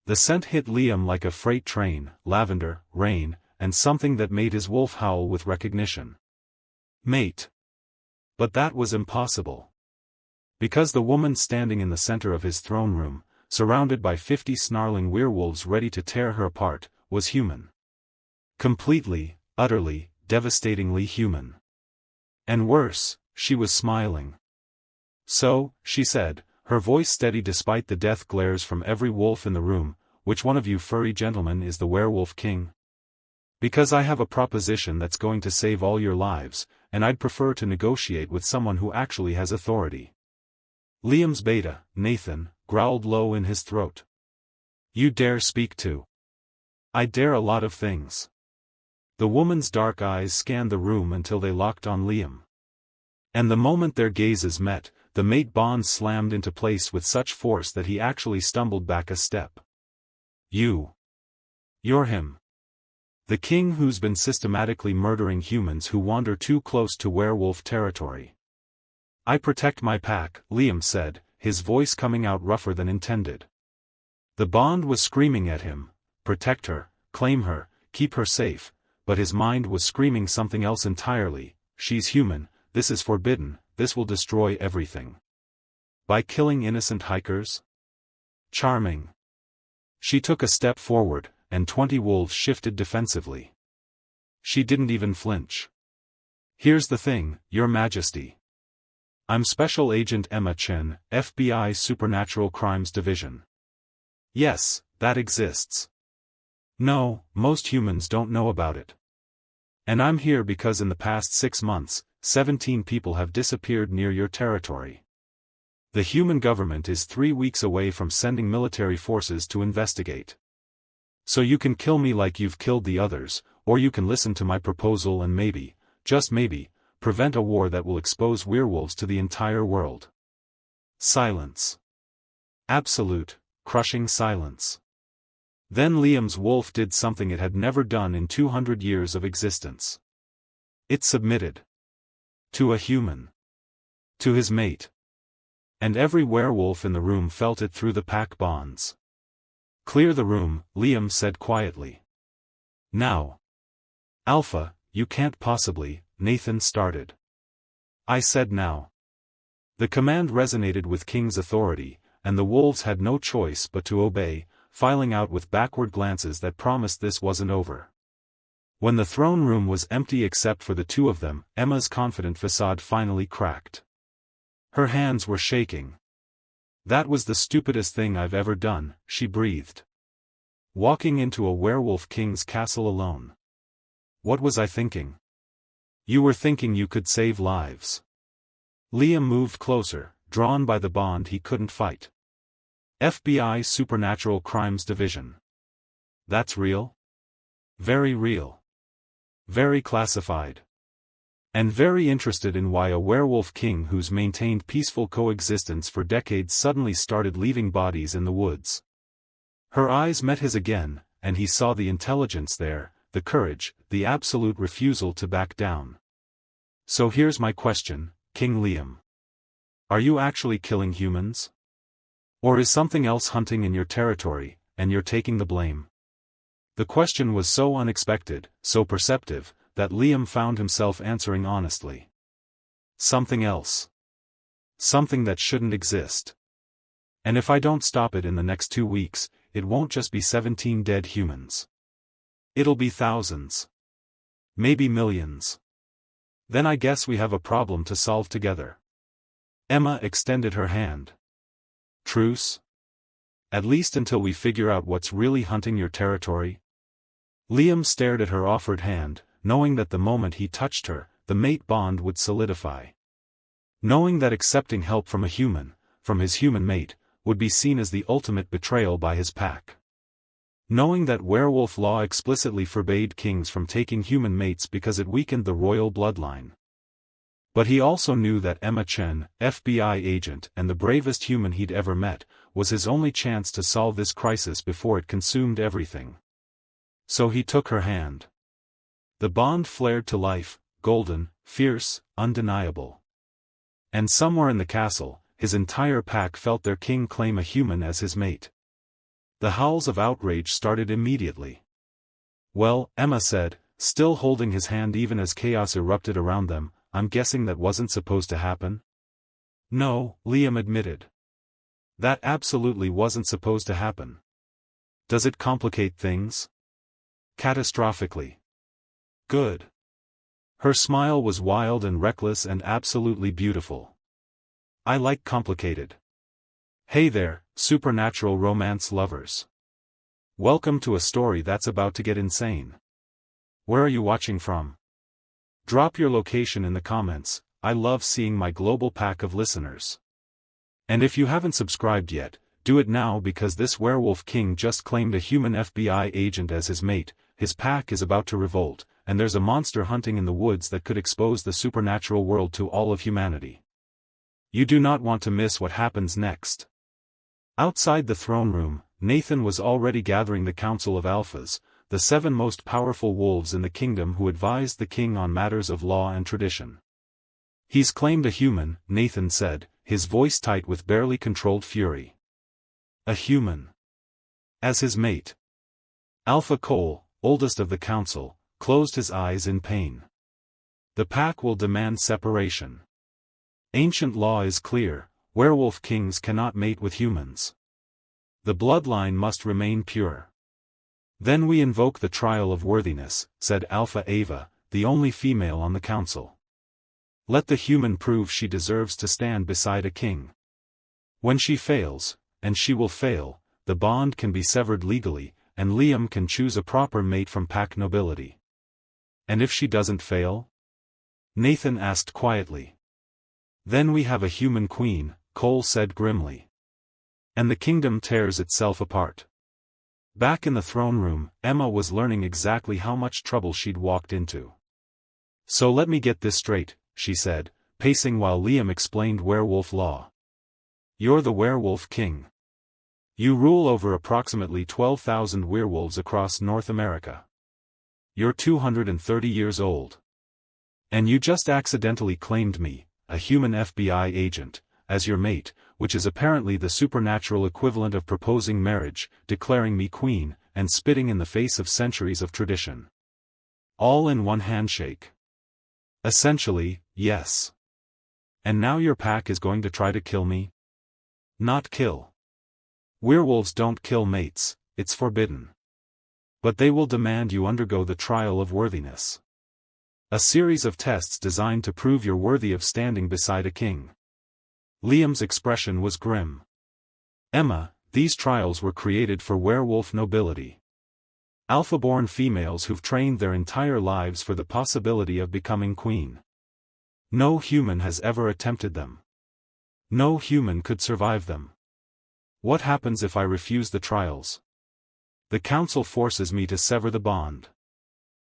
The scent hit Liam like a freight train: lavender, rain, and something that made his wolf howl with recognition. Mate. But that was impossible. Because the woman standing in the center of his throne room, surrounded by 50 snarling werewolves ready to tear her apart, was human. Completely, utterly, devastatingly human. And worse, she was smiling. "So," she said, her voice steady despite the death glares from every wolf in the room, "which one of you furry gentlemen is the Werewolf King? Because I have a proposition that's going to save all your lives, and I'd prefer to negotiate with someone who actually has authority." Liam's beta, Nathan, growled low in his throat. "You dare speak to? I dare a lot of things." The woman's dark eyes scanned the room until they locked on Liam. And the moment their gazes met, the mate bond slammed into place with such force that he actually stumbled back a step. You're him. The king who's been systematically murdering humans who wander too close to werewolf territory. "I protect my pack," Liam said, his voice coming out rougher than intended. The bond was screaming at him, protect her, claim her, keep her safe, but his mind was screaming something else entirely: she's human, this is forbidden, this will destroy everything. By killing innocent hikers? Charming. She took a step forward, and 20 wolves shifted defensively. She didn't even flinch. "Here's the thing, Your Majesty. I'm Special Agent Emma Chen, FBI Supernatural Crimes Division." "Yes, that exists." "No, most humans don't know about it. And I'm here because in the past 6 months, 17 people have disappeared near your territory. The human government is 3 weeks away from sending military forces to investigate. So you can kill me like you've killed the others, or you can listen to my proposal and maybe, just maybe, prevent a war that will expose werewolves to the entire world." Silence. Absolute, crushing silence. Then Liam's wolf did something it had never done in 200 years of existence. It submitted. To a human. To his mate. And every werewolf in the room felt it through the pack bonds. "Clear the room," Liam said quietly. "Now." "Alpha, you can't possibly," Nathan started. "I said now." The command resonated with King's authority, and the wolves had no choice but to obey, filing out with backward glances that promised this wasn't over. When the throne room was empty except for the two of them, Emma's confident facade finally cracked. Her hands were shaking. "That was the stupidest thing I've ever done," she breathed. "Walking into a Werewolf King's castle alone. What was I thinking?" "You were thinking you could save lives." Liam moved closer, drawn by the bond he couldn't fight. "FBI Supernatural Crimes Division. That's real? Very real. Very classified. And very interested in why a werewolf king who's maintained peaceful coexistence for decades suddenly started leaving bodies in the woods." Her eyes met his again, and he saw the intelligence there, the courage, the absolute refusal to back down. "So here's my question, King Liam. Are you actually killing humans? Or is something else hunting in your territory, and you're taking the blame?" The question was so unexpected, so perceptive, that Liam found himself answering honestly. "Something else. Something that shouldn't exist. And if I don't stop it in the next 2 weeks, it won't just be 17 dead humans. It'll be thousands. Maybe millions. Then I guess we have a problem to solve together." Emma extended her hand. "Truce? At least until we figure out what's really hunting your territory?" Liam stared at her offered hand, knowing that the moment he touched her, the mate bond would solidify. Knowing that accepting help from a human, from his human mate, would be seen as the ultimate betrayal by his pack. Knowing that werewolf law explicitly forbade kings from taking human mates because it weakened the royal bloodline. But he also knew that Emma Chen, FBI agent and the bravest human he'd ever met, was his only chance to solve this crisis before it consumed everything. So he took her hand. The bond flared to life, golden, fierce, undeniable. And somewhere in the castle, his entire pack felt their king claim a human as his mate. The howls of outrage started immediately. "Well," Emma said, still holding his hand even as chaos erupted around them, "I'm guessing that wasn't supposed to happen?" "No," Liam admitted. "That absolutely wasn't supposed to happen." "Does it complicate things?" "Catastrophically." "Good." Her smile was wild and reckless and absolutely beautiful. "I like complicated." Hey there, supernatural romance lovers. Welcome to a story that's about to get insane. Where are you watching from? Drop your location in the comments. I love seeing my global pack of listeners. And if you haven't subscribed yet, do it now because this Werewolf King just claimed a human FBI agent as his mate. His pack is about to revolt, and there's a monster hunting in the woods that could expose the supernatural world to all of humanity. You do not want to miss what happens next. Outside the throne room, Nathan was already gathering the Council of Alphas, the 7 most powerful wolves in the kingdom who advised the king on matters of law and tradition. "He's claimed a human," Nathan said, his voice tight with barely controlled fury. "A human. As his mate." Alpha Cole, oldest of the council, closed his eyes in pain. "The pack will demand separation. Ancient law is clear, werewolf kings cannot mate with humans. The bloodline must remain pure." "Then we invoke the trial of worthiness," said Alpha Ava, the only female on the council. "Let the human prove she deserves to stand beside a king. When she fails, and she will fail, the bond can be severed legally, and Liam can choose a proper mate from pack nobility." "And if she doesn't fail?" Nathan asked quietly. "Then we have a human queen," Cole said grimly. "And the kingdom tears itself apart." Back in the throne room, Emma was learning exactly how much trouble she'd walked into. "So let me get this straight," she said, pacing while Liam explained werewolf law. "You're the Werewolf King. You rule over approximately 12,000 werewolves across North America. You're 230 years old. And you just accidentally claimed me, a human FBI agent, as your mate, which is apparently the supernatural equivalent of proposing marriage, declaring me queen, and spitting in the face of centuries of tradition. All in one handshake." "Essentially, yes. And now your pack is going to try to kill me?" "Not kill. Werewolves don't kill mates, it's forbidden. But they will demand you undergo the trial of worthiness. A series of tests designed to prove you're worthy of standing beside a king." Liam's expression was grim. "Emma, these trials were created for werewolf nobility. Alpha-born females who've trained their entire lives for the possibility of becoming queen. No human has ever attempted them. No human could survive them. What happens if I refuse the trials? The council forces me to sever the bond.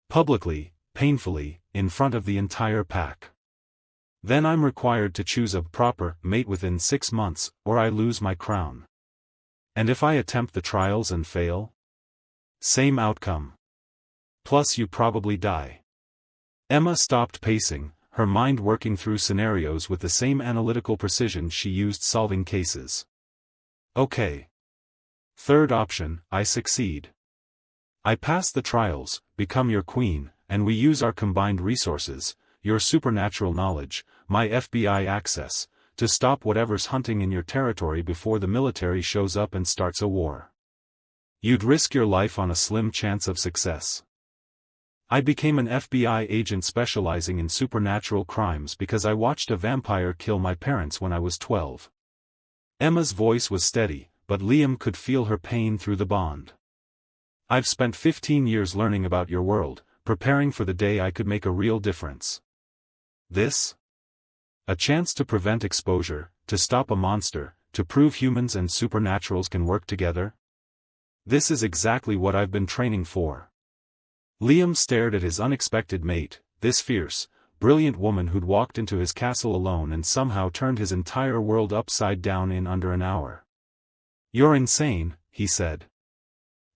Publicly, painfully, in front of the entire pack. Then I'm required to choose a proper mate within 6 months, or I lose my crown. And if I attempt the trials and fail? Same outcome. Plus you probably die." Emma stopped pacing, her mind working through scenarios with the same analytical precision she used solving cases. "Okay. Third option, I succeed. I pass the trials, become your queen, and we use our combined resources, your supernatural knowledge, my FBI access, to stop whatever's hunting in your territory before the military shows up and starts a war. You'd risk your life on a slim chance of success. I became an FBI agent specializing in supernatural crimes because I watched a vampire kill my parents when I was 12. Emma's voice was steady, but Liam could feel her pain through the bond. "I've spent 15 years learning about your world, preparing for the day I could make a real difference. This? A chance to prevent exposure, to stop a monster, to prove humans and supernaturals can work together? This is exactly what I've been training for." Liam stared at his unexpected mate, this fierce, brilliant woman who'd walked into his castle alone and somehow turned his entire world upside down in under an hour. "You're insane," he said.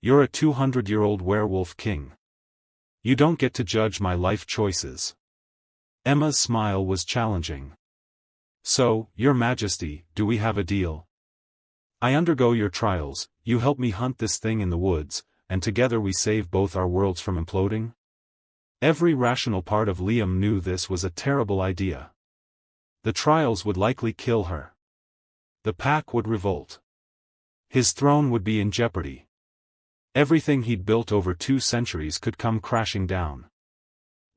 "You're a 200-year-old werewolf king. You don't get to judge my life choices." Emma's smile was challenging. "So, Your Majesty, do we have a deal?" I undergo your trials, you help me hunt this thing in the woods, and together we save both our worlds from imploding? Every rational part of Liam knew this was a terrible idea. The trials would likely kill her. The pack would revolt. His throne would be in jeopardy. Everything he'd built over 2 centuries could come crashing down.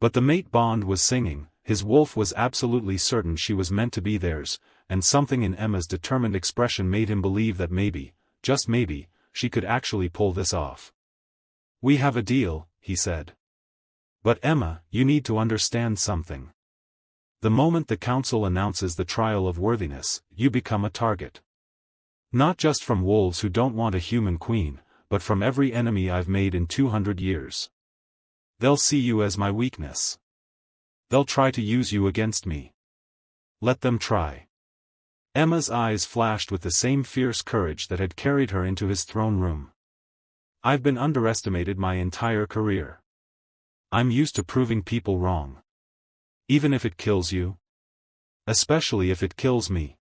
But the mate bond was singing, his wolf was absolutely certain she was meant to be theirs, and something in Emma's determined expression made him believe that maybe, just maybe, she could actually pull this off. "We have a deal," he said. "But Emma, you need to understand something. The moment the council announces the trial of worthiness, you become a target. Not just from wolves who don't want a human queen, but from every enemy I've made in 200 years. They'll see you as my weakness. They'll try to use you against me. Let them try." Emma's eyes flashed with the same fierce courage that had carried her into his throne room. "I've been underestimated my entire career. I'm used to proving people wrong. Even if it kills you. Especially if it kills me.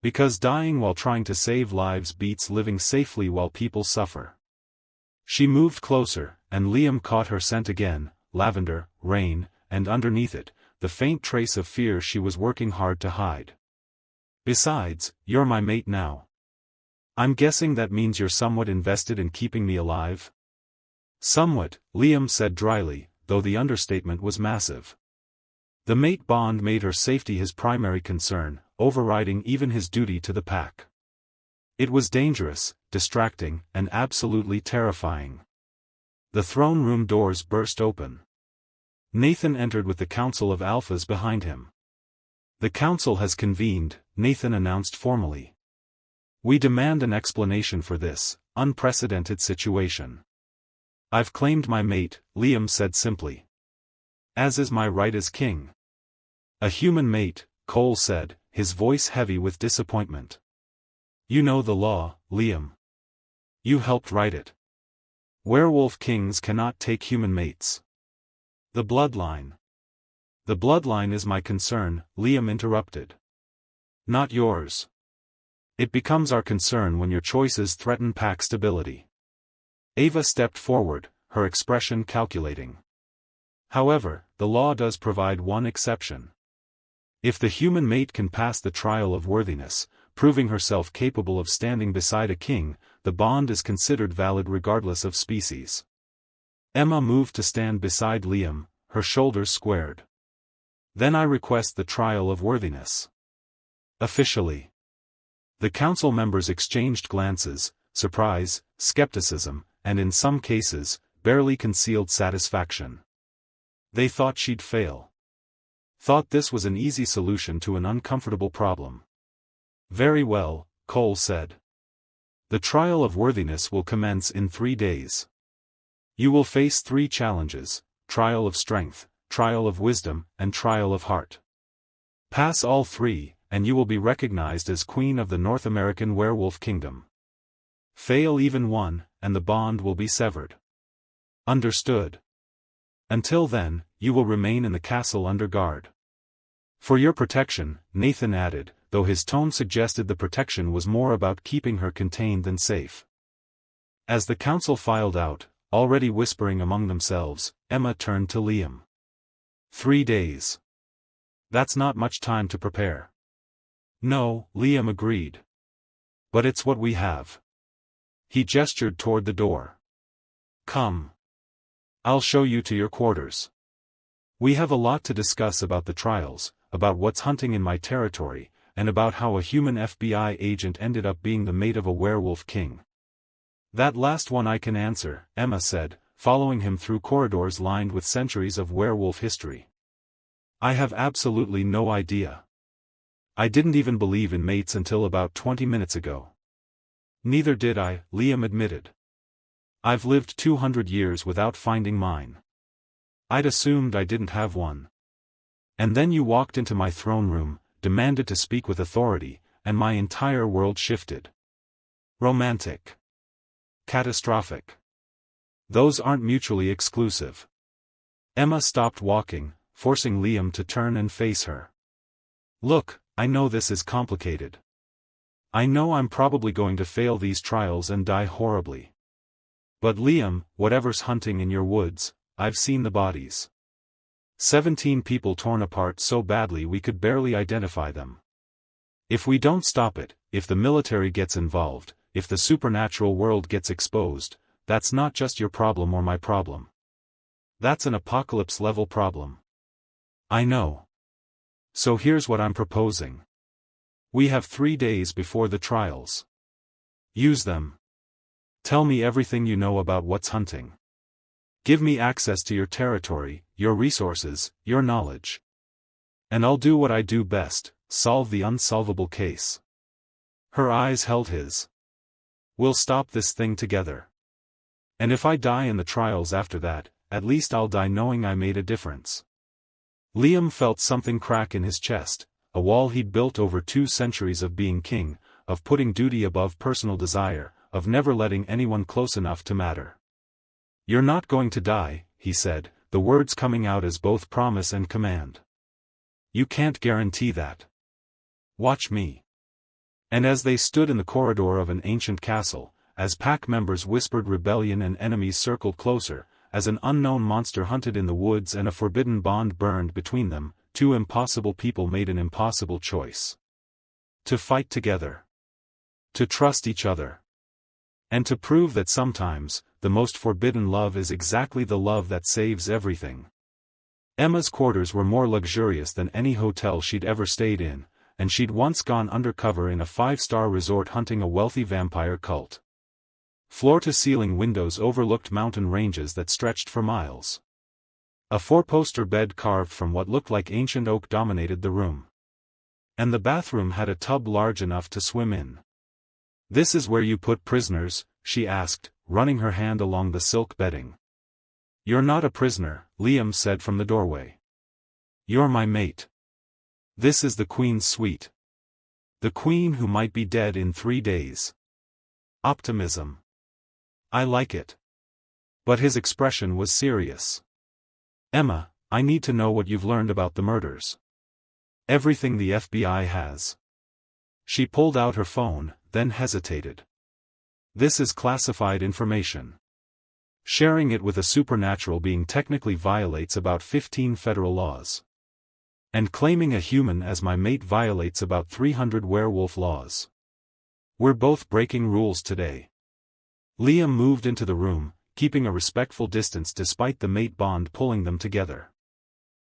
Because dying while trying to save lives beats living safely while people suffer." She moved closer, and Liam caught her scent again, lavender, rain, and underneath it, the faint trace of fear she was working hard to hide. "Besides, you're my mate now. I'm guessing that means you're somewhat invested in keeping me alive?" "Somewhat," Liam said dryly, though the understatement was massive. The mate bond made her safety his primary concern, overriding even his duty to the pack. It was dangerous, distracting, and absolutely terrifying. The throne room doors burst open. Nathan entered with the council of alphas behind him. "The council has convened," Nathan announced formally. "We demand an explanation for this unprecedented situation." "I've claimed my mate," Liam said simply. "As is my right as king." "A human mate," Cole said, his voice heavy with disappointment. "You know the law, Liam. You helped write it. Werewolf kings cannot take human mates." "The bloodline." "The bloodline is my concern," Liam interrupted. "Not yours. It becomes our concern when your choices threaten pack stability." Ava stepped forward, her expression calculating. "However, the law does provide one exception. If the human mate can pass the trial of worthiness, proving herself capable of standing beside a king, the bond is considered valid regardless of species." Emma moved to stand beside Liam, her shoulders squared. "Then I request the trial of worthiness. Officially." The council members exchanged glances, surprise, skepticism, and in some cases, barely concealed satisfaction. They thought she'd fail. Thought this was an easy solution to an uncomfortable problem. "Very well," Cole said. "The trial of worthiness will commence in 3 days. You will face 3 challenges: trial of strength, trial of wisdom, and trial of heart. Pass all 3, and you will be recognized as Queen of the North American Werewolf Kingdom. Fail even one, and the bond will be severed. Understood? Until then, you will remain in the castle under guard. For your protection," Nathan added, though his tone suggested the protection was more about keeping her contained than safe. As the council filed out, already whispering among themselves, Emma turned to Liam. 3 days. That's not much time to prepare." "No," Liam agreed. "But it's what we have." He gestured toward the door. "Come. I'll show you to your quarters. We have a lot to discuss about the trials, about what's hunting in my territory, and about how a human FBI agent ended up being the mate of a werewolf king." "That last one I can answer," Emma said, following him through corridors lined with centuries of werewolf history. "I have absolutely no idea. I didn't even believe in mates until about 20 minutes ago." "Neither did I," Liam admitted. "I've lived 200 years without finding mine. I'd assumed I didn't have one. And then you walked into my throne room, demanded to speak with authority, and my entire world shifted. Romantic. Catastrophic. Those aren't mutually exclusive." Emma stopped walking, forcing Liam to turn and face her. "Look, I know this is complicated. I know I'm probably going to fail these trials and die horribly. But Liam, whatever's hunting in your woods, I've seen the bodies. 17 people torn apart so badly we could barely identify them. If we don't stop it, if the military gets involved, if the supernatural world gets exposed, that's not just your problem or my problem. That's an apocalypse-level problem. I know. So here's what I'm proposing. We have 3 days before the trials. Use them. Tell me everything you know about what's hunting. Give me access to your territory, your resources, your knowledge. And I'll do what I do best, solve the unsolvable case. Her eyes held his. We'll stop this thing together. And if I die in the trials after that, at least I'll die knowing I made a difference. Liam felt something crack in his chest, a wall he'd built over 2 centuries of being king, of putting duty above personal desire, of never letting anyone close enough to matter. You're not going to die, he said, the words coming out as both promise and command. You can't guarantee that. Watch me. And as they stood in the corridor of an ancient castle, as pack members whispered rebellion and enemies circled closer, as an unknown monster hunted in the woods and a forbidden bond burned between them, 2 impossible people made an impossible choice. To fight together. To trust each other. And to prove that sometimes, the most forbidden love is exactly the love that saves everything. Emma's quarters were more luxurious than any hotel she'd ever stayed in, and she'd once gone undercover in a 5-star resort hunting a wealthy vampire cult. Floor-to-ceiling windows overlooked mountain ranges that stretched for miles. A 4-poster bed carved from what looked like ancient oak dominated the room. And the bathroom had a tub large enough to swim in. "This is where you put prisoners?" she asked, running her hand along the silk bedding. "You're not a prisoner," Liam said from the doorway. "You're my mate. This is the Queen's suite. The Queen who might be dead in 3 days." Optimism. I like it. But his expression was serious. "Emma, I need to know what you've learned about the murders. Everything the FBI has." She pulled out her phone, then hesitated. "This is classified information. Sharing it with a supernatural being technically violates about 15 federal laws. And claiming a human as my mate violates about 300 werewolf laws. We're both breaking rules today." Liam moved into the room, keeping a respectful distance despite the mate bond pulling them together.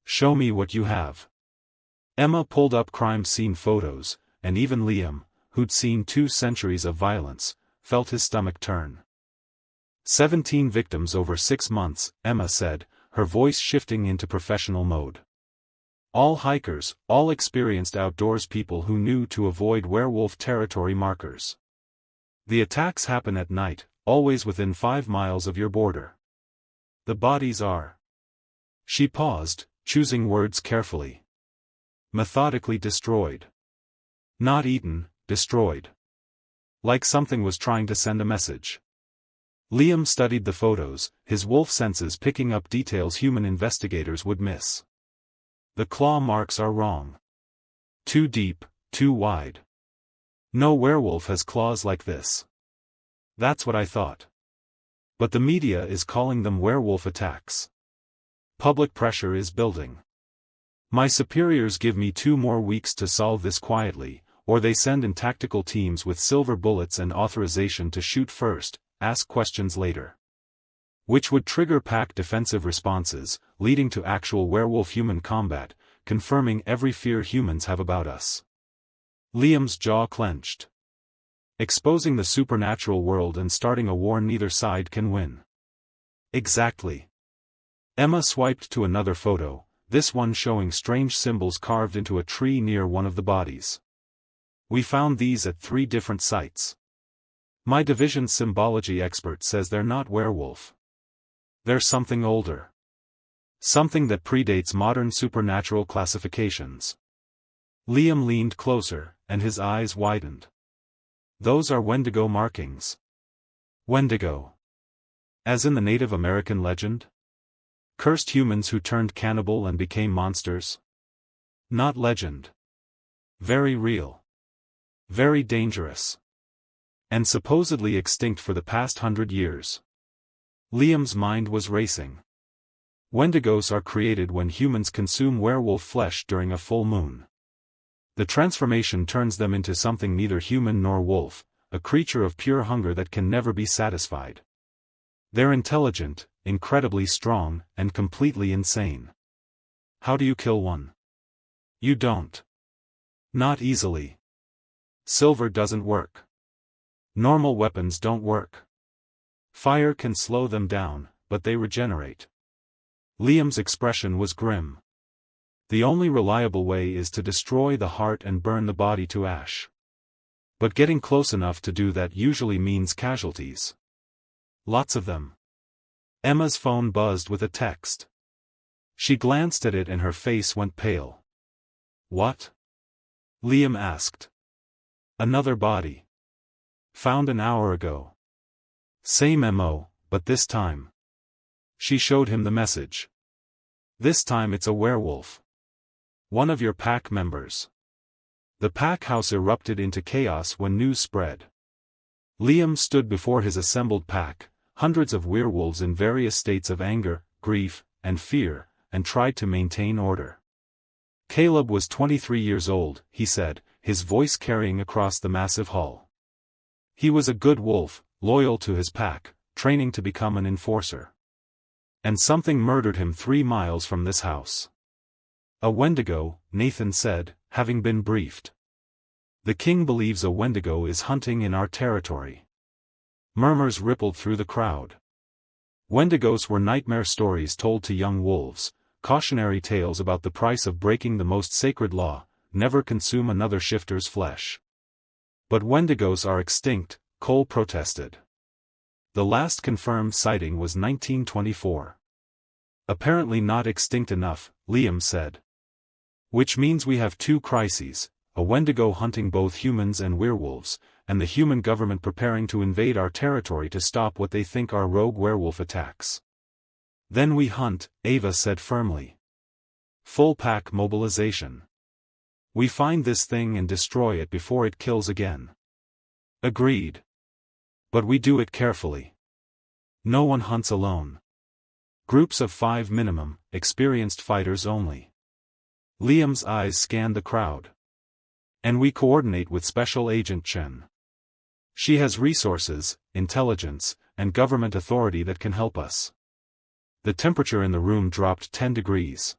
"Show me what you have." Emma pulled up crime scene photos, and even Liam, who'd seen 2 centuries of violence, felt his stomach turn. 17 victims over 6 months, Emma said, her voice shifting into professional mode. All hikers, all experienced outdoors people who knew to avoid werewolf territory markers. The attacks happen at night, always within 5 miles of your border. The bodies are. She paused, choosing words carefully. Methodically destroyed. Not eaten, destroyed. Like something was trying to send a message. Liam studied the photos, his wolf senses picking up details human investigators would miss. The claw marks are wrong. Too deep, too wide. No werewolf has claws like this. That's what I thought. But the media is calling them werewolf attacks. Public pressure is building. My superiors give me 2 more weeks to solve this quietly, or they send in tactical teams with silver bullets and authorization to shoot first, ask questions later. Which would trigger pack defensive responses, leading to actual werewolf-human combat, confirming every fear humans have about us. Liam's jaw clenched. Exposing the supernatural world and starting a war neither side can win. Exactly. Emma swiped to another photo, this one showing strange symbols carved into a tree near one of the bodies. "We found these at 3 different sites. My division's symbology expert says they're not werewolf. They're something older. Something that predates modern supernatural classifications." Liam leaned closer, and his eyes widened. "Those are Wendigo markings." Wendigo. As in the Native American legend? Cursed humans who turned cannibal and became monsters? Not legend. Very real. Very dangerous. And supposedly extinct for the past 100 years. Liam's mind was racing. Wendigos are created when humans consume werewolf flesh during a full moon. The transformation turns them into something neither human nor wolf, a creature of pure hunger that can never be satisfied. They're intelligent, incredibly strong, and completely insane. How do you kill one? You don't. Not easily. Silver doesn't work. Normal weapons don't work. Fire can slow them down, but they regenerate. Liam's expression was grim. The only reliable way is to destroy the heart and burn the body to ash. But getting close enough to do that usually means casualties. Lots of them. Emma's phone buzzed with a text. She glanced at it and her face went pale. What? Liam asked. Another body. Found an hour ago. Same MO, but this time. She showed him the message. This time it's a werewolf. One of your pack members. The pack house erupted into chaos when news spread. Liam stood before his assembled pack, hundreds of werewolves in various states of anger, grief, and fear, and tried to maintain order. Caleb was 23 years old, he said, his voice carrying across the massive hall. He was a good wolf, loyal to his pack, training to become an enforcer. And something murdered him 3 miles from this house. A Wendigo, Nathan said, having been briefed. The king believes a Wendigo is hunting in our territory. Murmurs rippled through the crowd. Wendigos were nightmare stories told to young wolves, cautionary tales about the price of breaking the most sacred law, never consume another shifter's flesh. But Wendigos are extinct, Cole protested. The last confirmed sighting was 1924. Apparently not extinct enough, Liam said. Which means we have 2 crises, a Wendigo hunting both humans and werewolves, and the human government preparing to invade our territory to stop what they think are rogue werewolf attacks. Then we hunt, Ava said firmly. Full pack mobilization. We find this thing and destroy it before it kills again. Agreed. But we do it carefully. No one hunts alone. Groups of 5 minimum, experienced fighters only. Liam's eyes scanned the crowd. And we coordinate with Special Agent Chen. She has resources, intelligence, and government authority that can help us. The temperature in the room dropped 10 degrees.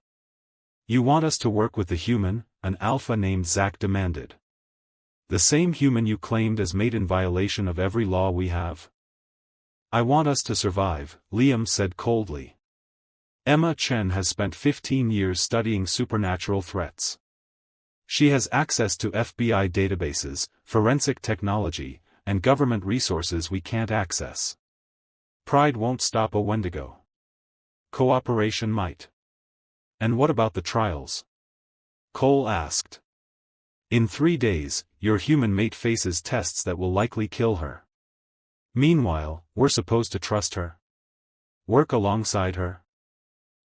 You want us to work with the human? An alpha named Zach demanded. The same human you claimed as made in violation of every law we have? I want us to survive, Liam said coldly. Emma Chen has spent 15 years studying supernatural threats. She has access to FBI databases, forensic technology, and government resources we can't access. Pride won't stop a Wendigo. Cooperation might. And what about the trials? Cole asked. In 3 days, your human mate faces tests that will likely kill her. Meanwhile, we're supposed to trust her? Work alongside her?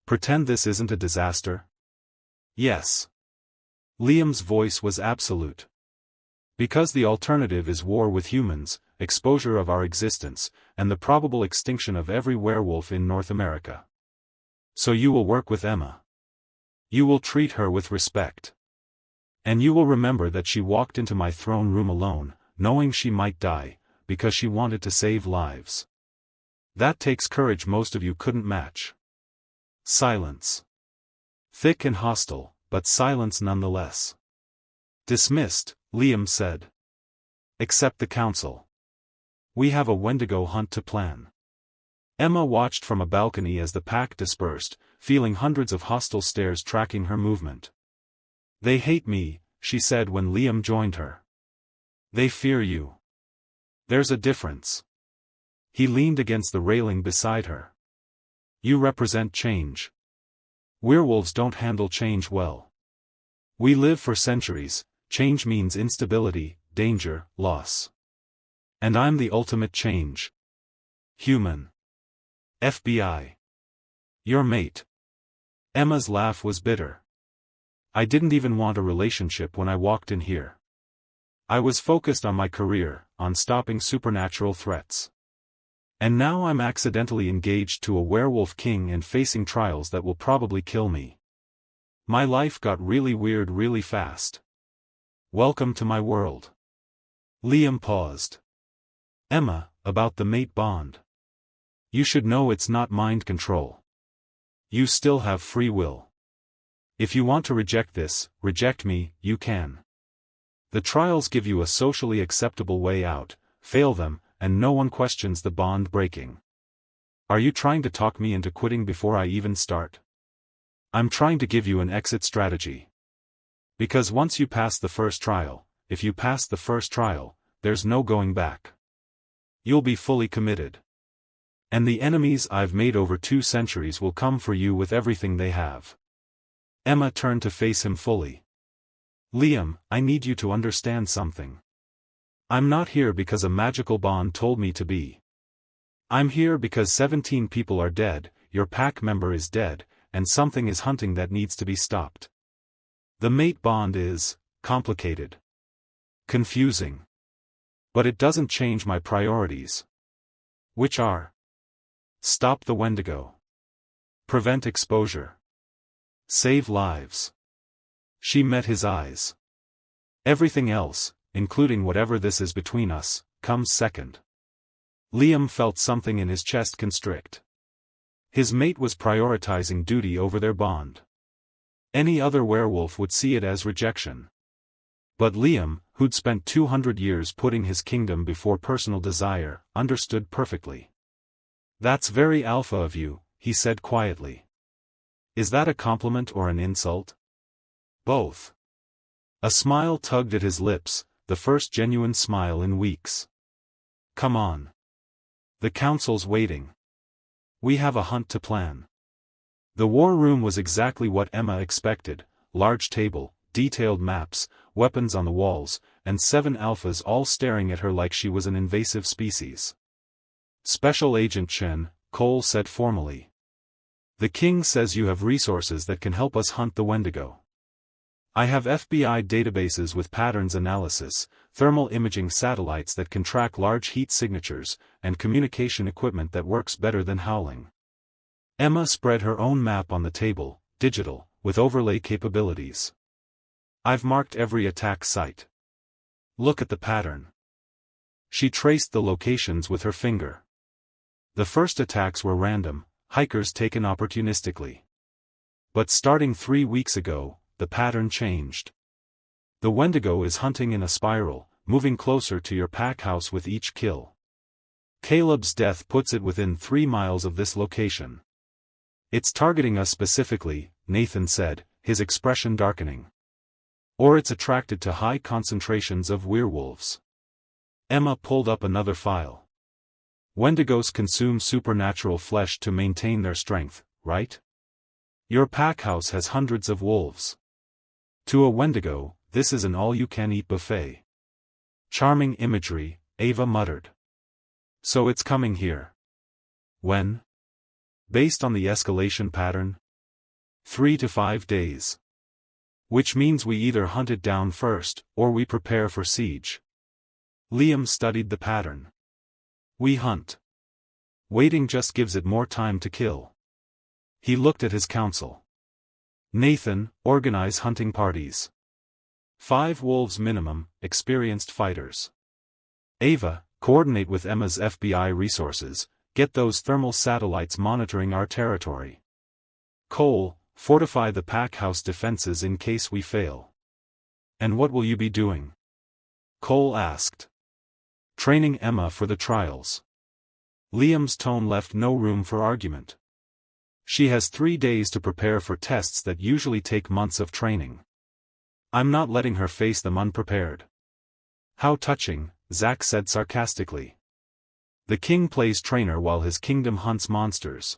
Pretend this isn't a disaster? Yes. Liam's voice was absolute. Because the alternative is war with humans, exposure of our existence, and the probable extinction of every werewolf in North America. So you will work with Emma. You will treat her with respect. And you will remember that she walked into my throne room alone, knowing she might die, because she wanted to save lives. That takes courage most of you couldn't match. Silence. Thick and hostile, but silence nonetheless. Dismissed, Liam said. Except the council. We have a Wendigo hunt to plan. Emma watched from a balcony as the pack dispersed, feeling hundreds of hostile stares tracking her movement. They hate me, she said when Liam joined her. They fear you. There's a difference. He leaned against the railing beside her. You represent change. Werewolves don't handle change well. We live for centuries, change means instability, danger, loss. And I'm the ultimate change. Human. FBI. Your mate. Emma's laugh was bitter. I didn't even want a relationship when I walked in here. I was focused on my career, on stopping supernatural threats. And now I'm accidentally engaged to a werewolf king and facing trials that will probably kill me. My life got really weird really fast. Welcome to my world. Liam paused. Emma, about the mate bond. You should know it's not mind control. You still have free will. If you want to reject this, reject me, you can. The trials give you a socially acceptable way out, fail them, and no one questions the bond breaking. Are you trying to talk me into quitting before I even start? I'm trying to give you an exit strategy. Because once you pass the first trial, if you pass the first trial, there's no going back. You'll be fully committed. And the enemies I've made over 2 centuries will come for you with everything they have. Emma turned to face him fully. Liam, I need you to understand something. I'm not here because a magical bond told me to be. I'm here because 17 people are dead, your pack member is dead, and something is hunting that needs to be stopped. The mate bond is complicated. Confusing. But it doesn't change my priorities. Which are: stop the Wendigo. Prevent exposure. Save lives. She met his eyes. Everything else, including whatever this is between us, comes second. Liam felt something in his chest constrict. His mate was prioritizing duty over their bond. Any other werewolf would see it as rejection. But Liam, who'd spent 200 years putting his kingdom before personal desire, understood perfectly. That's very alpha of you, he said quietly. Is that a compliment or an insult? Both. A smile tugged at his lips, the first genuine smile in weeks. Come on. The council's waiting. We have a hunt to plan. The war room was exactly what Emma expected: large table, detailed maps, weapons on the walls, and 7 alphas all staring at her like she was an invasive species. Special Agent Chen, Cole said formally. The king says you have resources that can help us hunt the Wendigo. I have FBI databases with patterns analysis, thermal imaging satellites that can track large heat signatures, and communication equipment that works better than howling. Emma spread her own map on the table, digital, with overlay capabilities. I've marked every attack site. Look at the pattern. She traced the locations with her finger. The first attacks were random, hikers taken opportunistically. But starting 3 weeks ago, the pattern changed. The Wendigo is hunting in a spiral, moving closer to your pack house with each kill. Caleb's death puts it within 3 miles of this location. It's targeting us specifically, Nathan said, his expression darkening. Or it's attracted to high concentrations of werewolves. Emma pulled up another file. Wendigos consume supernatural flesh to maintain their strength, right? Your pack house has hundreds of wolves. To a Wendigo, this is an all-you-can-eat buffet. Charming imagery, Ava muttered. So it's coming here. When? Based on the escalation pattern? 3 to 5 days. Which means we either hunt it down first, or we prepare for siege. Liam studied the pattern. We hunt. Waiting just gives it more time to kill. He looked at his council. Nathan, organize hunting parties. 5 wolves minimum, experienced fighters. Ava, coordinate with Emma's FBI resources, get those thermal satellites monitoring our territory. Cole, fortify the pack house defenses in case we fail. And what will you be doing? Cole asked. Training Emma for the trials. Liam's tone left no room for argument. She has 3 days to prepare for tests that usually take months of training. I'm not letting her face them unprepared. How touching, Zack said sarcastically. The king plays trainer while his kingdom hunts monsters.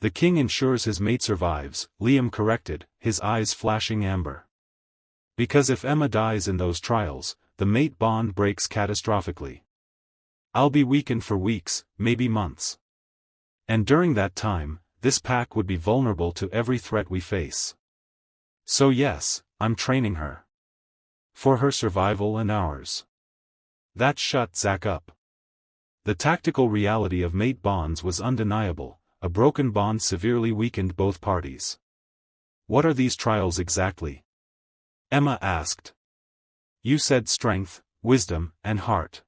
The king ensures his mate survives, Liam corrected, his eyes flashing amber. Because if Emma dies in those trials, the mate bond breaks catastrophically. I'll be weakened for weeks, maybe months. And during that time, this pack would be vulnerable to every threat we face. So yes, I'm training her. For her survival and ours. That shut Zack up. The tactical reality of mate bonds was undeniable. A broken bond severely weakened both parties. What are these trials exactly? Emma asked. You said strength, wisdom, and heart.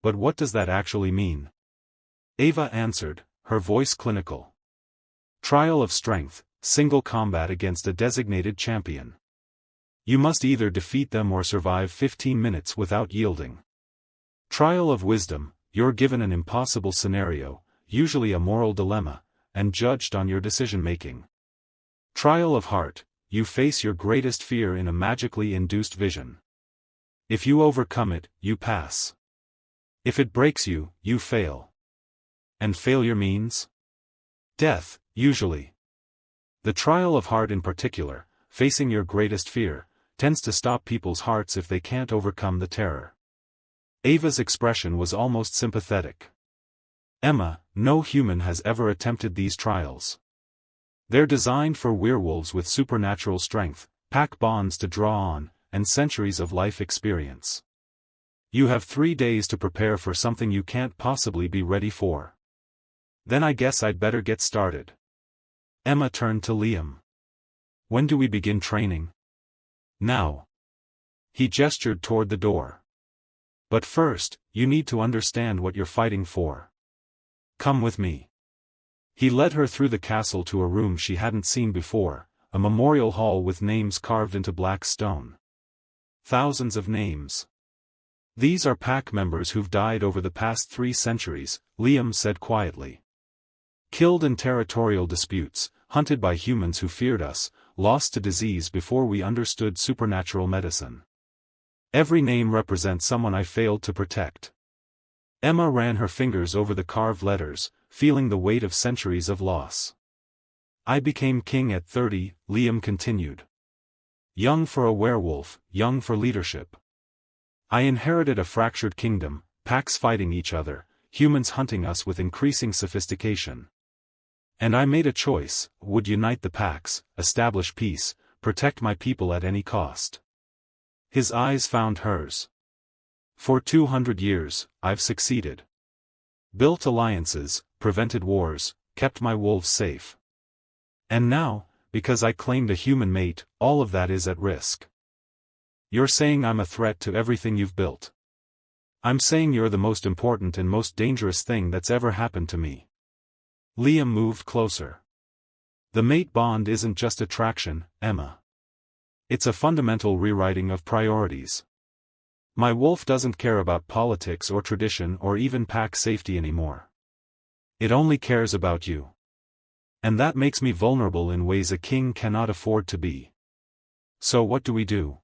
But what does that actually mean? Ava answered, her voice clinical. Trial of strength, single combat against a designated champion. You must either defeat them or survive 15 minutes without yielding. Trial of wisdom, you're given an impossible scenario, usually a moral dilemma, and judged on your decision-making. Trial of heart, you face your greatest fear in a magically induced vision. If you overcome it, you pass. If it breaks you, you fail. And failure means? Death, usually. The trial of heart in particular, facing your greatest fear, tends to stop people's hearts if they can't overcome the terror. Ava's expression was almost sympathetic. Emma, no human has ever attempted these trials. They're designed for werewolves with supernatural strength, pack bonds to draw on, and centuries of life experience. You have 3 days to prepare for something you can't possibly be ready for. Then I guess I'd better get started. Emma turned to Liam. When do we begin training? Now. He gestured toward the door. But first, you need to understand what you're fighting for. Come with me. He led her through the castle to a room she hadn't seen before, a memorial hall with names carved into black stone. Thousands of names. These are pack members who've died over the past 3 centuries, Liam said quietly. Killed in territorial disputes, hunted by humans who feared us, lost to disease before we understood supernatural medicine. Every name represents someone I failed to protect. Emma ran her fingers over the carved letters, feeling the weight of centuries of loss. I became king at 30, Liam continued. Young for a werewolf, young for leadership. I inherited a fractured kingdom, packs fighting each other, humans hunting us with increasing sophistication. And I made a choice, would unite the packs, establish peace, protect my people at any cost. His eyes found hers. For 200 years, I've succeeded. Built alliances, prevented wars, kept my wolves safe. And now, because I claimed a human mate, all of that is at risk. You're saying I'm a threat to everything you've built. I'm saying you're the most important and most dangerous thing that's ever happened to me. Liam moved closer. The mate bond isn't just attraction, Emma. It's a fundamental rewriting of priorities. My wolf doesn't care about politics or tradition or even pack safety anymore. It only cares about you. And that makes me vulnerable in ways a king cannot afford to be. So what do?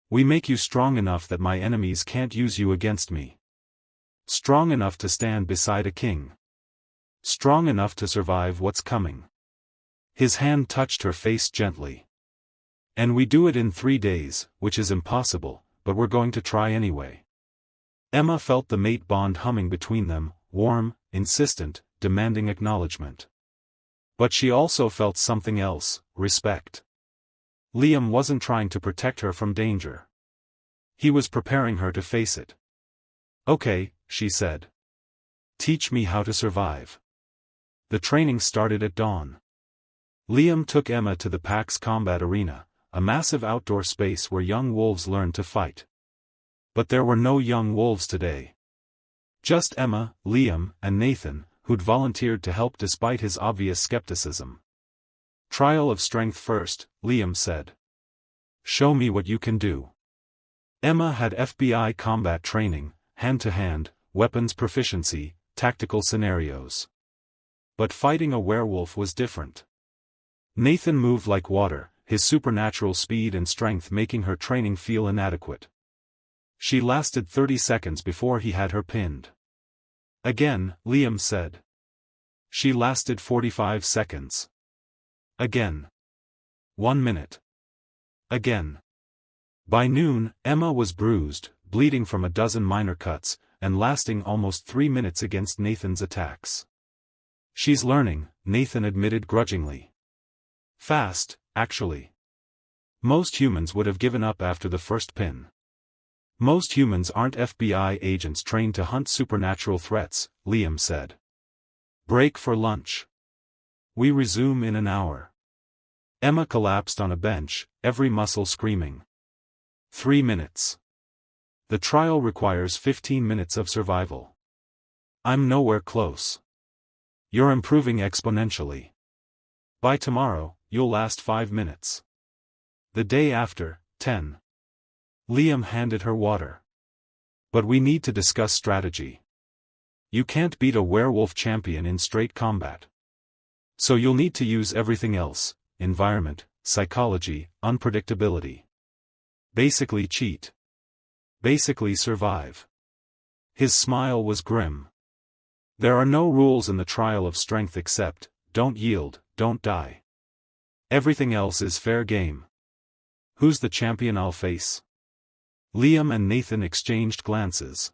We make you strong enough that my enemies can't use you against me. Strong enough to stand beside a king. Strong enough to survive what's coming. His hand touched her face gently. And we do it in 3 days, which is impossible, but we're going to try anyway. Emma felt the mate bond humming between them, warm, insistent, demanding acknowledgement. But she also felt something else, respect. Liam wasn't trying to protect her from danger. He was preparing her to face it. Okay, she said. Teach me how to survive. The training started at dawn. Liam took Emma to the pack's combat arena, a massive outdoor space where young wolves learned to fight. But there were no young wolves today. Just Emma, Liam, and Nathan, who'd volunteered to help despite his obvious skepticism. Trial of strength first, Liam said. Show me what you can do. Emma had FBI combat training, hand-to-hand, weapons proficiency, tactical scenarios. But fighting a werewolf was different. Nathan moved like water, his supernatural speed and strength making her training feel inadequate. She lasted 30 seconds before he had her pinned. Again, Liam said. She lasted 45 seconds. Again. 1 minute. Again. By noon, Emma was bruised, bleeding from a dozen minor cuts, and lasting almost 3 minutes against Nathan's attacks. She's learning, Nathan admitted grudgingly. Fast, actually. Most humans would have given up after the first pin. Most humans aren't FBI agents trained to hunt supernatural threats, Liam said. Break for lunch. We resume in an hour. Emma collapsed on a bench, every muscle screaming. 3 minutes. The trial requires 15 minutes of survival. I'm nowhere close. You're improving exponentially. By tomorrow, you'll last 5 minutes. The day after, 10. Liam handed her water. But we need to discuss strategy. You can't beat a werewolf champion in straight combat. So you'll need to use everything else: environment, psychology, unpredictability. Basically cheat. Basically survive. His smile was grim. There are no rules in the trial of strength except, don't yield, don't die. Everything else is fair game. Who's the champion I'll face? Liam and Nathan exchanged glances.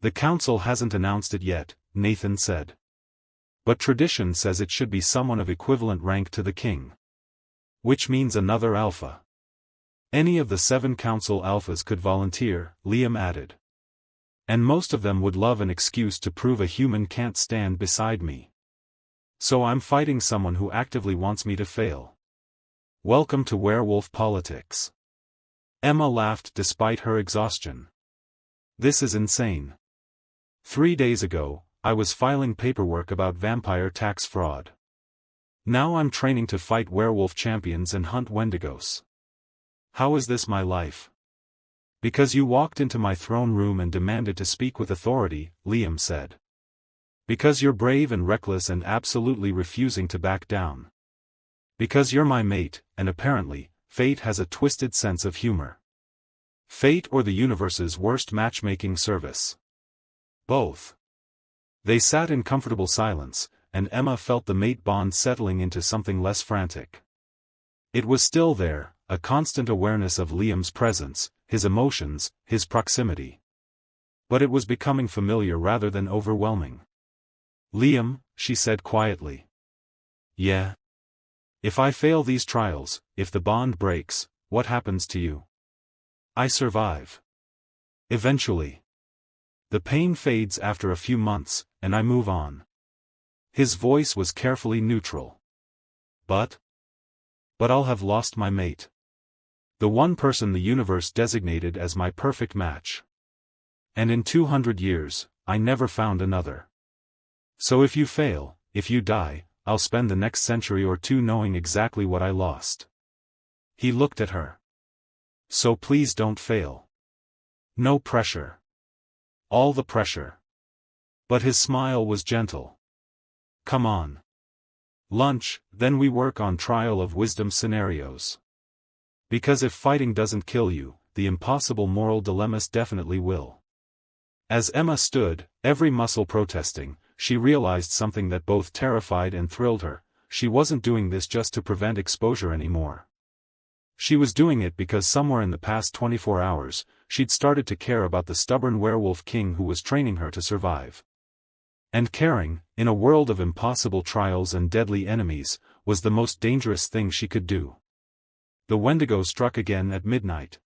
The council hasn't announced it yet, Nathan said. But tradition says it should be someone of equivalent rank to the king. Which means another alpha. Any of the 7 council alphas could volunteer, Liam added. And most of them would love an excuse to prove a human can't stand beside me. So I'm fighting someone who actively wants me to fail. Welcome to werewolf politics. Emma laughed despite her exhaustion. This is insane. 3 days ago, I was filing paperwork about vampire tax fraud. Now I'm training to fight werewolf champions and hunt wendigos. How is this my life? Because you walked into my throne room and demanded to speak with authority, Liam said. Because you're brave and reckless and absolutely refusing to back down. Because you're my mate, and apparently, fate has a twisted sense of humor. Fate or the universe's worst matchmaking service. Both. They sat in comfortable silence, and Emma felt the mate bond settling into something less frantic. It was still there, a constant awareness of Liam's presence, his emotions, his proximity. But it was becoming familiar rather than overwhelming. Liam, she said quietly. Yeah. If I fail these trials, if the bond breaks, what happens to you? I survive. Eventually. The pain fades after a few months, and I move on. His voice was carefully neutral. But I'll have lost my mate. The one person the universe designated as my perfect match. And in 200 years, I never found another. So if you fail, if you die, I'll spend the next century or two knowing exactly what I lost. He looked at her. So please don't fail. No pressure. All the pressure. But his smile was gentle. Come on. Lunch, then we work on trial of wisdom scenarios. Because if fighting doesn't kill you, the impossible moral dilemmas definitely will. As Emma stood, every muscle protesting, she realized something that both terrified and thrilled her: she wasn't doing this just to prevent exposure anymore. She was doing it because somewhere in the past 24 hours, she'd started to care about the stubborn werewolf king who was training her to survive. And caring, in a world of impossible trials and deadly enemies, was the most dangerous thing she could do. The Wendigo struck again at midnight.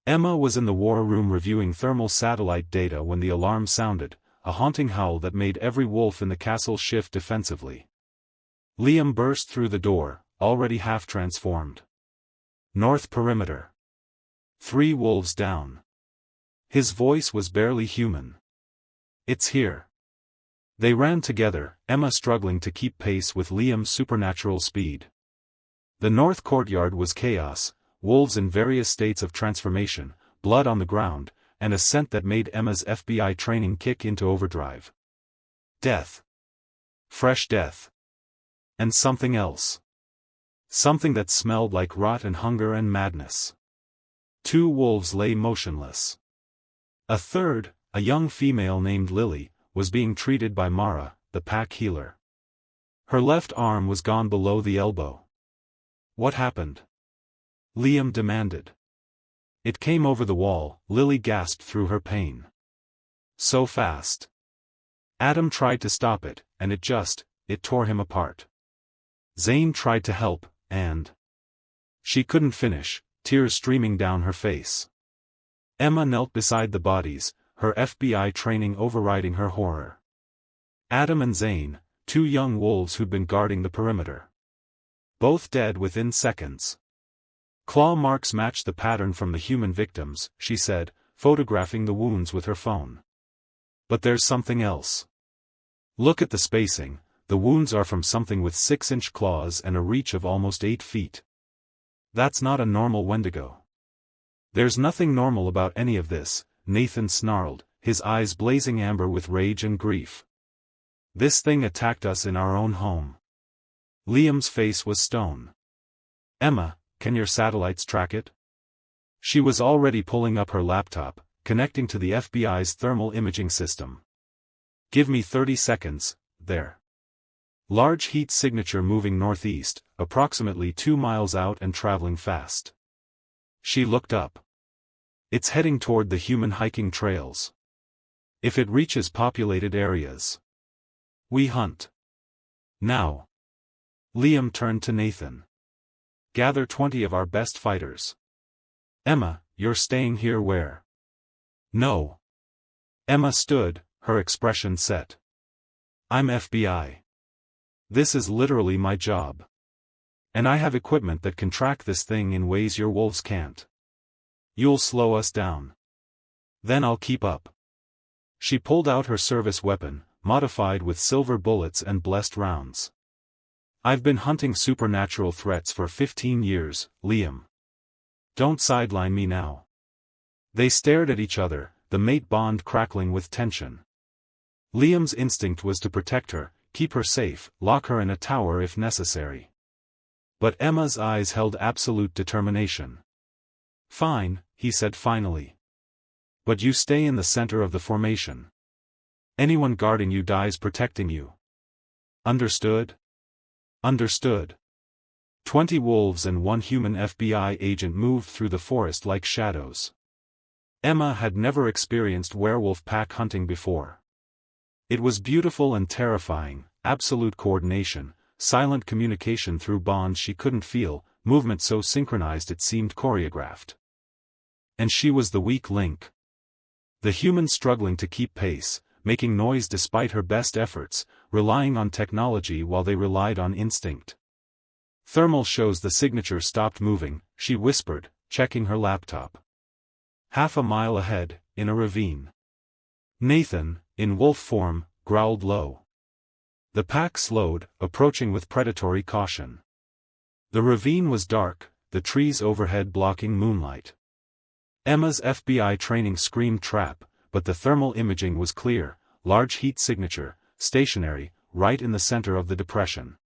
Emma was in the war room reviewing thermal satellite data when the alarm sounded, a haunting howl that made every wolf in the castle shift defensively. Liam burst through the door, already half transformed. North perimeter. 3 wolves down. His voice was barely human. It's here. They ran together, Emma struggling to keep pace with Liam's supernatural speed. The north courtyard was chaos, wolves in various states of transformation, blood on the ground, and a scent that made Emma's FBI training kick into overdrive. Death. Fresh death. And something else. Something that smelled like rot and hunger and madness. 2 wolves lay motionless. A third, a young female named Lily, was being treated by Mara, the pack healer. Her left arm was gone below the elbow. What happened? Liam demanded. It came over the wall, Lily gasped through her pain. So fast. Adam tried to stop it, and it tore him apart. Zane tried to help, and She couldn't finish, tears streaming down her face. Emma knelt beside the bodies, her FBI training overriding her horror. Adam and Zane, two young wolves who'd been guarding the perimeter. Both dead within seconds. Claw marks matched the pattern from the human victims, she said, photographing the wounds with her phone. But there's something else. Look at the spacing, the wounds are from something with 6-inch claws and a reach of almost 8 feet. That's not a normal Wendigo. There's nothing normal about any of this, Nathan snarled, his eyes blazing amber with rage and grief. This thing attacked us in our own home. Liam's face was stone. Emma, can your satellites track it? She was already pulling up her laptop, connecting to the FBI's thermal imaging system. Give me 30 seconds, there. Large heat signature moving northeast, approximately 2 miles out and traveling fast. She looked up. It's heading toward the human hiking trails. If it reaches populated areas, we hunt. Now. Liam turned to Nathan. Gather 20 of our best fighters. Emma, you're staying here where? No. Emma stood, her expression set. I'm FBI. This is literally my job. And I have equipment that can track this thing in ways your wolves can't. You'll slow us down. Then I'll keep up. She pulled out her service weapon, modified with silver bullets and blessed rounds. I've been hunting supernatural threats for 15 years, Liam. Don't sideline me now. They stared at each other, the mate bond crackling with tension. Liam's instinct was to protect her, keep her safe, lock her in a tower if necessary. But Emma's eyes held absolute determination. Fine, he said finally. But you stay in the center of the formation. Anyone guarding you dies protecting you. Understood? Understood. 20 wolves and 1 human FBI agent moved through the forest like shadows. Emma had never experienced werewolf pack hunting before. It was beautiful and terrifying, absolute coordination, silent communication through bonds she couldn't feel, movement so synchronized it seemed choreographed. And she was the weak link. The human struggling to keep pace, making noise despite her best efforts, relying on technology while they relied on instinct. Thermal shows the signature stopped moving, she whispered, checking her laptop. Half a mile ahead, in a ravine. Nathan, in wolf form, growled low. The pack slowed, approaching with predatory caution. The ravine was dark, the trees overhead blocking moonlight. Emma's FBI training screamed trap, but the thermal imaging was clear, large heat signature, stationary, right in the center of the depression.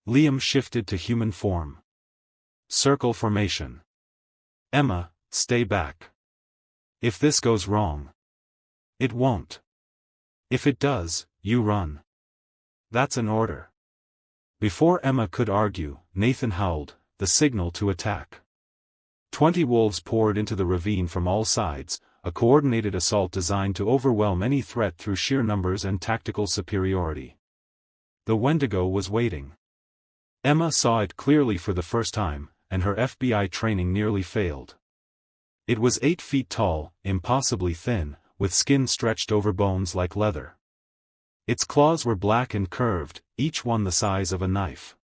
Liam shifted to human form. Circle formation. Emma, stay back. If this goes wrong. It won't. If it does, you run. That's an order. Before Emma could argue, Nathan howled, the signal to attack. 20 wolves poured into the ravine from all sides, a coordinated assault designed to overwhelm any threat through sheer numbers and tactical superiority. The Wendigo was waiting. Emma saw it clearly for the first time, and her FBI training nearly failed. It was 8 feet tall, impossibly thin, with skin stretched over bones like leather. Its claws were black and curved, each one the size of a knife.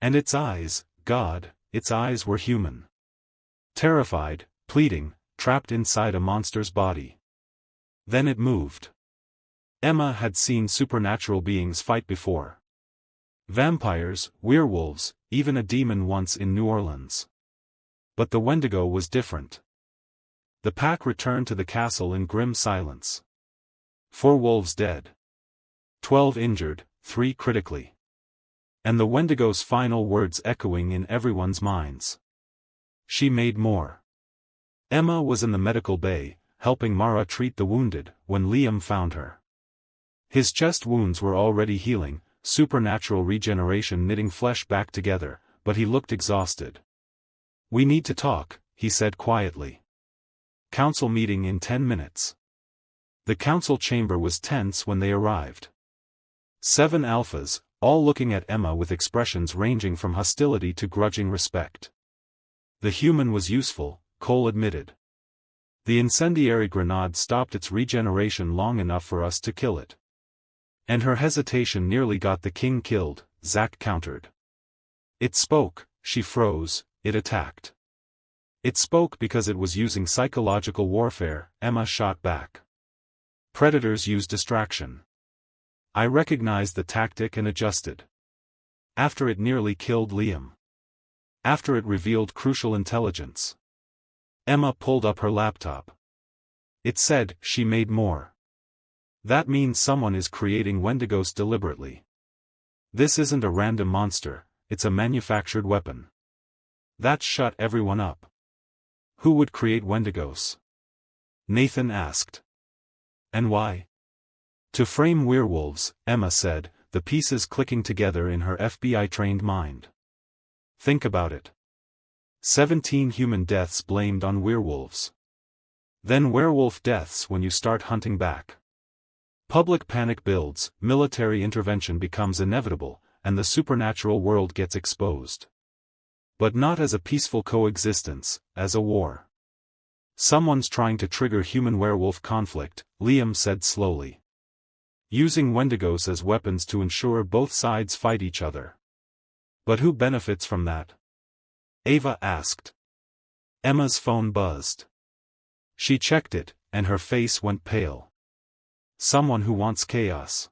And its eyes, God, its eyes were human. Terrified, pleading, trapped inside a monster's body. Then it moved. Emma had seen supernatural beings fight before. Vampires, werewolves, even a demon once in New Orleans. But the Wendigo was different. The pack returned to the castle in grim silence. 4 wolves dead. 12 injured, 3 critically. And the Wendigo's final words echoing in everyone's minds. She made more. Emma was in the medical bay, helping Mara treat the wounded, when Liam found her. His chest wounds were already healing, supernatural regeneration knitting flesh back together, but he looked exhausted. We need to talk, he said quietly. Council meeting in 10 minutes. The council chamber was tense when they arrived. 7 alphas, all looking at Emma with expressions ranging from hostility to grudging respect. The human was useful, Cole admitted. The incendiary grenade stopped its regeneration long enough for us to kill it. And her hesitation nearly got the king killed, Zack countered. It spoke, she froze, it attacked. It spoke because it was using psychological warfare, Emma shot back. Predators use distraction. I recognized the tactic and adjusted. After it nearly killed Liam. After it revealed crucial intelligence. Emma pulled up her laptop. It said, she made more. That means someone is creating Wendigos deliberately. This isn't a random monster, it's a manufactured weapon. That shut everyone up. Who would create Wendigos? Nathan asked. And why? To frame werewolves, Emma said, the pieces clicking together in her FBI-trained mind. Think about it. 17 human deaths blamed on werewolves. Then werewolf deaths when you start hunting back. Public panic builds, military intervention becomes inevitable, and the supernatural world gets exposed. But not as a peaceful coexistence, as a war. Someone's trying to trigger human-werewolf conflict, Liam said slowly. Using Wendigos as weapons to ensure both sides fight each other. But who benefits from that? Ava asked. Emma's phone buzzed. She checked it, and her face went pale. Someone who wants chaos.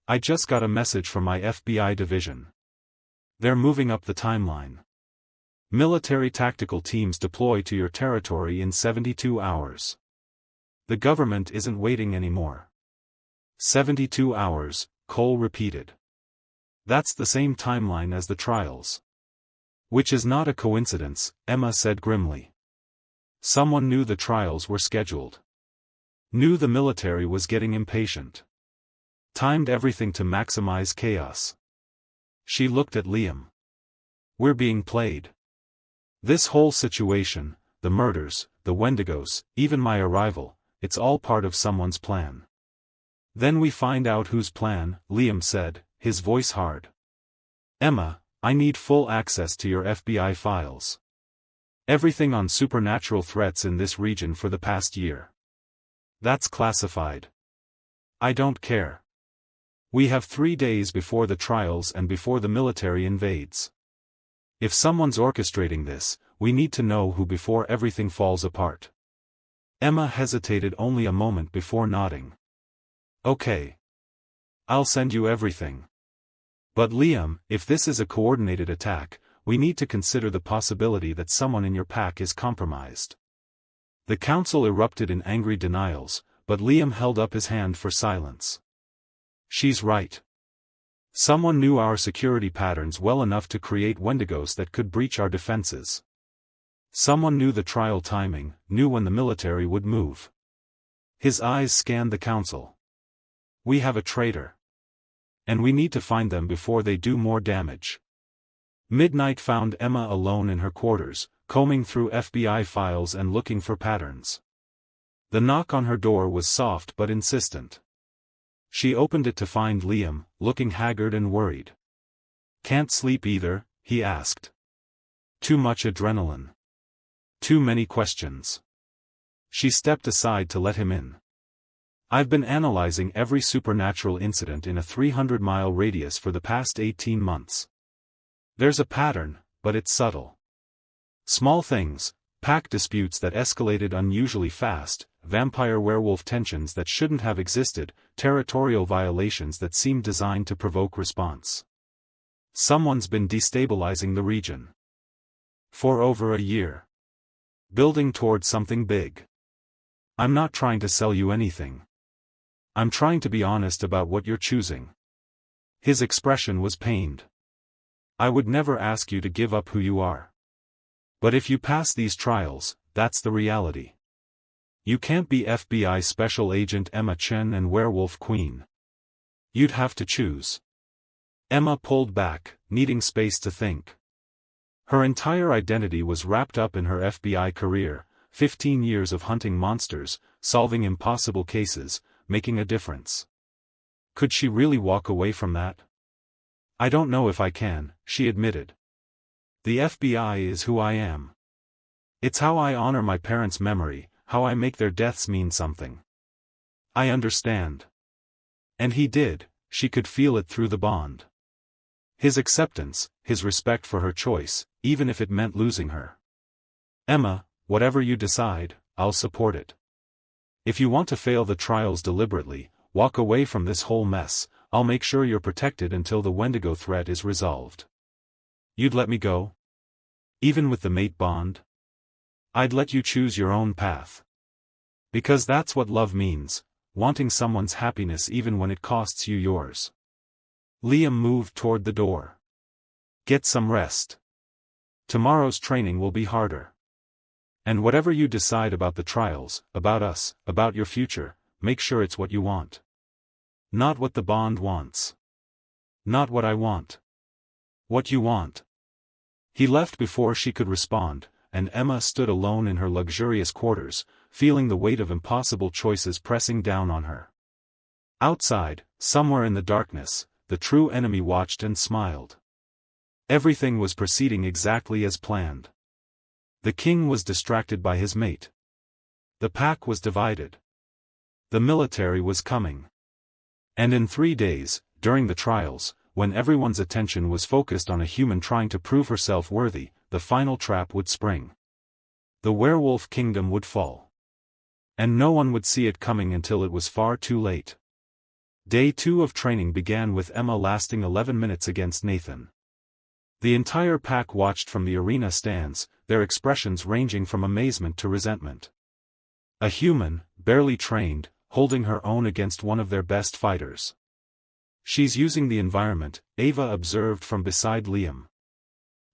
I just got a message from my FBI division. They're moving up the timeline. Military tactical teams deploy to your territory in 72 hours. The government isn't waiting anymore. 72 hours, Cole repeated. That's the same timeline as the trials. Which is not a coincidence, Emma said grimly. Someone knew the trials were scheduled. Knew the military was getting impatient. Timed everything to maximize chaos. She looked at Liam. We're being played. This whole situation, the murders, the Wendigos, even my arrival, it's all part of someone's plan. Then we find out whose plan, Liam said, his voice hard. Emma, I need full access to your FBI files. Everything on supernatural threats in this region for the past year. That's classified. I don't care. We have 3 days before the trials and before the military invades. If someone's orchestrating this, we need to know who before everything falls apart. Emma hesitated only a moment before nodding. Okay. I'll send you everything. But Liam, if this is a coordinated attack, we need to consider the possibility that someone in your pack is compromised. The council erupted in angry denials, but Liam held up his hand for silence. She's right. Someone knew our security patterns well enough to create Wendigos that could breach our defenses. Someone knew the trial timing, knew when the military would move. His eyes scanned the council. We have a traitor. And we need to find them before they do more damage. Midnight found Emma alone in her quarters, combing through FBI files and looking for patterns. The knock on her door was soft but insistent. She opened it to find Liam, looking haggard and worried. Can't sleep either, he asked. Too much adrenaline. Too many questions. She stepped aside to let him in. I've been analyzing every supernatural incident in a 300-mile radius for the past 18 months. There's a pattern, but it's subtle. Small things, pack disputes that escalated unusually fast, vampire-werewolf tensions that shouldn't have existed, territorial violations that seem designed to provoke response. Someone's been destabilizing the region. For over a year. Building toward something big. I'm not trying to sell you anything. I'm trying to be honest about what you're choosing. His expression was pained. I would never ask you to give up who you are. But if you pass these trials, that's the reality. You can't be FBI Special Agent Emma Chen and Werewolf Queen. You'd have to choose. Emma pulled back, needing space to think. Her entire identity was wrapped up in her FBI career, 15 years of hunting monsters, solving impossible cases, making a difference. Could she really walk away from that? I don't know if I can, she admitted. The FBI is who I am. It's how I honor my parents' memory, how I make their deaths mean something. I understand. And he did, she could feel it through the bond. His acceptance, his respect for her choice, even if it meant losing her. Emma, whatever you decide, I'll support it. If you want to fail the trials deliberately, walk away from this whole mess, I'll make sure you're protected until the Wendigo threat is resolved. You'd let me go? Even with the mate bond? I'd let you choose your own path. Because that's what love means, wanting someone's happiness even when it costs you yours. Liam moved toward the door. Get some rest. Tomorrow's training will be harder. And whatever you decide about the trials, about us, about your future, make sure it's what you want. Not what the bond wants. Not what I want. What you want. He left before she could respond, and Emma stood alone in her luxurious quarters, feeling the weight of impossible choices pressing down on her. Outside, somewhere in the darkness, the true enemy watched and smiled. Everything was proceeding exactly as planned. The king was distracted by his mate. The pack was divided. The military was coming. And in 3 days, during the trials, when everyone's attention was focused on a human trying to prove herself worthy, the final trap would spring. The werewolf kingdom would fall. And no one would see it coming until it was far too late. Day 2 of training began with Emma lasting 11 minutes against Nathan. The entire pack watched from the arena stands, their expressions ranging from amazement to resentment. A human, barely trained, holding her own against one of their best fighters. She's using the environment, Ava observed from beside Liam.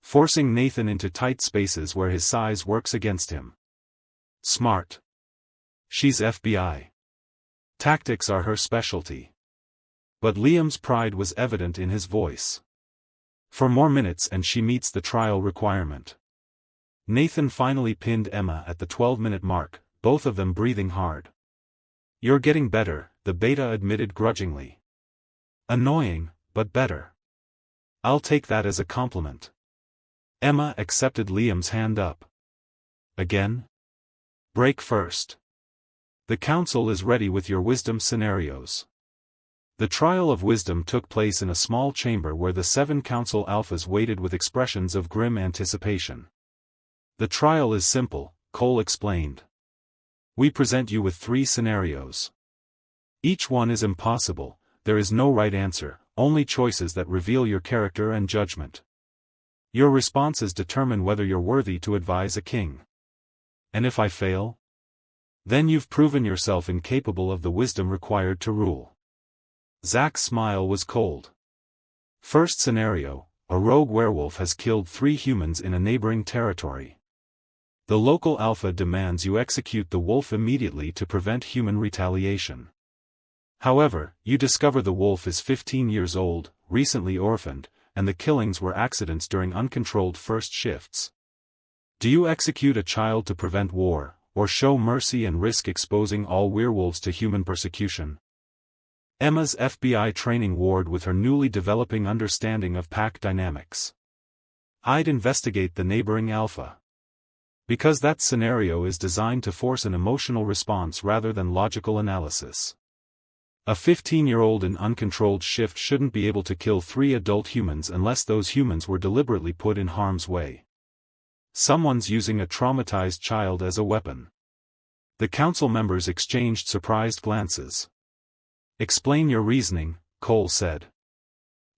Forcing Nathan into tight spaces where his size works against him. Smart. She's FBI. Tactics are her specialty. But Liam's pride was evident in his voice. 4 more minutes and she meets the trial requirement. Nathan finally pinned Emma at the 12-minute mark, both of them breathing hard. You're getting better, the beta admitted grudgingly. Annoying, but better. I'll take that as a compliment. Emma accepted Liam's hand up. Again? Break first. The council is ready with your wisdom scenarios. The trial of wisdom took place in a small chamber where the 7 council alphas waited with expressions of grim anticipation. The trial is simple, Cole explained. We present you with 3 scenarios. Each one is impossible, there is no right answer, only choices that reveal your character and judgment. Your responses determine whether you're worthy to advise a king. And if I fail? Then you've proven yourself incapable of the wisdom required to rule. Zach's smile was cold. First scenario, a rogue werewolf has killed 3 humans in a neighboring territory. The local alpha demands you execute the wolf immediately to prevent human retaliation. However, you discover the wolf is 15 years old, recently orphaned, and the killings were accidents during uncontrolled first shifts. Do you execute a child to prevent war, or show mercy and risk exposing all werewolves to human persecution? Emma's FBI training warred with her newly developing understanding of pack dynamics. I'd investigate the neighboring alpha. Because that scenario is designed to force an emotional response rather than logical analysis. A 15-year-old in uncontrolled shift shouldn't be able to kill 3 adult humans unless those humans were deliberately put in harm's way. Someone's using a traumatized child as a weapon. The council members exchanged surprised glances. Explain your reasoning, Cole said.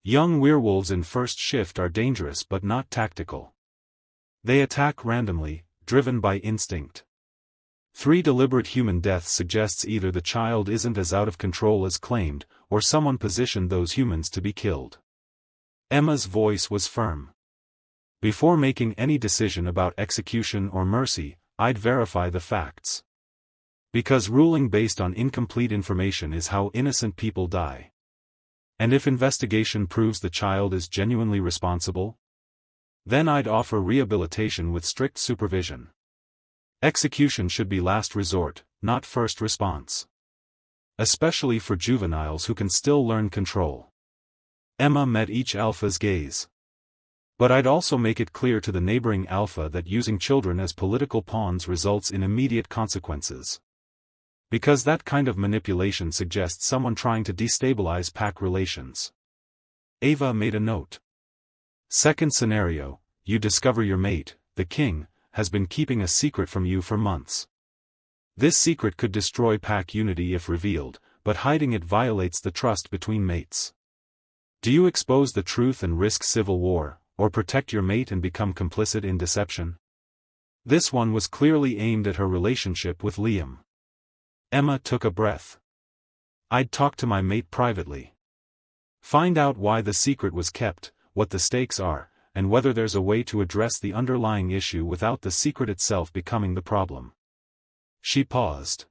Young werewolves in first shift are dangerous but not tactical. They attack randomly, driven by instinct. 3 deliberate human deaths suggests either the child isn't as out of control as claimed, or someone positioned those humans to be killed. Emma's voice was firm. Before making any decision about execution or mercy, I'd verify the facts. Because ruling based on incomplete information is how innocent people die. And if investigation proves the child is genuinely responsible? Then I'd offer rehabilitation with strict supervision. Execution should be last resort, not first response. Especially for juveniles who can still learn control. Emma met each alpha's gaze. But I'd also make it clear to the neighboring alpha that using children as political pawns results in immediate consequences. Because that kind of manipulation suggests someone trying to destabilize pack relations. Ava made a note. Second scenario, you discover your mate, the king, has been keeping a secret from you for months. This secret could destroy pack unity if revealed, but hiding it violates the trust between mates. Do you expose the truth and risk civil war, or protect your mate and become complicit in deception? This one was clearly aimed at her relationship with Liam. Emma took a breath. I'd talk to my mate privately. Find out why the secret was kept, what the stakes are, and whether there's a way to address the underlying issue without the secret itself becoming the problem. She paused.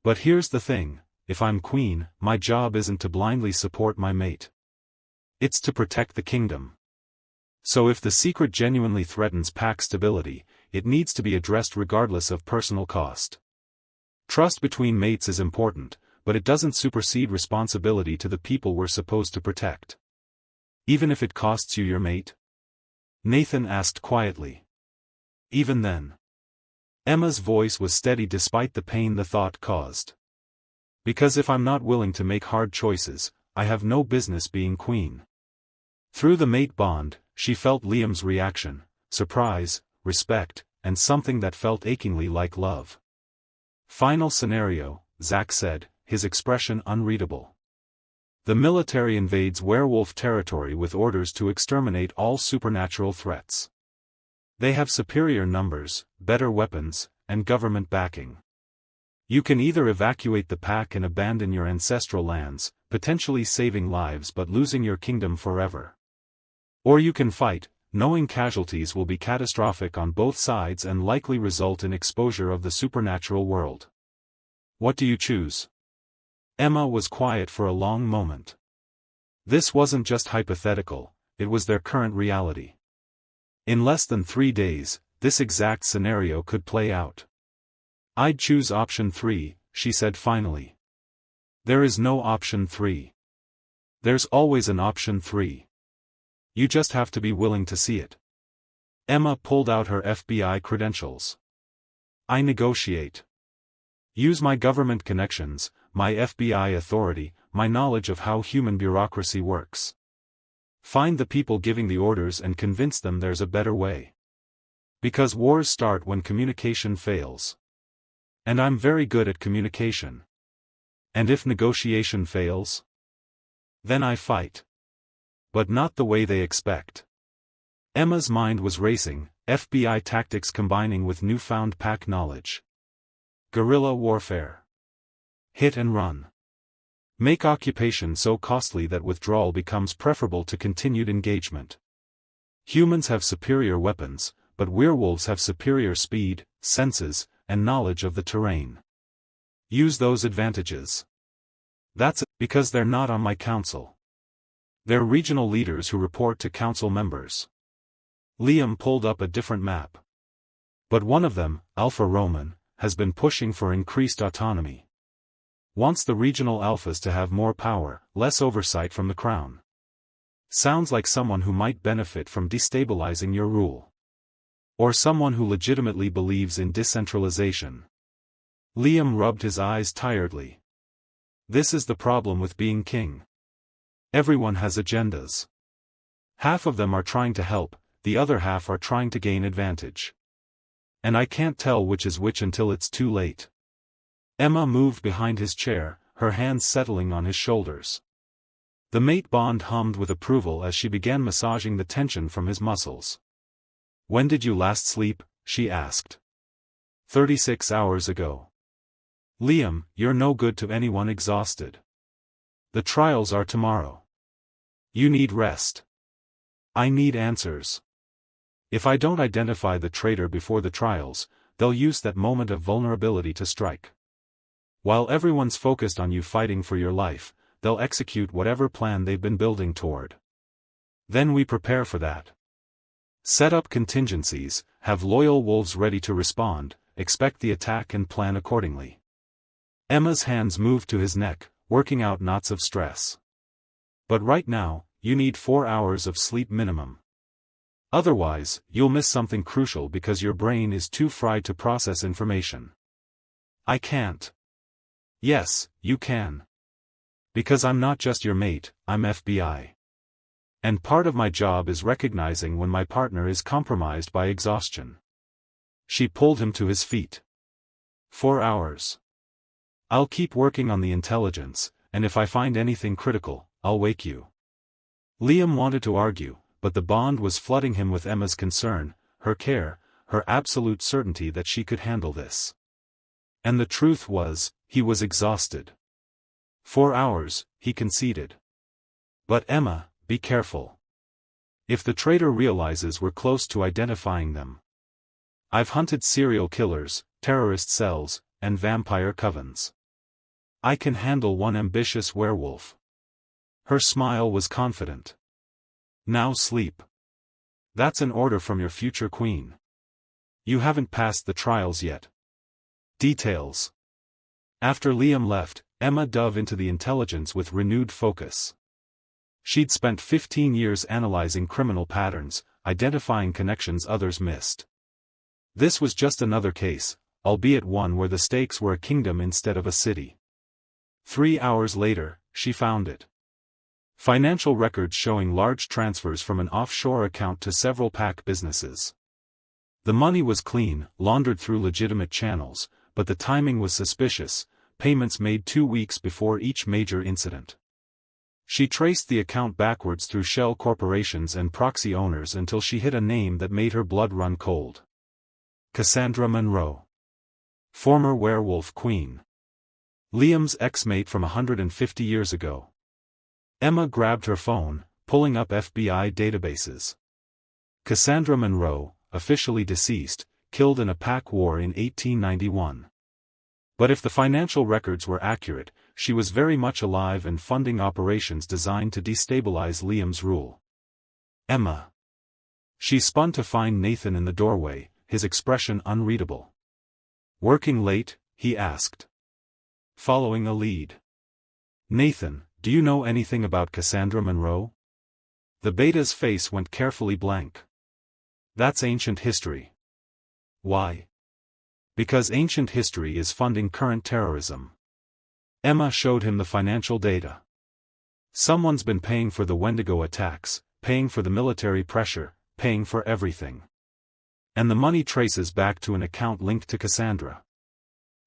But here's the thing, if I'm queen, my job isn't to blindly support my mate. It's to protect the kingdom. So if the secret genuinely threatens pack stability, it needs to be addressed regardless of personal cost. Trust between mates is important, but it doesn't supersede responsibility to the people we're supposed to protect. Even if it costs you your mate? Nathan asked quietly. Even then. Emma's voice was steady despite the pain the thought caused. Because if I'm not willing to make hard choices, I have no business being queen. Through the mate bond, she felt Liam's reaction, surprise, respect, and something that felt achingly like love. Final scenario, Zack said, his expression unreadable. The military invades werewolf territory with orders to exterminate all supernatural threats. They have superior numbers, better weapons, and government backing. You can either evacuate the pack and abandon your ancestral lands, potentially saving lives but losing your kingdom forever. Or you can fight, knowing casualties will be catastrophic on both sides and likely result in exposure of the supernatural world. What do you choose? Emma was quiet for a long moment. This wasn't just hypothetical, it was their current reality. In less than 3 days, this exact scenario could play out. I'd choose option 3, she said finally. There is no option 3. There's always an option 3. You just have to be willing to see it. Emma pulled out her FBI credentials. I negotiate. Use my government connections, my FBI authority, my knowledge of how human bureaucracy works. Find the people giving the orders and convince them there's a better way. Because wars start when communication fails. And I'm very good at communication. And if negotiation fails? Then I fight. But not the way they expect. Emma's mind was racing, FBI tactics combining with newfound pack knowledge. Guerrilla warfare. Hit and run. Make occupation so costly that withdrawal becomes preferable to continued engagement. Humans have superior weapons, but werewolves have superior speed, senses, and knowledge of the terrain. Use those advantages. That's because they're not on my council. They're regional leaders who report to council members. Liam pulled up a different map. But one of them, Alpha Roman, has been pushing for increased autonomy. Wants the regional alphas to have more power, less oversight from the crown. Sounds like someone who might benefit from destabilizing your rule. Or someone who legitimately believes in decentralization. Liam rubbed his eyes tiredly. This is the problem with being king. Everyone has agendas. Half of them are trying to help, the other half are trying to gain advantage. And I can't tell which is which until it's too late. Emma moved behind his chair, her hands settling on his shoulders. The mate bond hummed with approval as she began massaging the tension from his muscles. When did you last sleep? She asked. 36 hours ago. Liam, you're no good to anyone exhausted. The trials are tomorrow. You need rest. I need answers. If I don't identify the traitor before the trials, they'll use that moment of vulnerability to strike. While everyone's focused on you fighting for your life, they'll execute whatever plan they've been building toward. Then we prepare for that. Set up contingencies, have loyal wolves ready to respond, expect the attack and plan accordingly. Emma's hands moved to his neck, working out knots of stress. But right now, you need 4 hours of sleep minimum. Otherwise, you'll miss something crucial because your brain is too fried to process information. I can't. Yes, you can. Because I'm not just your mate, I'm FBI. And part of my job is recognizing when my partner is compromised by exhaustion. She pulled him to his feet. 4 hours. I'll keep working on the intelligence, and if I find anything critical, I'll wake you. Liam wanted to argue, but the bond was flooding him with Emma's concern, her care, her absolute certainty that she could handle this. And the truth was, he was exhausted. 4 hours, he conceded. But Emma, be careful. If the traitor realizes we're close to identifying them. I've hunted serial killers, terrorist cells, and vampire covens. I can handle one ambitious werewolf. Her smile was confident. Now sleep. That's an order from your future queen. You haven't passed the trials yet. Details. After Liam left, Emma dove into the intelligence with renewed focus. She'd spent 15 years analyzing criminal patterns, identifying connections others missed. This was just another case, albeit one where the stakes were a kingdom instead of a city. 3 hours later, she found it. Financial records showing large transfers from an offshore account to several pack businesses. The money was clean, laundered through legitimate channels, but the timing was suspicious, payments made 2 weeks before each major incident. She traced the account backwards through shell corporations and proxy owners until she hit a name that made her blood run cold. Cassandra Monroe. Former werewolf queen. Liam's ex-mate from 150 years ago. Emma grabbed her phone, pulling up FBI databases. Cassandra Monroe, officially deceased, killed in a pack war in 1891. But if the financial records were accurate, she was very much alive and funding operations designed to destabilize Liam's rule. Emma. She spun to find Nathan in the doorway, his expression unreadable. Working late? He asked. Following a lead. Nathan, do you know anything about Cassandra Monroe? The beta's face went carefully blank. That's ancient history. Why? Because ancient history is funding current terrorism. Emma showed him the financial data. Someone's been paying for the Wendigo attacks, paying for the military pressure, paying for everything. And the money traces back to an account linked to Cassandra.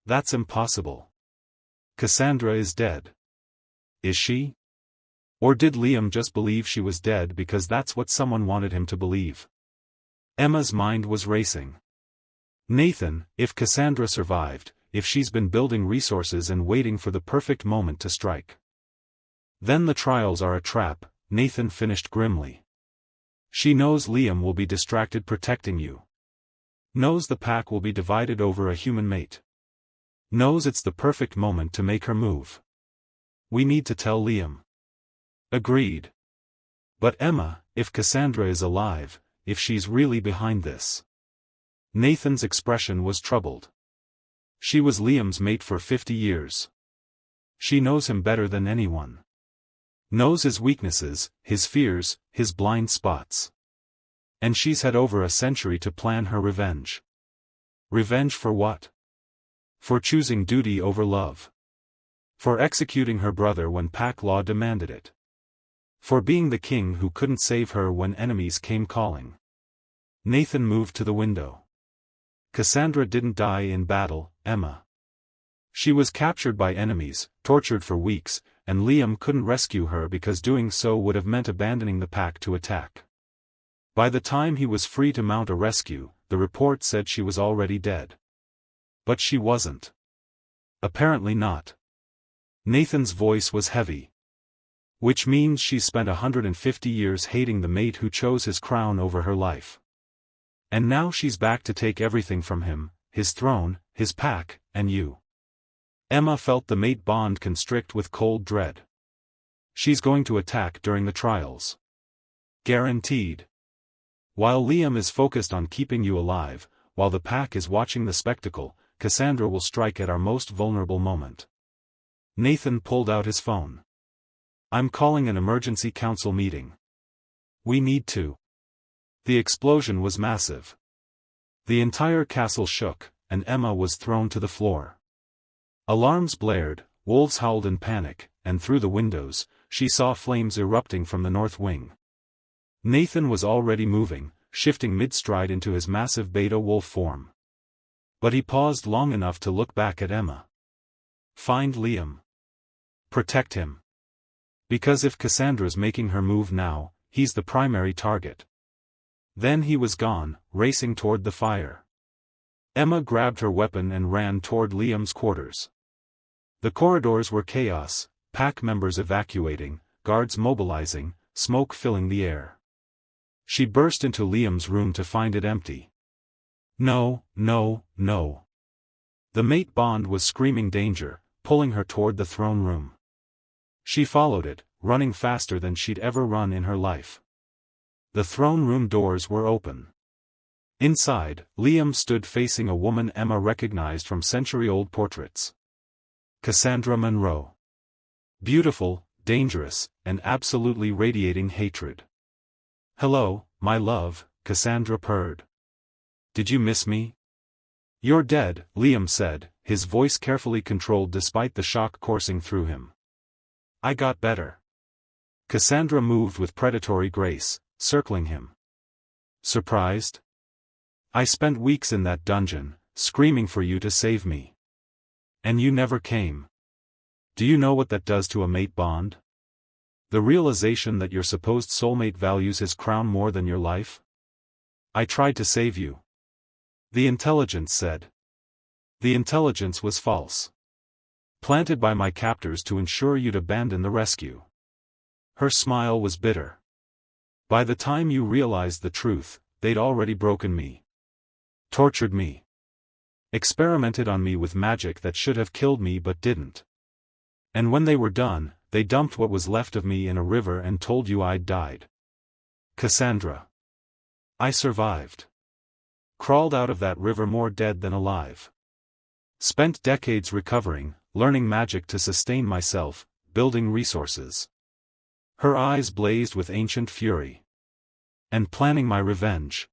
That's impossible. Cassandra is dead. Is she? Or did Liam just believe she was dead because that's what someone wanted him to believe? Emma's mind was racing. Nathan, if Cassandra survived, if she's been building resources and waiting for the perfect moment to strike. Then the trials are a trap, Nathan finished grimly. She knows Liam will be distracted protecting you. Knows the pack will be divided over a human mate. Knows it's the perfect moment to make her move. We need to tell Liam. Agreed. But Emma, if Cassandra is alive, if she's really behind this. Nathan's expression was troubled. She was Liam's mate for 50 years. She knows him better than anyone. Knows his weaknesses, his fears, his blind spots. And she's had over a century to plan her revenge. Revenge for what? For choosing duty over love. For executing her brother when pack law demanded it. For being the king who couldn't save her when enemies came calling. Nathan moved to the window. Cassandra didn't die in battle, Emma. She was captured by enemies, tortured for weeks, and Liam couldn't rescue her because doing so would have meant abandoning the pack to attack. By the time he was free to mount a rescue, the report said she was already dead. But she wasn't. Apparently not. Nathan's voice was heavy. Which means she spent 150 years hating the mate who chose his crown over her life. And now she's back to take everything from him, his throne, his pack, and you. Emma felt the mate bond constrict with cold dread. She's going to attack during the trials. Guaranteed. While Liam is focused on keeping you alive, while the pack is watching the spectacle, Cassandra will strike at our most vulnerable moment. Nathan pulled out his phone. I'm calling an emergency council meeting. We need to The explosion was massive. The entire castle shook, and Emma was thrown to the floor. Alarms blared, wolves howled in panic, and through the windows, she saw flames erupting from the north wing. Nathan was already moving, shifting mid-stride into his massive beta wolf form. But he paused long enough to look back at Emma. Find Liam. Protect him. Because if Cassandra's making her move now, he's the primary target. Then he was gone, racing toward the fire. Emma grabbed her weapon and ran toward Liam's quarters. The corridors were chaos, pack members evacuating, guards mobilizing, smoke filling the air. She burst into Liam's room to find it empty. No, no, no. The mate Bond was screaming danger, pulling her toward the throne room. She followed it, running faster than she'd ever run in her life. The throne room doors were open. Inside, Liam stood facing a woman Emma recognized from century-old portraits. Cassandra Monroe. Beautiful, dangerous, and absolutely radiating hatred. "Hello, my love," Cassandra purred. "Did you miss me?" "You're dead," Liam said, his voice carefully controlled despite the shock coursing through him. "I got better." Cassandra moved with predatory grace, circling him. "Surprised?" "I spent weeks in that dungeon, screaming for you to save me. And you never came. Do you know what that does to a mate bond? The realization that your supposed soulmate values his crown more than your life? I tried to save you." The intelligence said. "The intelligence was false. Planted by my captors to ensure you'd abandon the rescue." Her smile was bitter. "By the time you realized the truth, they'd already broken me. Tortured me. Experimented on me with magic that should have killed me but didn't. And when they were done, they dumped what was left of me in a river and told you I'd died. Cassandra. I survived. Crawled out of that river more dead than alive. Spent decades recovering, learning magic to sustain myself, building resources." Her eyes blazed with ancient fury. "And planning my revenge.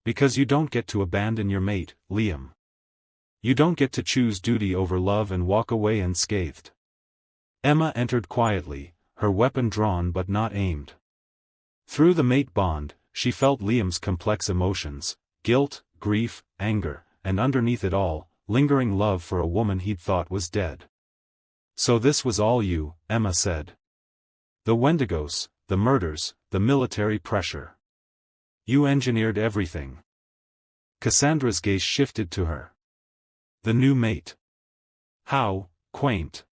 Because you don't get to abandon your mate, Liam. You don't get to choose duty over love and walk away unscathed." Emma entered quietly, her weapon drawn but not aimed. Through the mate bond, she felt Liam's complex emotions, guilt, grief, anger, and underneath it all, lingering love for a woman he'd thought was dead. "So this was all you," Emma said. "The Wendigos, the murders, the military pressure. You engineered everything." Cassandra's gaze shifted to her. "The new mate. How quaint.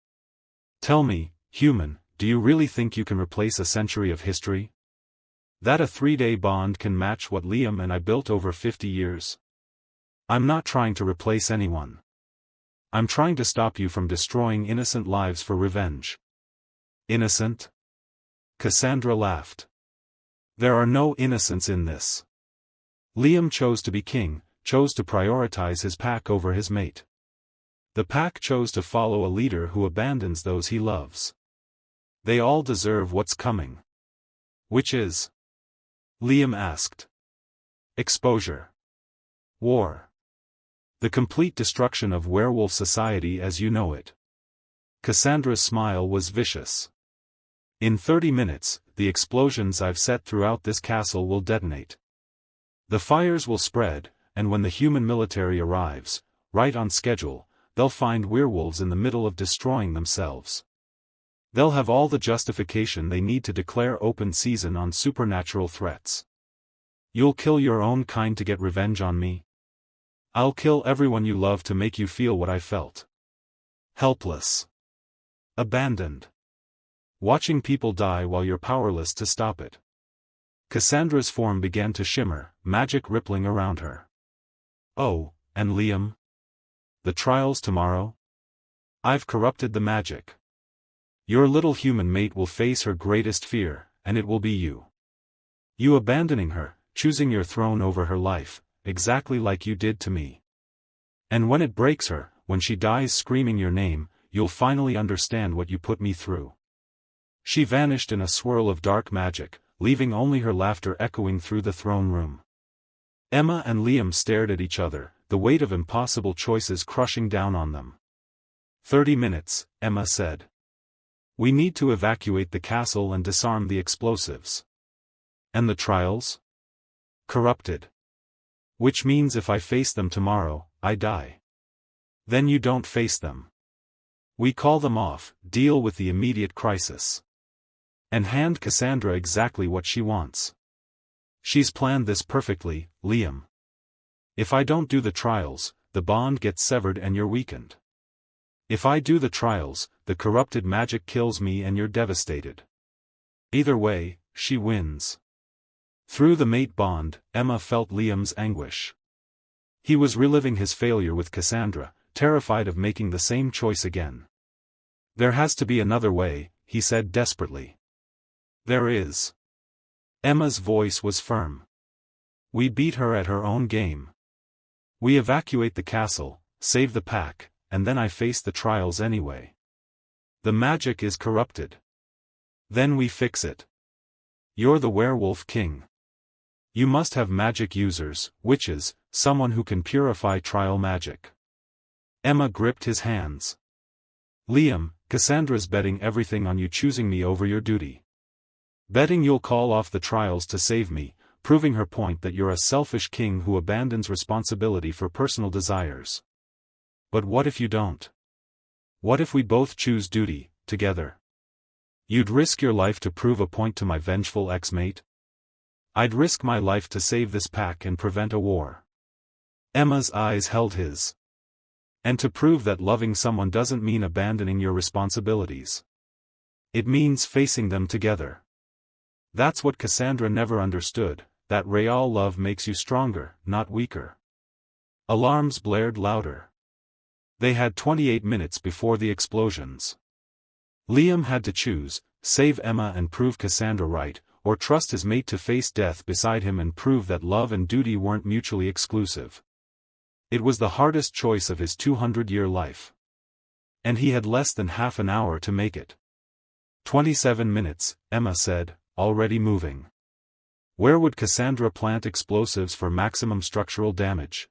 Tell me, human, do you really think you can replace a century of history? That a 3-day bond can match what Liam and I built over 50 years? I'm not trying to replace anyone. I'm trying to stop you from destroying innocent lives for revenge." "Innocent?" Cassandra laughed. "There are no innocents in this. Liam chose to be king, chose to prioritize his pack over his mate. The pack chose to follow a leader who abandons those he loves. They all deserve what's coming." "Which is?" Liam asked. "Exposure. War. The complete destruction of werewolf society as you know it." Cassandra's smile was vicious. "In 30 minutes, the explosions I've set throughout this castle will detonate. The fires will spread, and when the human military arrives, right on schedule, they'll find werewolves in the middle of destroying themselves. They'll have all the justification they need to declare open season on supernatural threats. You'll kill your own kind to get revenge on me? I'll kill everyone you love to make you feel what I felt. Helpless. Abandoned. Watching people die while you're powerless to stop it." Cassandra's form began to shimmer, magic rippling around her. "Oh, and Liam? The trials tomorrow? I've corrupted the magic. Your little human mate will face her greatest fear, and it will be you. You abandoning her, choosing your throne over her life, exactly like you did to me. And when it breaks her, when she dies screaming your name, you'll finally understand what you put me through." She vanished in a swirl of dark magic, leaving only her laughter echoing through the throne room. Emma and Liam stared at each other, the weight of impossible choices crushing down on them. 30 minutes, Emma said. We need to evacuate the castle and disarm the explosives. And the trials? Corrupted. Which means if I face them tomorrow, I die. Then you don't face them. We call them off, deal with the immediate crisis. And hand Cassandra exactly what she wants. She's planned this perfectly, Liam. If I don't do the trials, the bond gets severed and you're weakened. If I do the trials, the corrupted magic kills me and you're devastated. Either way, she wins. Through the mate bond, Emma felt Liam's anguish. He was reliving his failure with Cassandra, terrified of making the same choice again. There has to be another way, he said desperately. There is. Emma's voice was firm. We beat her at her own game. We evacuate the castle, save the pack, and then I face the trials anyway. The magic is corrupted. Then we fix it. You're the Werewolf King. You must have magic users, witches, someone who can purify trial magic. Emma gripped his hands. Liam, Cassandra's betting everything on you choosing me over your duty. Betting you'll call off the trials to save me, proving her point that you're a selfish king who abandons responsibility for personal desires. But what if you don't? What if we both choose duty, together? You'd risk your life to prove a point to my vengeful ex-mate? I'd risk my life to save this pack and prevent a war. Emma's eyes held his. And to prove that loving someone doesn't mean abandoning your responsibilities. It means facing them together. That's what Cassandra never understood, that real love makes you stronger, not weaker. Alarms blared louder. They had 28 minutes before the explosions. Liam had to choose, save Emma and prove Cassandra right, or trust his mate to face death beside him and prove that love and duty weren't mutually exclusive. It was the hardest choice of his 200-year life. And he had less than half an hour to make it. 27 minutes, Emma said, already moving. Where would Cassandra plant explosives for maximum structural damage?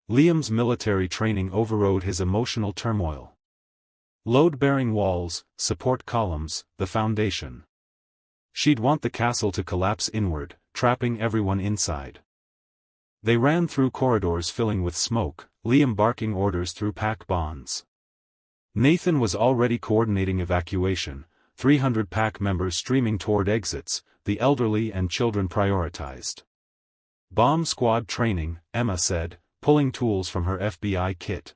Liam's military training overrode his emotional turmoil. Load-bearing walls, support columns, the foundation. She'd want the castle to collapse inward, trapping everyone inside. They ran through corridors filling with smoke, Liam barking orders through pack bonds. Nathan was already coordinating evacuation, 300 pack members streaming toward exits, the elderly and children prioritized. Bomb squad training, Emma said, pulling tools from her FBI kit.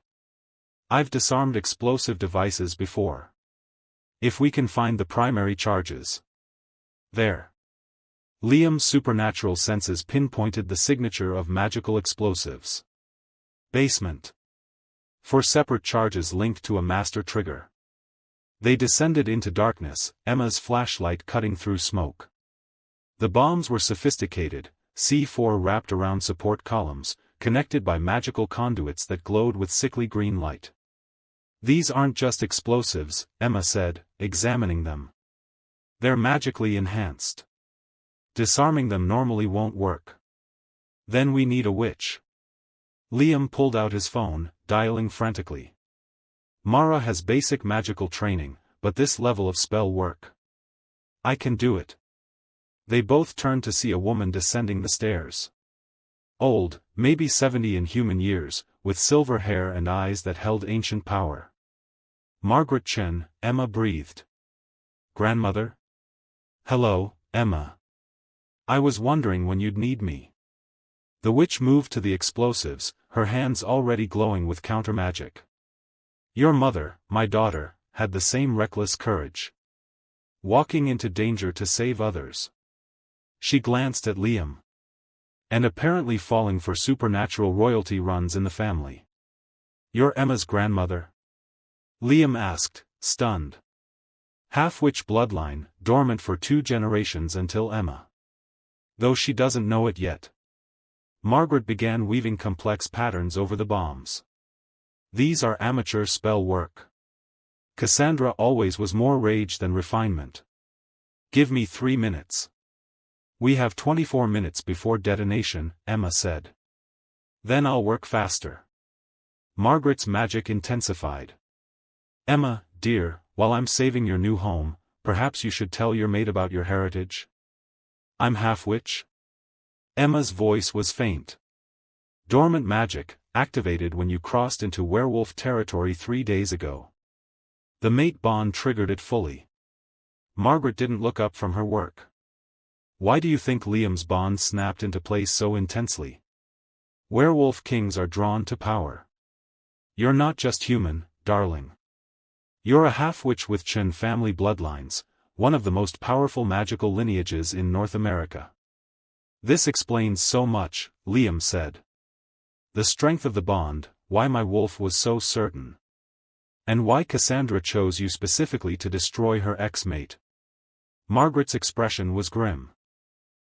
I've disarmed explosive devices before. If we can find the primary charges. There. Liam's supernatural senses pinpointed the signature of magical explosives. Basement. 4 separate charges linked to a master trigger. They descended into darkness, Emma's flashlight cutting through smoke. The bombs were sophisticated, C4 wrapped around support columns, connected by magical conduits that glowed with sickly green light. These aren't just explosives, Emma said, examining them. They're magically enhanced. Disarming them normally won't work. Then we need a witch. Liam pulled out his phone, dialing frantically. Mara has basic magical training, but this level of spell work. I can do it. They both turned to see a woman descending the stairs. Old, maybe 70 in human years, with silver hair and eyes that held ancient power. Margaret Chen, Emma breathed. Grandmother? Hello, Emma. I was wondering when you'd need me. The witch moved to the explosives, her hands already glowing with counter-magic. Your mother, my daughter, had the same reckless courage. Walking into danger to save others. She glanced at Liam. And apparently falling for supernatural royalty runs in the family. You're Emma's grandmother? Liam asked, stunned. Half-witch bloodline, dormant for 2 generations until Emma. Though she doesn't know it yet. Margaret began weaving complex patterns over the bombs. These are amateur spell work. Cassandra always was more rage than refinement. Give me 3 minutes. We have 24 minutes before detonation, Emma said. Then I'll work faster. Margaret's magic intensified. Emma, dear, while I'm saving your new home, perhaps you should tell your mate about your heritage? I'm half-witch? Emma's voice was faint. Dormant magic, activated when you crossed into werewolf territory 3 days ago. The mate bond triggered it fully. Margaret didn't look up from her work. Why do you think Liam's bond snapped into place so intensely? Werewolf kings are drawn to power. You're not just human, darling. You're a half-witch with Chen family bloodlines, one of the most powerful magical lineages in North America. This explains so much, Liam said. The strength of the bond, why my wolf was so certain. And why Cassandra chose you specifically to destroy her ex-mate. Margaret's expression was grim.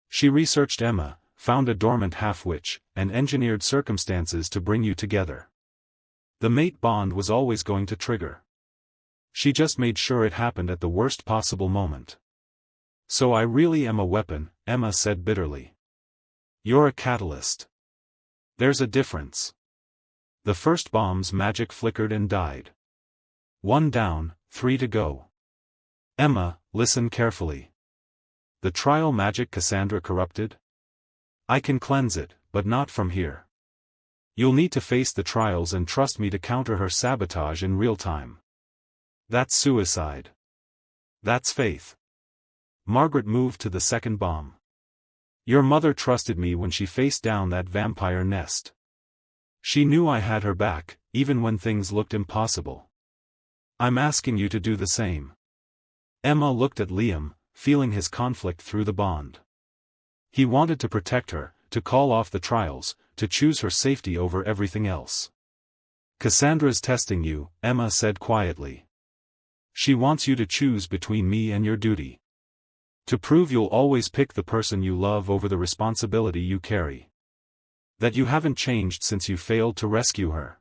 She researched Emma, found a dormant half-witch, and engineered circumstances to bring you together. The mate bond was always going to trigger. She just made sure it happened at the worst possible moment. So I really am a weapon, Emma said bitterly. You're a catalyst. There's a difference. The first bomb's magic flickered and died. 1 down, 3 to go. Emma, listen carefully. The trial magic Cassandra corrupted? I can cleanse it, but not from here. You'll need to face the trials and trust me to counter her sabotage in real time. That's suicide. That's faith. Margaret moved to the second bomb. Your mother trusted me when she faced down that vampire nest. She knew I had her back, even when things looked impossible. I'm asking you to do the same. Emma looked at Liam, feeling his conflict through the bond. He wanted to protect her, to call off the trials, to choose her safety over everything else. Cassandra's testing you, Emma said quietly. She wants you to choose between me and your duty. To prove you'll always pick the person you love over the responsibility you carry. That you haven't changed since you failed to rescue her.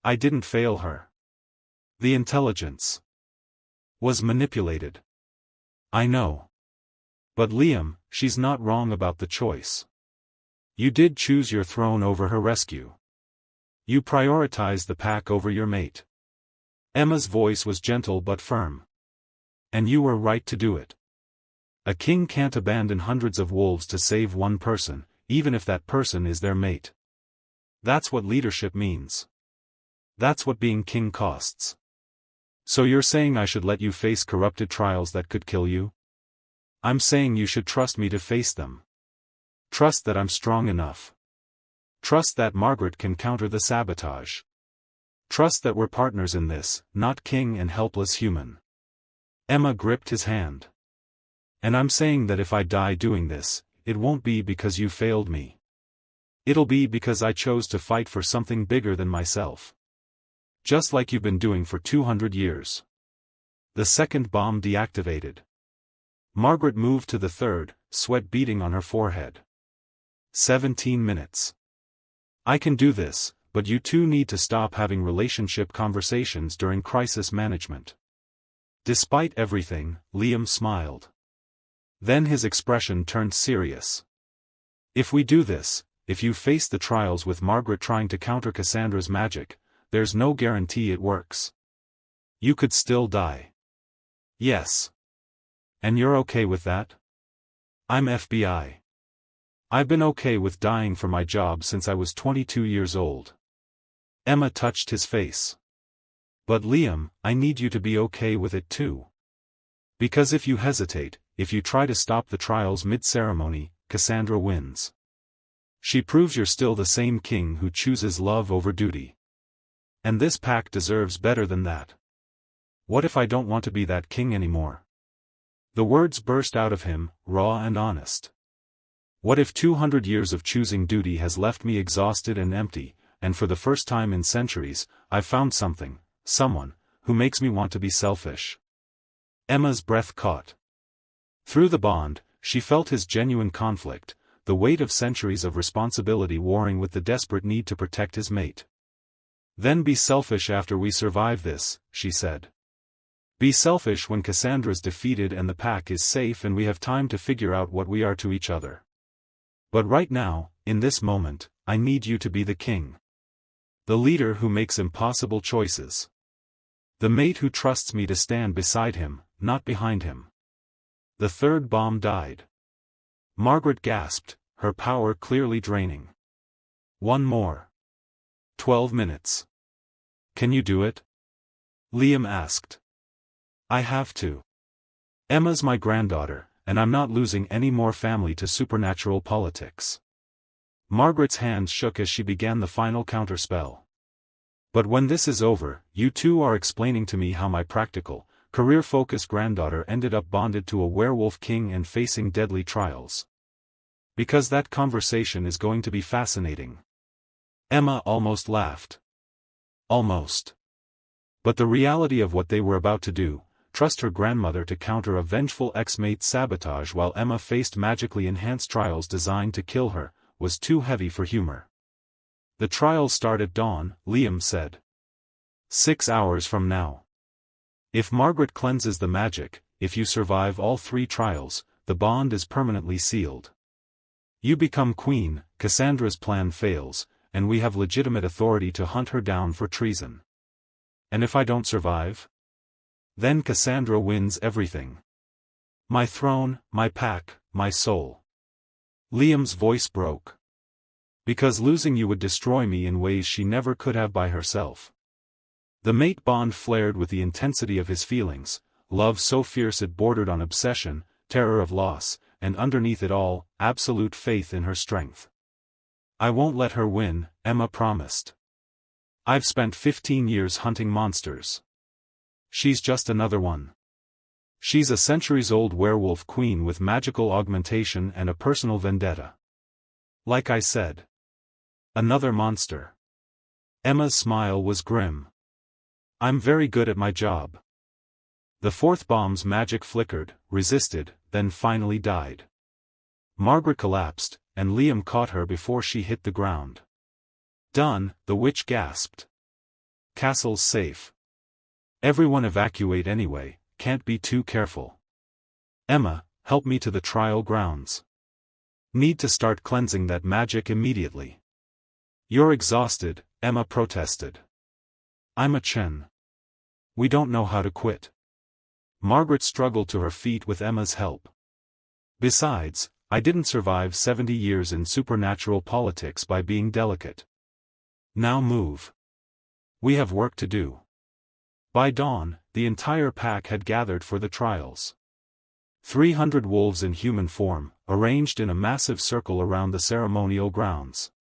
I didn't fail her. The intelligence was manipulated. I know. But Liam, she's not wrong about the choice. You did choose your throne over her rescue. You prioritized the pack over your mate. Emma's voice was gentle but firm. And you were right to do it. A king can't abandon hundreds of wolves to save one person, even if that person is their mate. That's what leadership means. That's what being king costs. So you're saying I should let you face corrupted trials that could kill you? I'm saying you should trust me to face them. Trust that I'm strong enough. Trust that Margaret can counter the sabotage. Trust that we're partners in this, not king and helpless human. Emma gripped his hand. And I'm saying that if I die doing this, it won't be because you failed me. It'll be because I chose to fight for something bigger than myself. Just like you've been doing for 200 years. The second bomb deactivated. Margaret moved to the third, sweat beading on her forehead. 17 minutes. I can do this, but you two need to stop having relationship conversations during crisis management. Despite everything, Liam smiled. Then his expression turned serious. If we do this, if you face the trials with Margaret trying to counter Cassandra's magic, there's no guarantee it works. You could still die. Yes. And you're okay with that? I'm FBI. I've been okay with dying for my job since I was 22 years old. Emma touched his face. But Liam, I need you to be okay with it too. Because if you hesitate, if you try to stop the trials mid-ceremony, Cassandra wins. She proves you're still the same king who chooses love over duty. And this pack deserves better than that. What if I don't want to be that king anymore? The words burst out of him, raw and honest. What if 200 years of choosing duty has left me exhausted and empty, and for the first time in centuries, I've found something, someone, who makes me want to be selfish? Emma's breath caught. Through the bond, she felt his genuine conflict, the weight of centuries of responsibility warring with the desperate need to protect his mate. Then be selfish after we survive this, she said. Be selfish when Cassandra's defeated and the pack is safe and we have time to figure out what we are to each other. But right now, in this moment, I need you to be the king. The leader who makes impossible choices. The mate who trusts me to stand beside him, not behind him. The third bomb died. Margaret gasped, her power clearly draining. One more. 12 minutes. Can you do it? Liam asked. I have to. Emma's my granddaughter, and I'm not losing any more family to supernatural politics. Margaret's hands shook as she began the final counterspell. But when this is over, you two are explaining to me how my practical, career-focused granddaughter ended up bonded to a werewolf king and facing deadly trials. Because that conversation is going to be fascinating. Emma almost laughed. Almost. But the reality of what they were about to do, trust her grandmother to counter a vengeful ex-mate's sabotage while Emma faced magically enhanced trials designed to kill her, was too heavy for humor. The trials start at dawn, Liam said. 6 hours from now. If Margaret cleanses the magic, if you survive all 3 trials, the bond is permanently sealed. You become queen, Cassandra's plan fails, and we have legitimate authority to hunt her down for treason. And if I don't survive? Then Cassandra wins everything. My throne, my pack, my soul. Liam's voice broke. Because losing you would destroy me in ways she never could have by herself. The mate bond flared with the intensity of his feelings, love so fierce it bordered on obsession, terror of loss, and underneath it all, absolute faith in her strength. I won't let her win, Emma promised. I've spent 15 years hunting monsters. She's just another one. She's a centuries-old werewolf queen with magical augmentation and a personal vendetta. Like I said. Another monster. Emma's smile was grim. I'm very good at my job. The 4th bomb's magic flickered, resisted, then finally died. Margaret collapsed, and Liam caught her before she hit the ground. Done, the witch gasped. Castle's safe. Everyone evacuate anyway, can't be too careful. Emma, help me to the trial grounds. Need to start cleansing that magic immediately. You're exhausted, Emma protested. I'm a Chen. We don't know how to quit. Margaret struggled to her feet with Emma's help. Besides, I didn't survive 70 years in supernatural politics by being delicate. Now move. We have work to do. By dawn, the entire pack had gathered for the trials. 300 wolves in human form, arranged in a massive circle around the ceremonial grounds.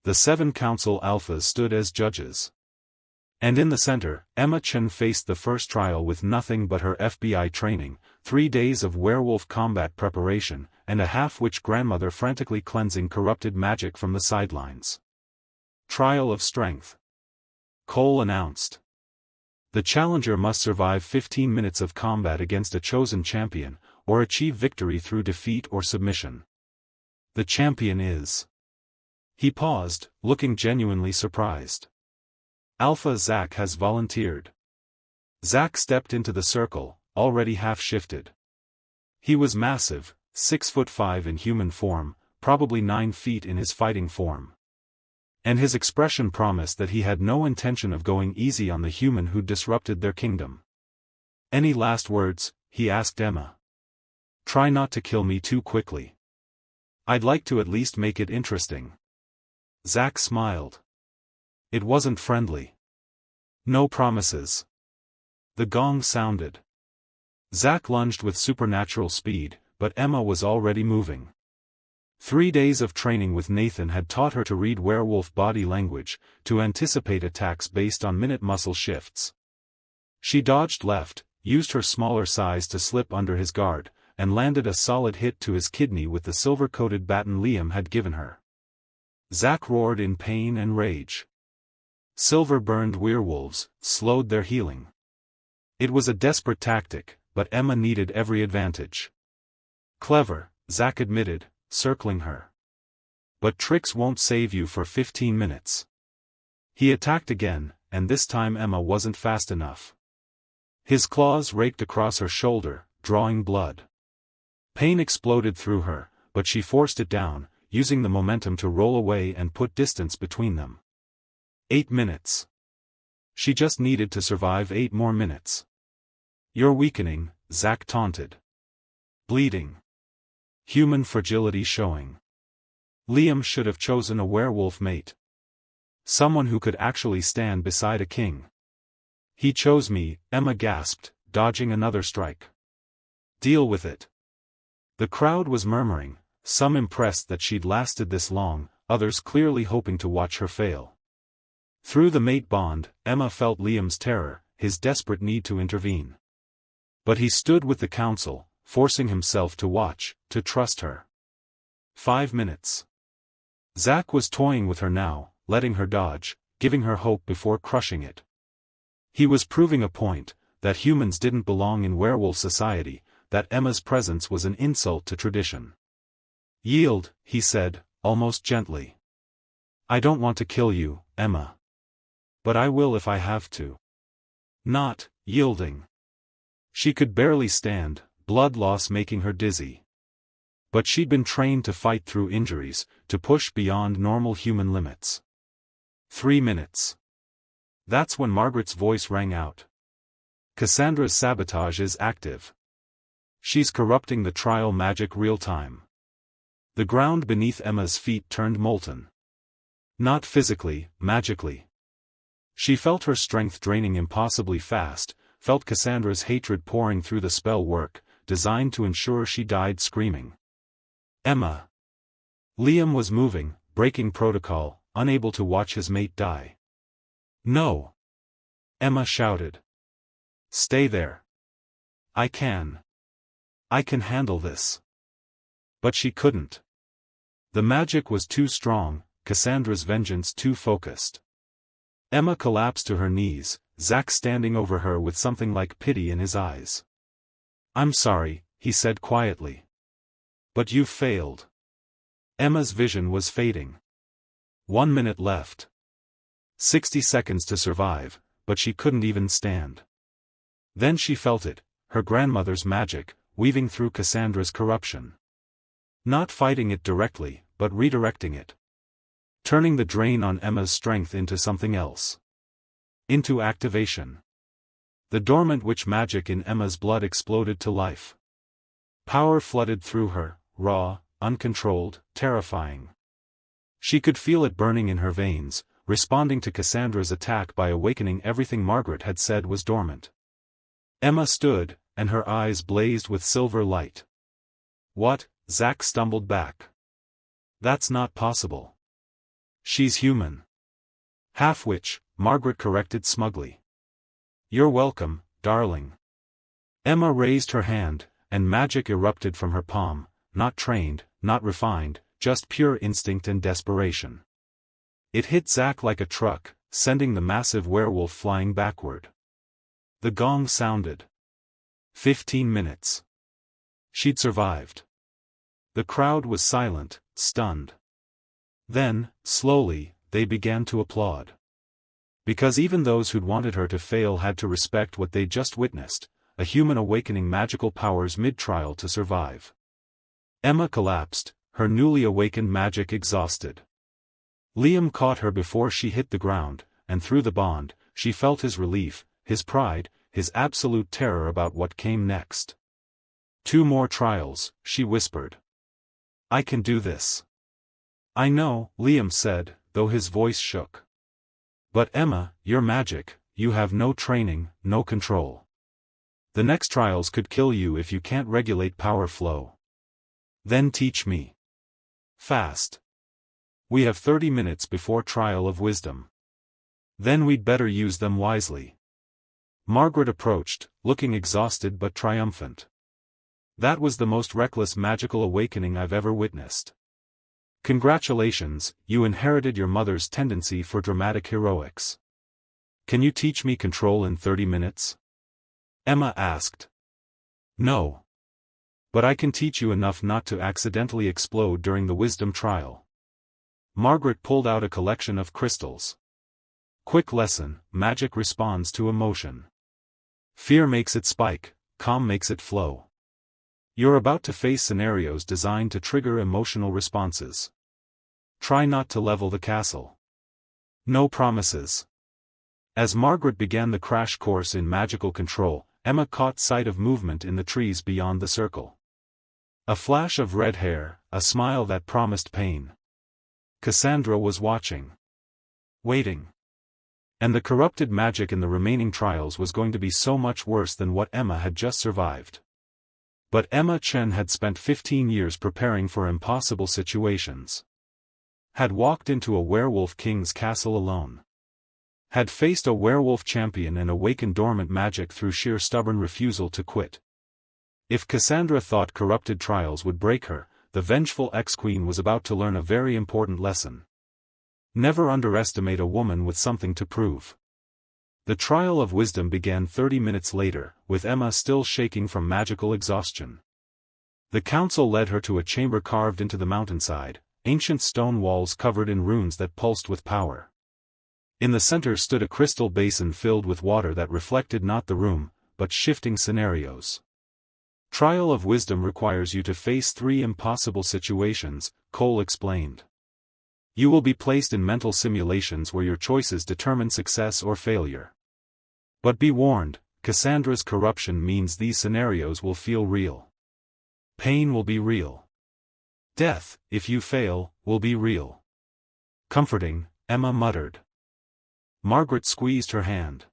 The 7 council alphas stood as judges. And in the center, Emma Chen faced the first trial with nothing but her FBI training, 3 days of werewolf combat preparation, and a half-witch grandmother frantically cleansing corrupted magic from the sidelines. Trial of strength. Cole announced. The challenger must survive 15 minutes of combat against a chosen champion, or achieve victory through defeat or submission. The champion is. He paused, looking genuinely surprised. Alpha Zach has volunteered. Zach stepped into the circle, already half-shifted. He was massive, 6'5" in human form, probably 9 feet in his fighting form. And his expression promised that he had no intention of going easy on the human who disrupted their kingdom. Any last words? He asked Emma. Try not to kill me too quickly. I'd like to at least make it interesting. Zach smiled. It wasn't friendly. No promises. The gong sounded. Zach lunged with supernatural speed, but Emma was already moving. 3 days of training with Nathan had taught her to read werewolf body language, to anticipate attacks based on minute muscle shifts. She dodged left, used her smaller size to slip under his guard, and landed a solid hit to his kidney with the silver-coated baton Liam had given her. Zach roared in pain and rage. Silver-burned werewolves slowed their healing. It was a desperate tactic, but Emma needed every advantage. Clever, Zach admitted, circling her. But tricks won't save you for 15 minutes. He attacked again, and this time Emma wasn't fast enough. His claws raked across her shoulder, drawing blood. Pain exploded through her, but she forced it down, using the momentum to roll away and put distance between them. 8 minutes. She just needed to survive 8 more minutes. You're weakening, Zack taunted. Bleeding. Human fragility showing. Liam should have chosen a werewolf mate. Someone who could actually stand beside a king. He chose me, Emma gasped, dodging another strike. Deal with it. The crowd was murmuring, some impressed that she'd lasted this long, others clearly hoping to watch her fail. Through the mate bond, Emma felt Liam's terror, his desperate need to intervene. But he stood with the council, forcing himself to watch, to trust her. 5 minutes. Zack was toying with her now, letting her dodge, giving her hope before crushing it. He was proving a point, that humans didn't belong in werewolf society, that Emma's presence was an insult to tradition. Yield, he said, almost gently. I don't want to kill you, Emma. But I will if I have to. Not, yielding. She could barely stand, blood loss making her dizzy. But she'd been trained to fight through injuries, to push beyond normal human limits. 3 minutes. That's when Margaret's voice rang out. Cassandra's sabotage is active. She's corrupting the trial magic real-time. The ground beneath Emma's feet turned molten. Not physically, magically. She felt her strength draining impossibly fast, felt Cassandra's hatred pouring through the spell work, designed to ensure she died screaming. Emma. Liam was moving, breaking protocol, unable to watch his mate die. No. Emma shouted. Stay there. I can handle this. But she couldn't. The magic was too strong, Cassandra's vengeance too focused. Emma collapsed to her knees, Zack standing over her with something like pity in his eyes. I'm sorry, he said quietly. But you've failed. Emma's vision was fading. 1 minute left. 60 seconds to survive, but she couldn't even stand. Then she felt it, her grandmother's magic, weaving through Cassandra's corruption. Not fighting it directly, but redirecting it. Turning the drain on Emma's strength into something else. Into activation. The dormant witch magic in Emma's blood exploded to life. Power flooded through her, raw, uncontrolled, terrifying. She could feel it burning in her veins, responding to Cassandra's attack by awakening everything Margaret had said was dormant. Emma stood, and her eyes blazed with silver light. What? Zack stumbled back. That's not possible. She's human. Half-witch, Margaret corrected smugly. You're welcome, darling. Emma raised her hand, and magic erupted from her palm, not trained, not refined, just pure instinct and desperation. It hit Zack like a truck, sending the massive werewolf flying backward. The gong sounded. 15 minutes. She'd survived. The crowd was silent, stunned. Then, slowly, they began to applaud. Because even those who'd wanted her to fail had to respect what they'd just witnessed, a human awakening magical powers mid-trial to survive. Emma collapsed, her newly awakened magic exhausted. Liam caught her before she hit the ground, and through the bond, she felt his relief, his pride, his absolute terror about what came next. 2 more trials, she whispered. I can do this. I know, Liam said, though his voice shook. But Emma, you're magic, you have no training, no control. The next trials could kill you if you can't regulate power flow. Then teach me. Fast. We have 30 minutes before trial of wisdom. Then we'd better use them wisely. Margaret approached, looking exhausted but triumphant. That was the most reckless magical awakening I've ever witnessed. Congratulations, you inherited your mother's tendency for dramatic heroics. Can you teach me control in 30 minutes? Emma asked. No. But I can teach you enough not to accidentally explode during the wisdom trial. Margaret pulled out a collection of crystals. Quick lesson, magic responds to emotion. Fear makes it spike, calm makes it flow. You're about to face scenarios designed to trigger emotional responses. Try not to level the castle. No promises. As Margaret began the crash course in magical control, Emma caught sight of movement in the trees beyond the circle. A flash of red hair, a smile that promised pain. Cassandra was watching. Waiting. And the corrupted magic in the remaining trials was going to be so much worse than what Emma had just survived. But Chen had spent 15 years preparing for impossible situations. Had walked into a Werewolf King's castle alone. Had faced a werewolf champion and awakened dormant magic through sheer stubborn refusal to quit. If Cassandra thought corrupted trials would break her, the vengeful ex-queen was about to learn a very important lesson. Never underestimate a woman with something to prove. The trial of wisdom began 30 minutes later, with Emma still shaking from magical exhaustion. The council led her to a chamber carved into the mountainside, ancient stone walls covered in runes that pulsed with power. In the center stood a crystal basin filled with water that reflected not the room, but shifting scenarios. Trial of wisdom requires you to face 3 impossible situations, Cole explained. You will be placed in mental simulations where your choices determine success or failure. But be warned, Cassandra's corruption means these scenarios will feel real. Pain will be real. Death, if you fail, will be real. Comforting, Emma muttered. Margaret squeezed her hand.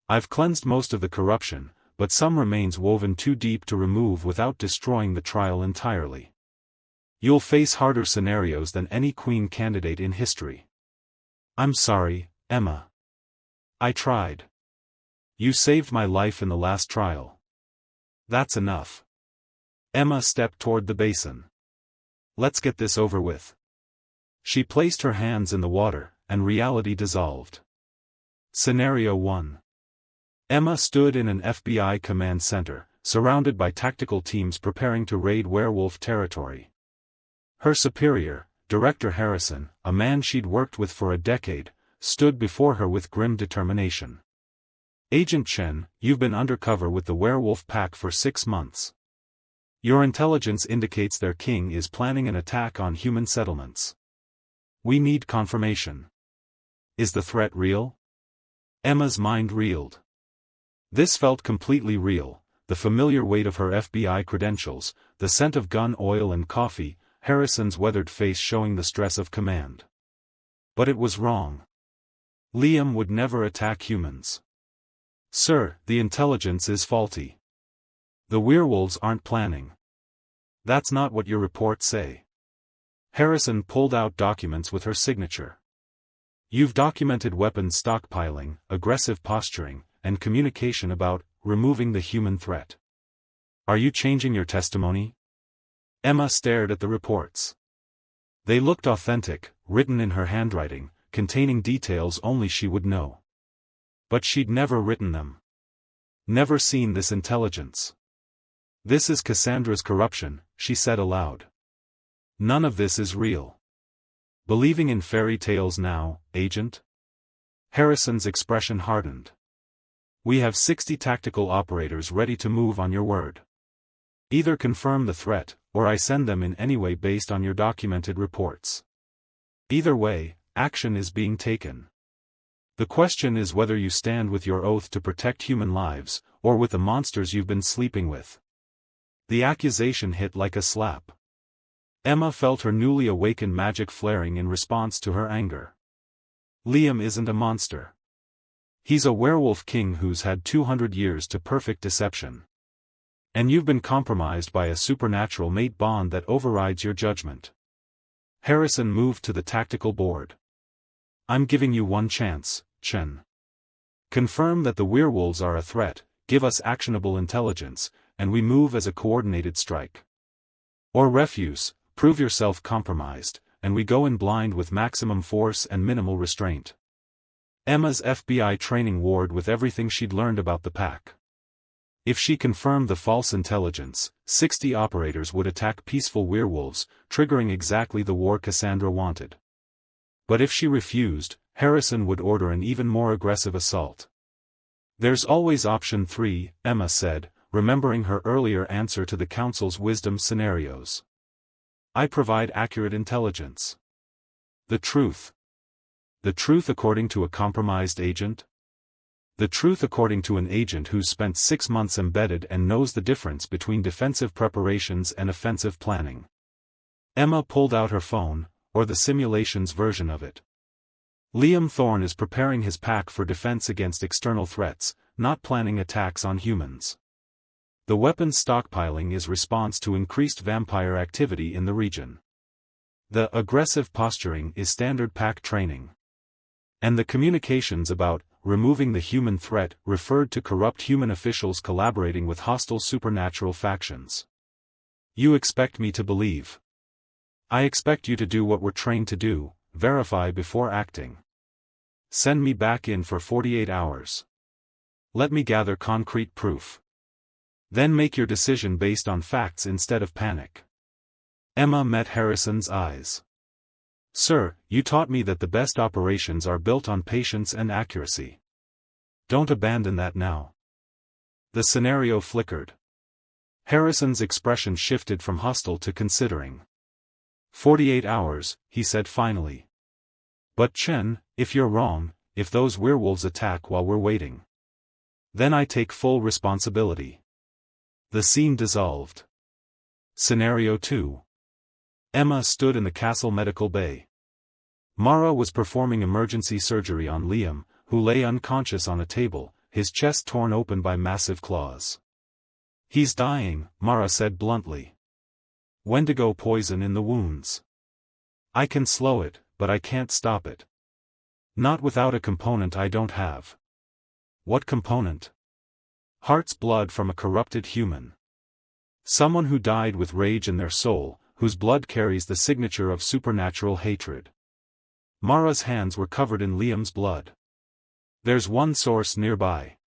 I've cleansed most of the corruption, but some remains woven too deep to remove without destroying the trial entirely. You'll face harder scenarios than any queen candidate in history. I'm sorry, Emma. I tried. You saved my life in the last trial. That's enough. Emma stepped toward the basin. Let's get this over with. She placed her hands in the water, and reality dissolved. Scenario 1. Emma stood in an FBI command center, surrounded by tactical teams preparing to raid werewolf territory. Her superior, Director Harrison, a man she'd worked with for a decade, stood before her with grim determination. Agent Chen, you've been undercover with the werewolf pack for 6 months. Your intelligence indicates their king is planning an attack on human settlements. We need confirmation. Is the threat real? Emma's mind reeled. This felt completely real, the familiar weight of her FBI credentials, the scent of gun oil and coffee, Harrison's weathered face showing the stress of command. But it was wrong. Liam would never attack humans. Sir, the intelligence is faulty. The werewolves aren't planning. That's not what your reports say. Harrison pulled out documents with her signature. You've documented weapons stockpiling, aggressive posturing, and communication about removing the human threat. Are you changing your testimony? Emma stared at the reports. They looked authentic, written in her handwriting, containing details only she would know. But she'd never written them. Never seen this intelligence. This is Cassandra's corruption, she said aloud. None of this is real. Believing in fairy tales now, Agent? Harrison's expression hardened. We have 60 tactical operators ready to move on your word. Either confirm the threat, or I send them in any way based on your documented reports. Either way, action is being taken. The question is whether you stand with your oath to protect human lives, or with the monsters you've been sleeping with. The accusation hit like a slap. Emma felt her newly awakened magic flaring in response to her anger. Liam isn't a monster. He's a werewolf king who's had 200 years to perfect deception. And you've been compromised by a supernatural mate bond that overrides your judgment. Harrison moved to the tactical board. I'm giving you one chance, Chen. Confirm that the werewolves are a threat, give us actionable intelligence, and we move as a coordinated strike. Or refuse, prove yourself compromised, and we go in blind with maximum force and minimal restraint. Emma's FBI training warred with everything she'd learned about the pack. If she confirmed the false intelligence, 60 operators would attack peaceful werewolves, triggering exactly the war Cassandra wanted. But if she refused, Harrison would order an even more aggressive assault. There's always option 3, Emma said, remembering her earlier answer to the Council's wisdom scenarios. I provide accurate intelligence. The truth. The truth according to a compromised agent? The truth according to an agent who's spent 6 months embedded and knows the difference between defensive preparations and offensive planning. Emma pulled out her phone, or the simulation's version of it. Liam Thorne is preparing his pack for defense against external threats, not planning attacks on humans. The weapons stockpiling is response to increased vampire activity in the region. The aggressive posturing is standard pack training. And the communications about removing the human threat referred to corrupt human officials collaborating with hostile supernatural factions. You expect me to believe. I expect you to do what we're trained to do, verify before acting. Send me back in for 48 hours. Let me gather concrete proof. Then make your decision based on facts instead of panic. Emma met Harrison's eyes. Sir, you taught me that the best operations are built on patience and accuracy. Don't abandon that now. The scenario flickered. Harrison's expression shifted from hostile to considering. 48 hours, he said finally. But Chen, if you're wrong, if those werewolves attack while we're waiting, then I take full responsibility. The scene dissolved. Scenario 2. Emma stood in the castle medical bay. Mara was performing emergency surgery on Liam, who lay unconscious on a table, his chest torn open by massive claws. He's dying, Mara said bluntly. Wendigo poison in the wounds. I can slow it, but I can't stop it. Not without a component I don't have. What component? Heart's blood from a corrupted human. Someone who died with rage in their soul, whose blood carries the signature of supernatural hatred. Mara's hands were covered in Liam's blood. There's one source nearby.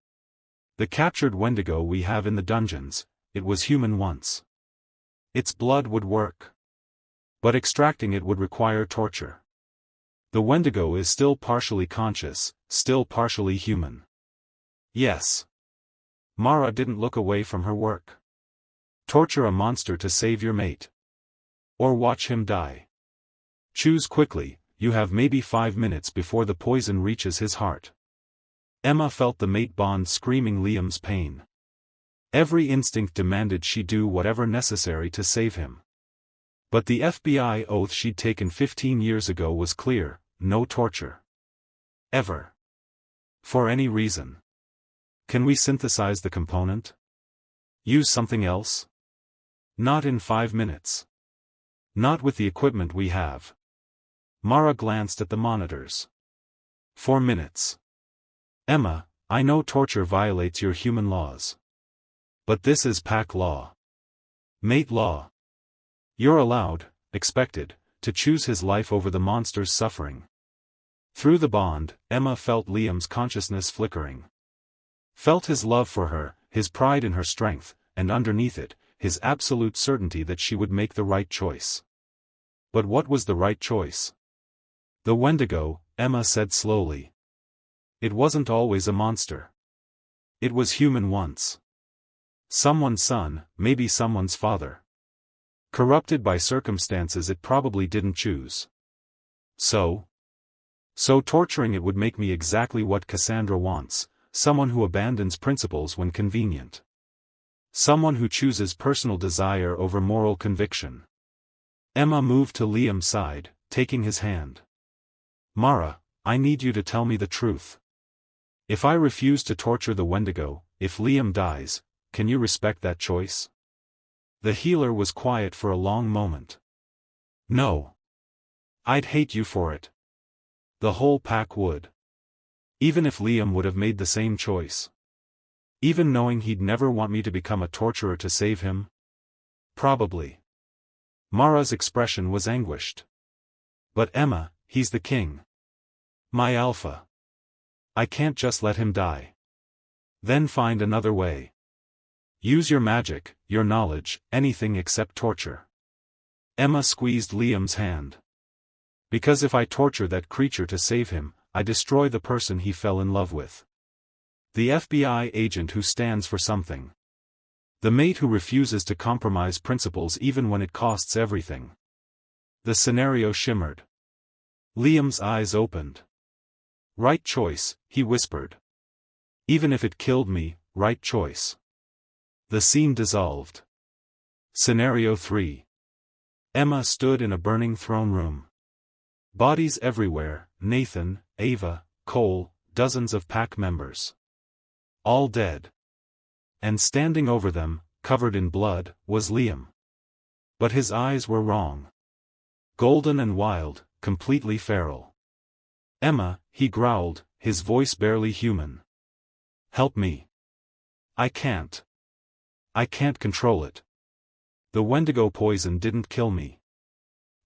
The captured Wendigo we have in the dungeons, it was human once. Its blood would work. But extracting it would require torture. The Wendigo is still partially conscious, still partially human. Yes. Mara didn't look away from her work. Torture a monster to save your mate. Or watch him die. Choose quickly, you have maybe 5 minutes before the poison reaches his heart. Emma felt the mate bond screaming Liam's pain. Every instinct demanded she do whatever necessary to save him. But the FBI oath she'd taken 15 years ago was clear, no torture. Ever. For any reason. Can we synthesize the component? Use something else? Not in 5 minutes. Not with the equipment we have. Mara glanced at the monitors. 4 minutes. Emma, I know torture violates your human laws. But this is pack law. Mate law. You're allowed, expected, to choose his life over the monster's suffering. Through the bond, Emma felt Liam's consciousness flickering. Felt his love for her, his pride in her strength, and underneath it, his absolute certainty that she would make the right choice. But what was the right choice? The Wendigo, Emma said slowly. It wasn't always a monster. It was human once. Someone's son, maybe someone's father. Corrupted by circumstances it probably didn't choose. So torturing it would make me exactly what Cassandra wants, someone who abandons principles when convenient. Someone who chooses personal desire over moral conviction. Emma moved to Liam's side, taking his hand. Mara, I need you to tell me the truth. If I refuse to torture the Wendigo, if Liam dies, can you respect that choice? The healer was quiet for a long moment. No. I'd hate you for it. The whole pack would. Even if Liam would have made the same choice. Even knowing he'd never want me to become a torturer to save him? Probably. Mara's expression was anguished. But Emma, he's the king. My alpha. I can't just let him die. Then find another way. Use your magic, your knowledge, anything except torture. Emma squeezed Liam's hand. Because if I torture that creature to save him, I destroy the person he fell in love with. The FBI agent who stands for something. The mate who refuses to compromise principles even when it costs everything. The scenario shimmered. Liam's eyes opened. Right choice, he whispered. Even if it killed me, right choice. The scene dissolved. Scenario 3. Emma stood in a burning throne room. Bodies everywhere, Nathan, Ava, Cole, dozens of pack members. All dead. And standing over them, covered in blood, was Liam. But his eyes were wrong. Golden and wild, completely feral. Emma, he growled, his voice barely human. Help me. I can't. I can't control it. The Wendigo poison didn't kill me.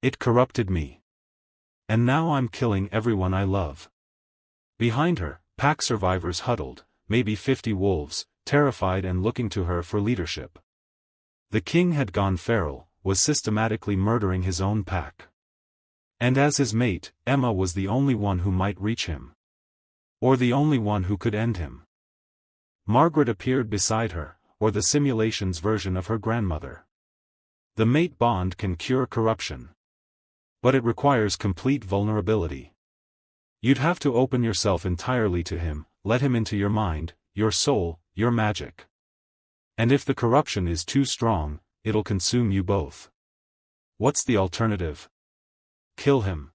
It corrupted me. And now I'm killing everyone I love. Behind her, pack survivors huddled, maybe 50 wolves, terrified and looking to her for leadership. The king had gone feral, was systematically murdering his own pack. And as his mate, Emma was the only one who might reach him. Or the only one who could end him. Margaret appeared beside her, or the simulation's version of her grandmother. The mate bond can cure corruption. But it requires complete vulnerability. You'd have to open yourself entirely to him, let him into your mind, your soul, your magic. And if the corruption is too strong, it'll consume you both. What's the alternative? Kill him.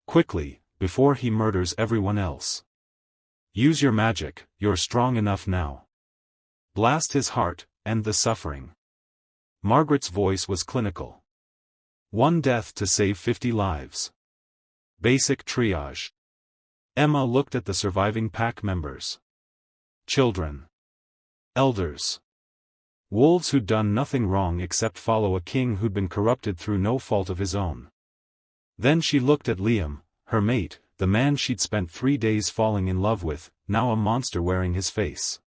Quickly, before he murders everyone else. Use your magic, you're strong enough now. Blast his heart, end the suffering. Margaret's voice was clinical. One death to save 50 lives. Basic triage. Emma looked at the surviving pack members. Children. Elders. Wolves who'd done nothing wrong except follow a king who'd been corrupted through no fault of his own. Then she looked at Liam, her mate, the man she'd spent 3 days falling in love with, now a monster wearing his face.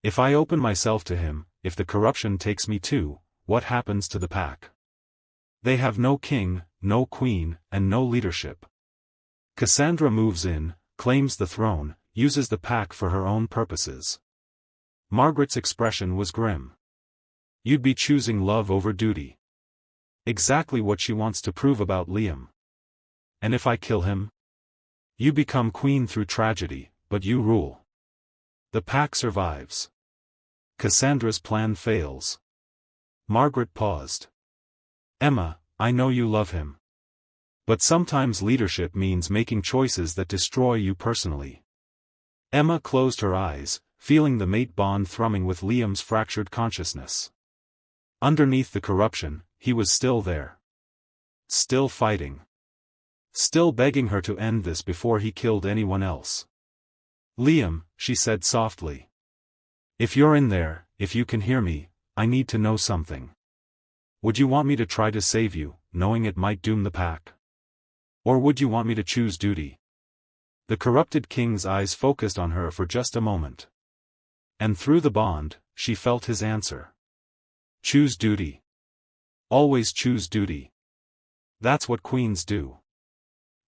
If I open myself to him, if the corruption takes me too, what happens to the pack? They have no king, no queen, and no leadership. Cassandra moves in, claims the throne, uses the pack for her own purposes. Margaret's expression was grim. You'd be choosing love over duty. Exactly what she wants to prove about Liam. And if I kill him? You become queen through tragedy, but you rule. The pack survives. Cassandra's plan fails. Margaret paused. Emma, I know you love him. But sometimes leadership means making choices that destroy you personally. Emma closed her eyes, feeling the mate bond thrumming with Liam's fractured consciousness. Underneath the corruption, he was still there. Still fighting. Still begging her to end this before he killed anyone else. Liam, she said softly. If you're in there, if you can hear me, I need to know something. Would you want me to try to save you, knowing it might doom the pack? Or would you want me to choose duty? The corrupted king's eyes focused on her for just a moment. And through the bond, she felt his answer. Choose duty. Always choose duty. That's what queens do.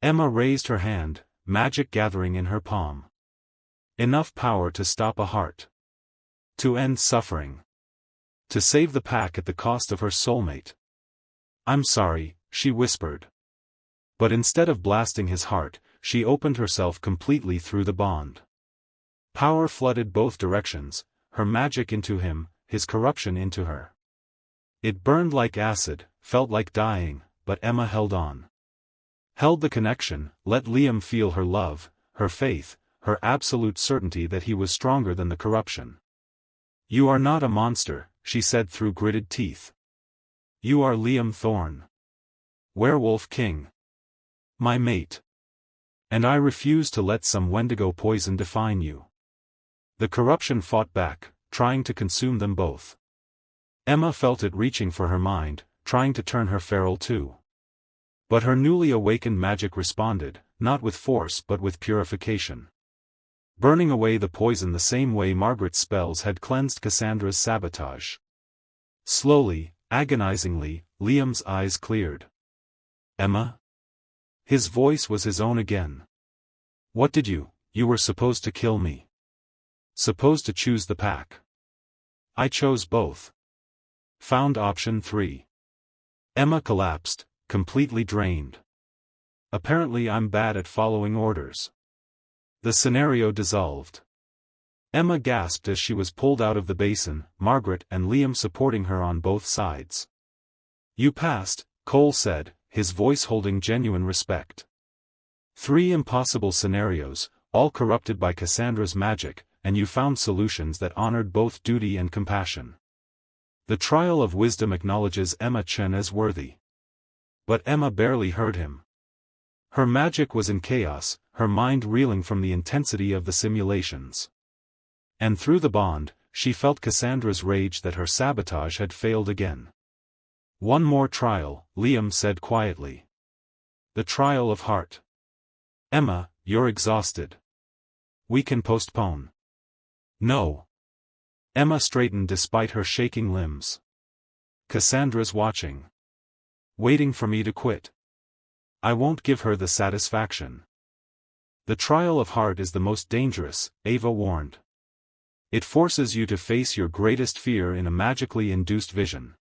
Emma raised her hand, magic gathering in her palm. Enough power to stop a heart. To end suffering. To save the pack at the cost of her soulmate. I'm sorry, she whispered. But instead of blasting his heart, she opened herself completely through the bond. Power flooded both directions, her magic into him, his corruption into her. It burned like acid, felt like dying, but Emma held on. Held the connection, let Liam feel her love, her faith, her absolute certainty that he was stronger than the corruption. You are not a monster, she said through gritted teeth. You are Liam Thorne. Werewolf King. My mate. And I refuse to let some Wendigo poison define you. The corruption fought back, trying to consume them both. Emma felt it reaching for her mind, trying to turn her feral too. But her newly awakened magic responded, not with force but with purification. Burning away the poison the same way Margaret's spells had cleansed Cassandra's sabotage. Slowly, agonizingly, Liam's eyes cleared. Emma? His voice was his own again. What did you were supposed to kill me. Supposed to choose the pack. I chose both. Found option 3. Emma collapsed, completely drained. Apparently I'm bad at following orders. The scenario dissolved. Emma gasped as she was pulled out of the basin, Margaret and Liam supporting her on both sides. You passed, Cole said, his voice holding genuine respect. 3 impossible scenarios, all corrupted by Cassandra's magic, and you found solutions that honored both duty and compassion. The trial of wisdom acknowledges Emma Chen as worthy. But Emma barely heard him. Her magic was in chaos, her mind reeling from the intensity of the simulations. And through the bond, she felt Cassandra's rage that her sabotage had failed again. One more trial, Liam said quietly. The trial of heart. Emma, you're exhausted. We can postpone. No. Emma straightened despite her shaking limbs. Cassandra's watching. Waiting for me to quit. I won't give her the satisfaction. The trial of heart is the most dangerous, Ava warned. It forces you to face your greatest fear in a magically induced vision.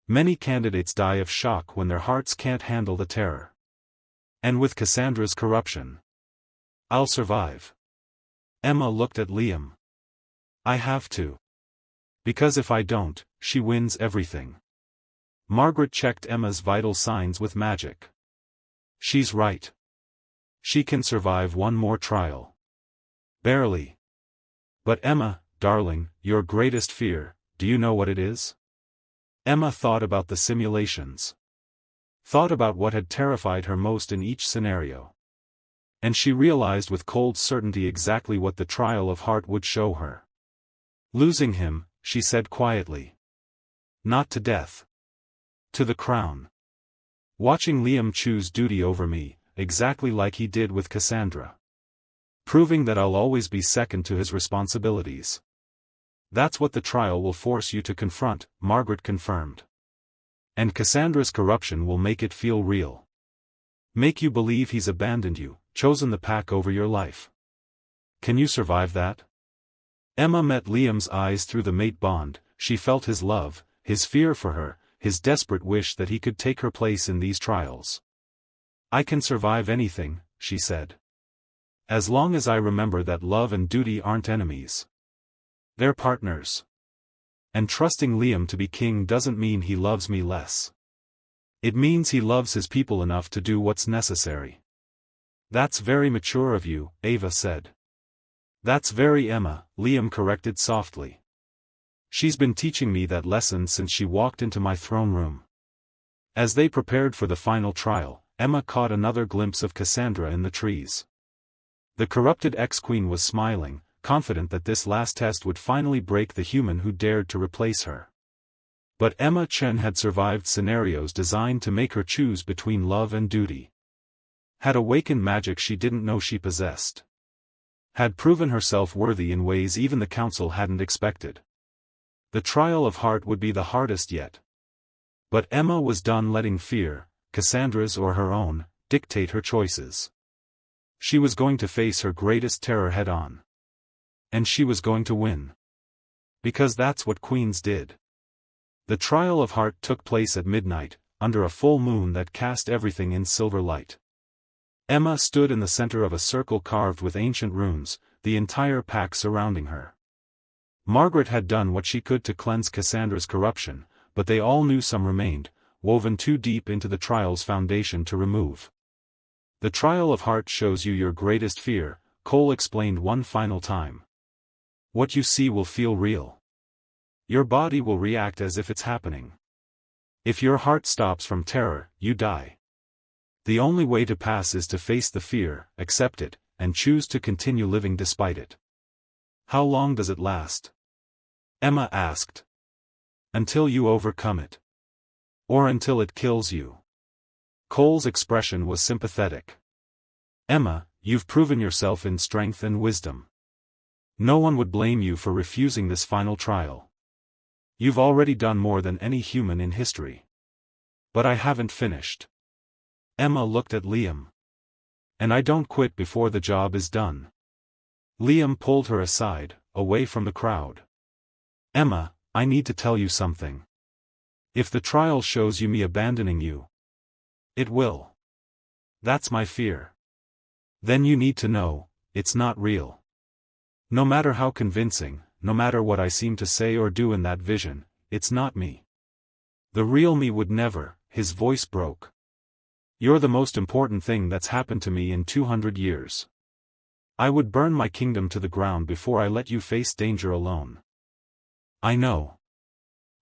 Many candidates die of shock when their hearts can't handle the terror. And with Cassandra's corruption, I'll survive. Emma looked at Liam. I have to. Because if I don't, she wins everything. Margaret checked Emma's vital signs with magic. She's right. She can survive one more trial. Barely. But Emma, darling, your greatest fear, do you know what it is? Emma thought about the simulations. Thought about what had terrified her most in each scenario. And she realized with cold certainty exactly what the trial of heart would show her. Losing him, she said quietly. Not to death. To the crown. Watching Liam choose duty over me, exactly like he did with Cassandra. Proving that I'll always be second to his responsibilities. That's what the trial will force you to confront, Margaret confirmed. And Cassandra's corruption will make it feel real. Make you believe he's abandoned you, chosen the pack over your life. Can you survive that? Emma met Liam's eyes through the mate bond. She felt his love, his fear for her, his desperate wish that he could take her place in these trials. I can survive anything, she said. As long as I remember that love and duty aren't enemies. They're partners. And trusting Liam to be king doesn't mean he loves me less. It means he loves his people enough to do what's necessary. That's very mature of you, Ava said. That's very Emma, Liam corrected softly. She's been teaching me that lesson since she walked into my throne room. As they prepared for the final trial, Emma caught another glimpse of Cassandra in the trees. The corrupted ex-queen was smiling, confident that this last test would finally break the human who dared to replace her. But Emma Chen had survived scenarios designed to make her choose between love and duty. Had awakened magic she didn't know she possessed. Had proven herself worthy in ways even the council hadn't expected. The trial of heart would be the hardest yet. But Emma was done letting fear, Cassandra's or her own, dictate her choices. She was going to face her greatest terror head-on. And she was going to win. Because that's what queens did. The trial of heart took place at midnight, under a full moon that cast everything in silver light. Emma stood in the center of a circle carved with ancient runes, the entire pack surrounding her. Margaret had done what she could to cleanse Cassandra's corruption, but they all knew some remained, woven too deep into the trial's foundation to remove. The trial of heart shows you your greatest fear, Cole explained one final time. What you see will feel real. Your body will react as if it's happening. If your heart stops from terror, you die. The only way to pass is to face the fear, accept it, and choose to continue living despite it. How long does it last? Emma asked. Until you overcome it. Or until it kills you. Cole's expression was sympathetic. Emma, you've proven yourself in strength and wisdom. No one would blame you for refusing this final trial. You've already done more than any human in history. But I haven't finished. Emma looked at Liam. And I don't quit before the job is done. Liam pulled her aside, away from the crowd. Emma, I need to tell you something. If the trial shows you me abandoning you, it will. That's my fear. Then you need to know, it's not real. No matter how convincing, no matter what I seem to say or do in that vision, it's not me. The real me would never, his voice broke. You're the most important thing that's happened to me in 200 years. I would burn my kingdom to the ground before I let you face danger alone. I know.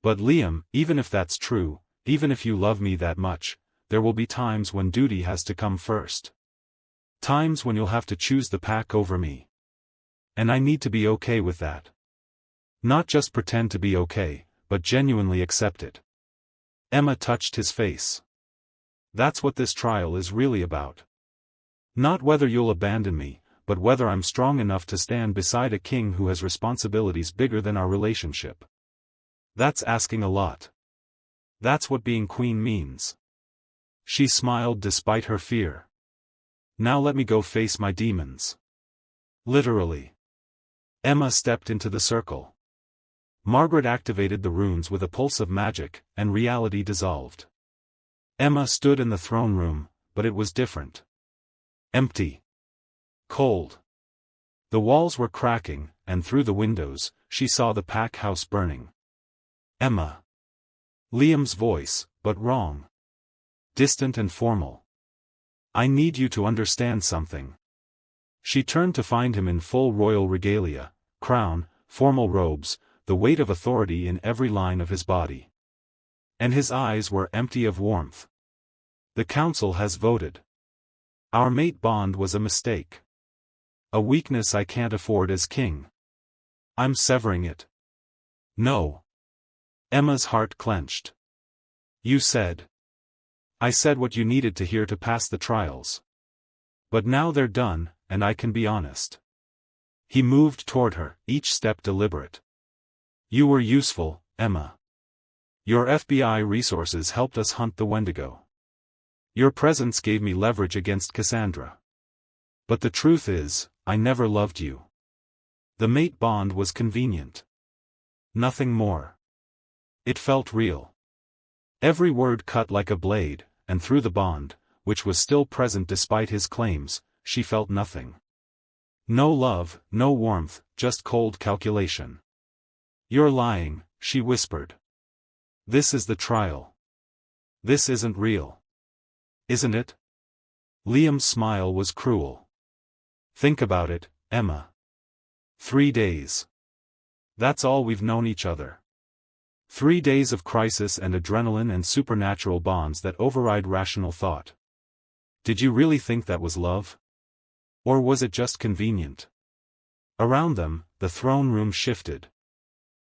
But Liam, even if that's true, even if you love me that much, there will be times when duty has to come first. Times when you'll have to choose the pack over me. And I need to be okay with that. Not just pretend to be okay, but genuinely accept it. Emma touched his face. That's what this trial is really about. Not whether you'll abandon me, but whether I'm strong enough to stand beside a king who has responsibilities bigger than our relationship. That's asking a lot. That's what being queen means. She smiled despite her fear. Now let me go face my demons. Literally. Emma stepped into the circle. Margaret activated the runes with a pulse of magic, and reality dissolved. Emma stood in the throne room, but it was different. Empty. Cold. The walls were cracking, and through the windows, she saw the pack house burning. Emma. Liam's voice, but wrong. Distant and formal. I need you to understand something. She turned to find him in full royal regalia, crown, formal robes, the weight of authority in every line of his body. And his eyes were empty of warmth. The council has voted. Our mate bond was a mistake. A weakness I can't afford as king. I'm severing it. No. Emma's heart clenched. You said. I said what you needed to hear to pass the trials. But now they're done, and I can be honest. He moved toward her, each step deliberate. You were useful, Emma. Your FBI resources helped us hunt the Wendigo. Your presence gave me leverage against Cassandra. But the truth is, I never loved you. The mate bond was convenient. Nothing more. It felt real. Every word cut like a blade, and through the bond, which was still present despite his claims, she felt nothing. No love, no warmth, just cold calculation. You're lying, she whispered. This is the trial. This isn't real. Isn't it? Liam's smile was cruel. Think about it, Emma. 3 days. That's all we've known each other. 3 days of crisis and adrenaline and supernatural bonds that override rational thought. Did you really think that was love? Or was it just convenient? Around them, the throne room shifted.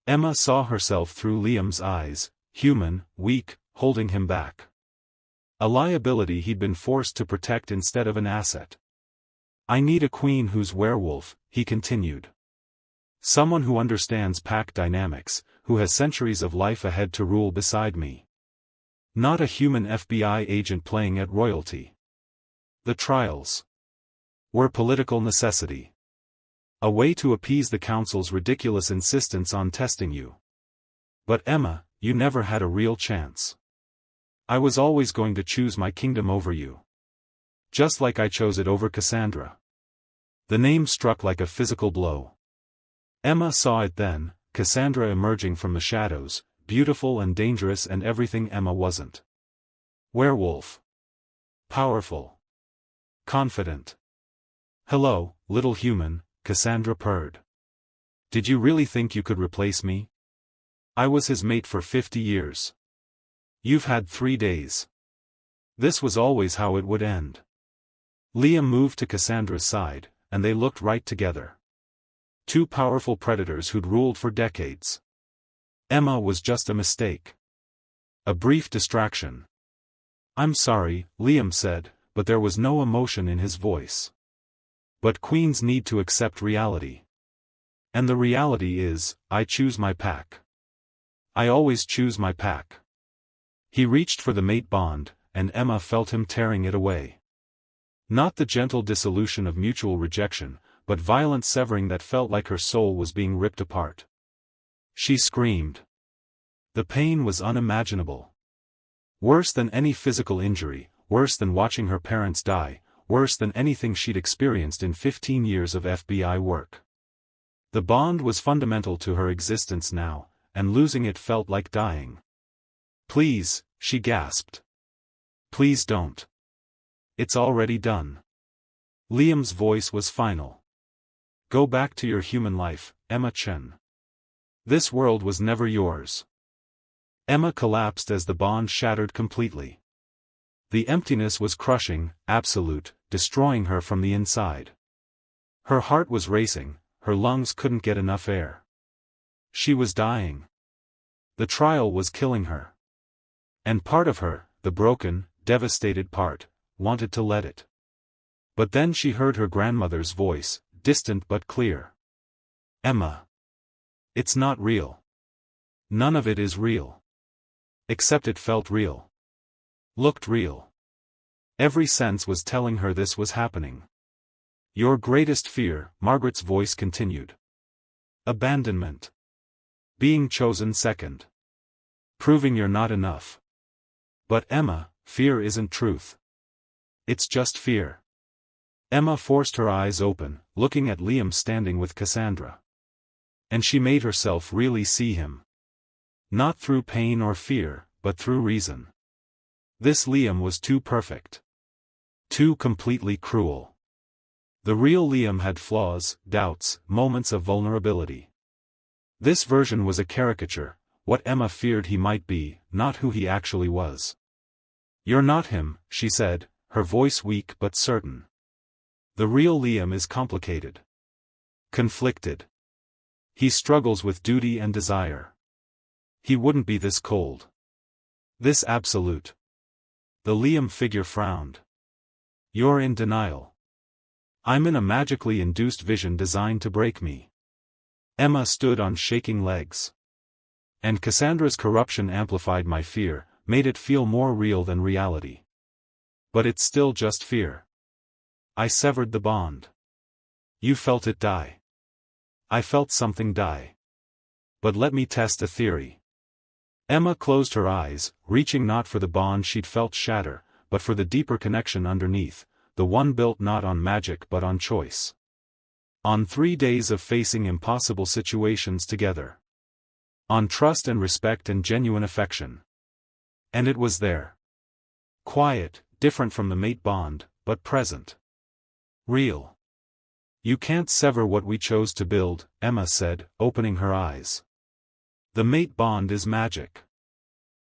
Emma saw herself through Liam's eyes, human, weak, holding him back. A liability he'd been forced to protect instead of an asset. I need a queen who's werewolf, he continued. Someone who understands pack dynamics, who has centuries of life ahead to rule beside me. Not a human FBI agent playing at royalty. The trials were political necessity. A way to appease the council's ridiculous insistence on testing you. But Emma, you never had a real chance. I was always going to choose my kingdom over you. Just like I chose it over Cassandra. The name struck like a physical blow. Emma saw it then, Cassandra emerging from the shadows, beautiful and dangerous and everything Emma wasn't. Werewolf. Powerful. Confident. Hello, little human, Cassandra purred. Did you really think you could replace me? I was his mate for 50 years. You've had 3 days. This was always how it would end. Liam moved to Cassandra's side, and they looked right together. Two powerful predators who'd ruled for decades. Emma was just a mistake. A brief distraction. I'm sorry, Liam said, but there was no emotion in his voice. But queens need to accept reality. And the reality is, I choose my pack. I always choose my pack. He reached for the mate bond, and Emma felt him tearing it away. Not the gentle dissolution of mutual rejection, but violent severing that felt like her soul was being ripped apart. She screamed. The pain was unimaginable. Worse than any physical injury, worse than watching her parents die, worse than anything she'd experienced in 15 years of FBI work. The bond was fundamental to her existence now, and losing it felt like dying. "Please," she gasped. "Please don't. It's already done." Liam's voice was final. "Go back to your human life, Emma Chen. This world was never yours." Emma collapsed as the bond shattered completely. The emptiness was crushing, absolute, destroying her from the inside. Her heart was racing, her lungs couldn't get enough air. She was dying. The trial was killing her. And part of her, the broken, devastated part, wanted to let it. But then she heard her grandmother's voice, distant but clear. "Emma. It's not real. None of it is real. Except it felt real. Looked real." Every sense was telling her this was happening. "Your greatest fear," Margaret's voice continued. "Abandonment. Being chosen second. Proving you're not enough. But Emma, fear isn't truth. It's just fear." Emma forced her eyes open, looking at Liam standing with Cassandra. And she made herself really see him. Not through pain or fear, but through reason. This Liam was too perfect. Too completely cruel. The real Liam had flaws, doubts, moments of vulnerability. This version was a caricature, what Emma feared he might be, not who he actually was. "You're not him," she said, her voice weak but certain. "The real Liam is complicated. Conflicted. He struggles with duty and desire. He wouldn't be this cold. This absolute." The Liam figure frowned. "You're in denial. I'm in a magically induced vision designed to break me." Emma stood on shaking legs. "And Cassandra's corruption amplified my fear, made it feel more real than reality. But it's still just fear. I severed the bond. You felt it die. I felt something die. But let me test a theory." Emma closed her eyes, reaching not for the bond she'd felt shatter, but for the deeper connection underneath, the one built not on magic but on choice. On 3 days of facing impossible situations together. On trust and respect and genuine affection. And it was there. Quiet, different from the mate bond, but present. Real. "You can't sever what we chose to build," Emma said, opening her eyes. "The mate bond is magic.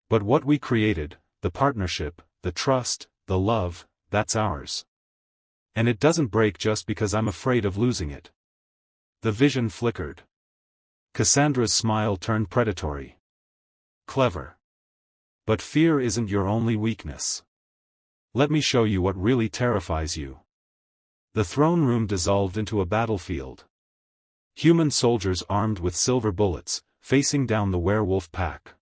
But what we created, the partnership, the trust, the love, that's ours. And it doesn't break just because I'm afraid of losing it." The vision flickered. Cassandra's smile turned predatory. "Clever. But fear isn't your only weakness. Let me show you what really terrifies you." The throne room dissolved into a battlefield. Human soldiers armed with silver bullets, facing down the werewolf pack.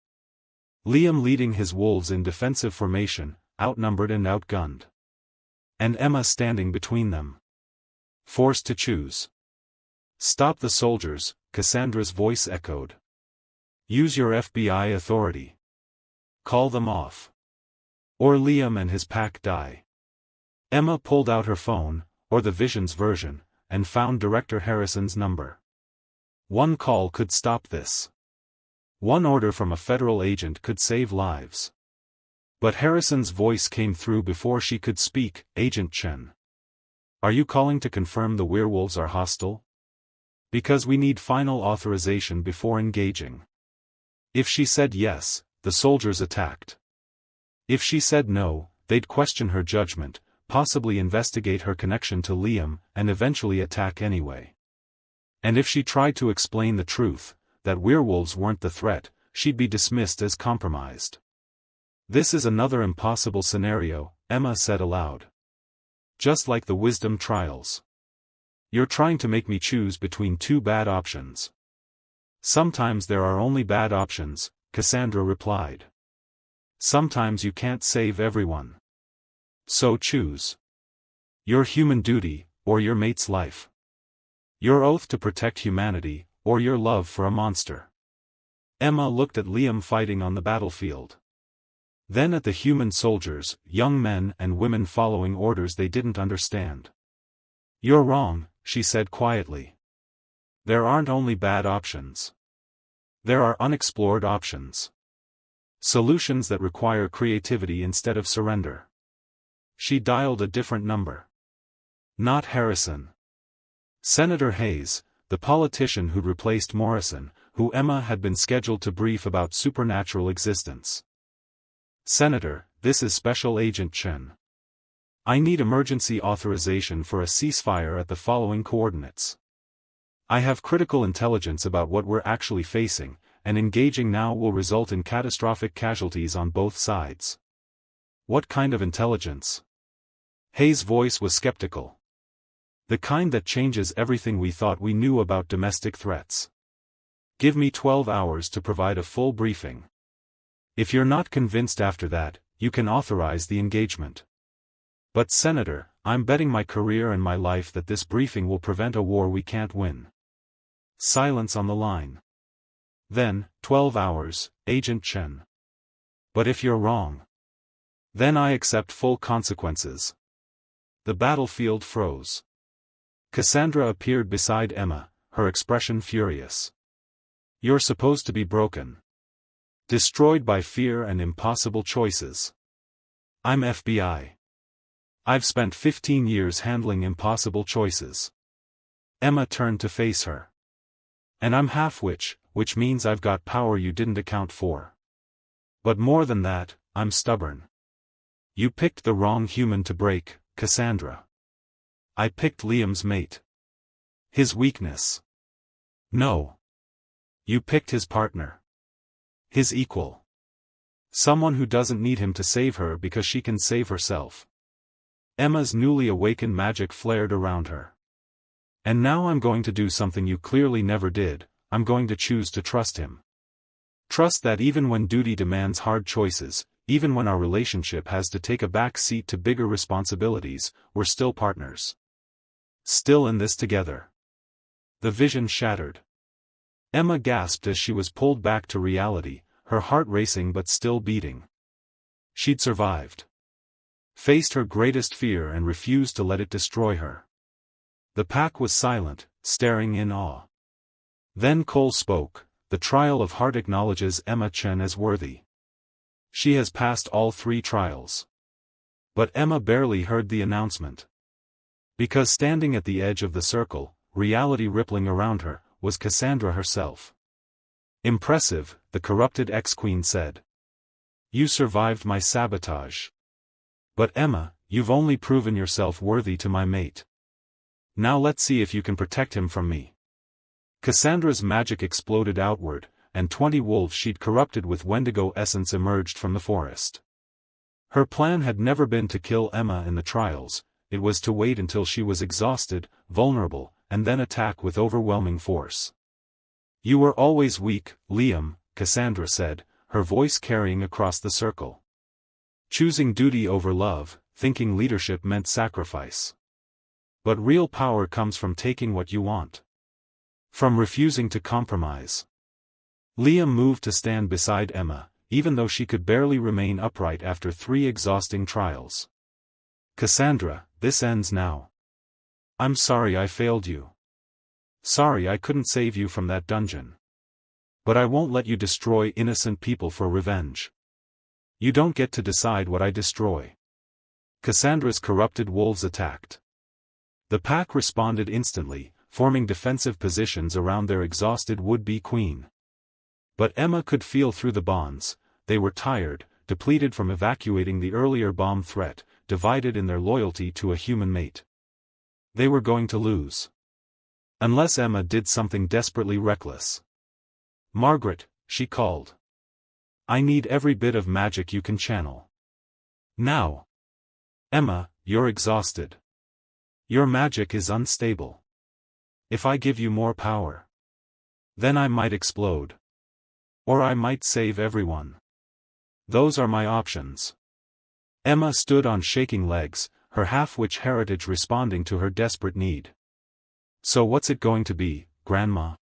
Liam leading his wolves in defensive formation, outnumbered and outgunned. And Emma standing between them. Forced to choose. "Stop the soldiers," Cassandra's voice echoed. "Use your FBI authority. Call them off. Or Liam and his pack die." Emma pulled out her phone, or the Vision's version, and found Director Harrison's number. One call could stop this. One order from a federal agent could save lives. But Harrison's voice came through before she could speak. "Agent Chen. Are you calling to confirm the werewolves are hostile? Because we need final authorization before engaging." If she said yes, the soldiers attacked. If she said no, they'd question her judgment, possibly investigate her connection to Liam, and eventually attack anyway. And if she tried to explain the truth, that werewolves weren't the threat, she'd be dismissed as compromised. "This is another impossible scenario," Emma said aloud. "Just like the wisdom trials. You're trying to make me choose between 2 bad options." "Sometimes there are only bad options," Cassandra replied. "Sometimes you can't save everyone. So choose. Your human duty, or your mate's life." Your oath to protect humanity, or your love for a monster. Emma looked at Liam fighting on the battlefield. Then at the human soldiers, young men and women following orders they didn't understand. You're wrong, she said quietly. There aren't only bad options. There are unexplored options. Solutions that require creativity instead of surrender. She dialed a different number. Not Harrison. Senator Hayes, the politician who'd replaced Morrison, who Emma had been scheduled to brief about supernatural existence. Senator, this is Special Agent Chen. I need emergency authorization for a ceasefire at the following coordinates. I have critical intelligence about what we're actually facing, and engaging now will result in catastrophic casualties on both sides. What kind of intelligence? Hayes' voice was skeptical. The kind that changes everything we thought we knew about domestic threats. Give me 12 hours to provide a full briefing. If you're not convinced after that, you can authorize the engagement. But Senator, I'm betting my career and my life that this briefing will prevent a war we can't win. Silence on the line. Then, 12 hours, Agent Chen. But if you're wrong, then I accept full consequences. The battlefield froze. Cassandra appeared beside Emma, her expression furious. You're supposed to be broken. Destroyed by fear and impossible choices. I'm FBI. I've spent 15 years handling impossible choices. Emma turned to face her. And I'm half-witch, which means I've got power you didn't account for. But more than that, I'm stubborn. You picked the wrong human to break, Cassandra. I picked Liam's mate. His weakness. No. You picked his partner. His equal. Someone who doesn't need him to save her because she can save herself. Emma's newly awakened magic flared around her. And now I'm going to do something you clearly never did, I'm going to choose to trust him. Trust that even when duty demands hard choices, even when our relationship has to take a back seat to bigger responsibilities, we're still partners. Still in this together. The vision shattered. Emma gasped as she was pulled back to reality, her heart racing but still beating. She'd survived. Faced her greatest fear and refused to let it destroy her. The pack was silent, staring in awe. Then Cole spoke. The trial of heart acknowledges Emma Chen as worthy. She has passed all 3 trials. But Emma barely heard the announcement. Because standing at the edge of the circle, reality rippling around her, was Cassandra herself. Impressive, the corrupted ex-queen said. You survived my sabotage. But Emma, you've only proven yourself worthy to my mate. Now let's see if you can protect him from me. Cassandra's magic exploded outward, and 20 wolves she'd corrupted with Wendigo essence emerged from the forest. Her plan had never been to kill Emma in the trials, it was to wait until she was exhausted, vulnerable, and then attack with overwhelming force. You were always weak, Liam, Cassandra said, her voice carrying across the circle. Choosing duty over love, thinking leadership meant sacrifice. But real power comes from taking what you want. From refusing to compromise. Liam moved to stand beside Emma, even though she could barely remain upright after 3 exhausting trials. Cassandra, this ends now. I'm sorry I failed you. Sorry I couldn't save you from that dungeon. But I won't let you destroy innocent people for revenge. You don't get to decide what I destroy. Cassandra's corrupted wolves attacked. The pack responded instantly, forming defensive positions around their exhausted would-be queen. But Emma could feel through the bonds, they were tired, depleted from evacuating the earlier bomb threat, divided in their loyalty to a human mate. They were going to lose. Unless Emma did something desperately reckless. Margaret, she called. I need every bit of magic you can channel. Now. Emma, you're exhausted. Your magic is unstable. If I give you more power, then I might explode. Or I might save everyone. Those are my options. Emma stood on shaking legs, her half-witch heritage responding to her desperate need. So what's it going to be, Grandma?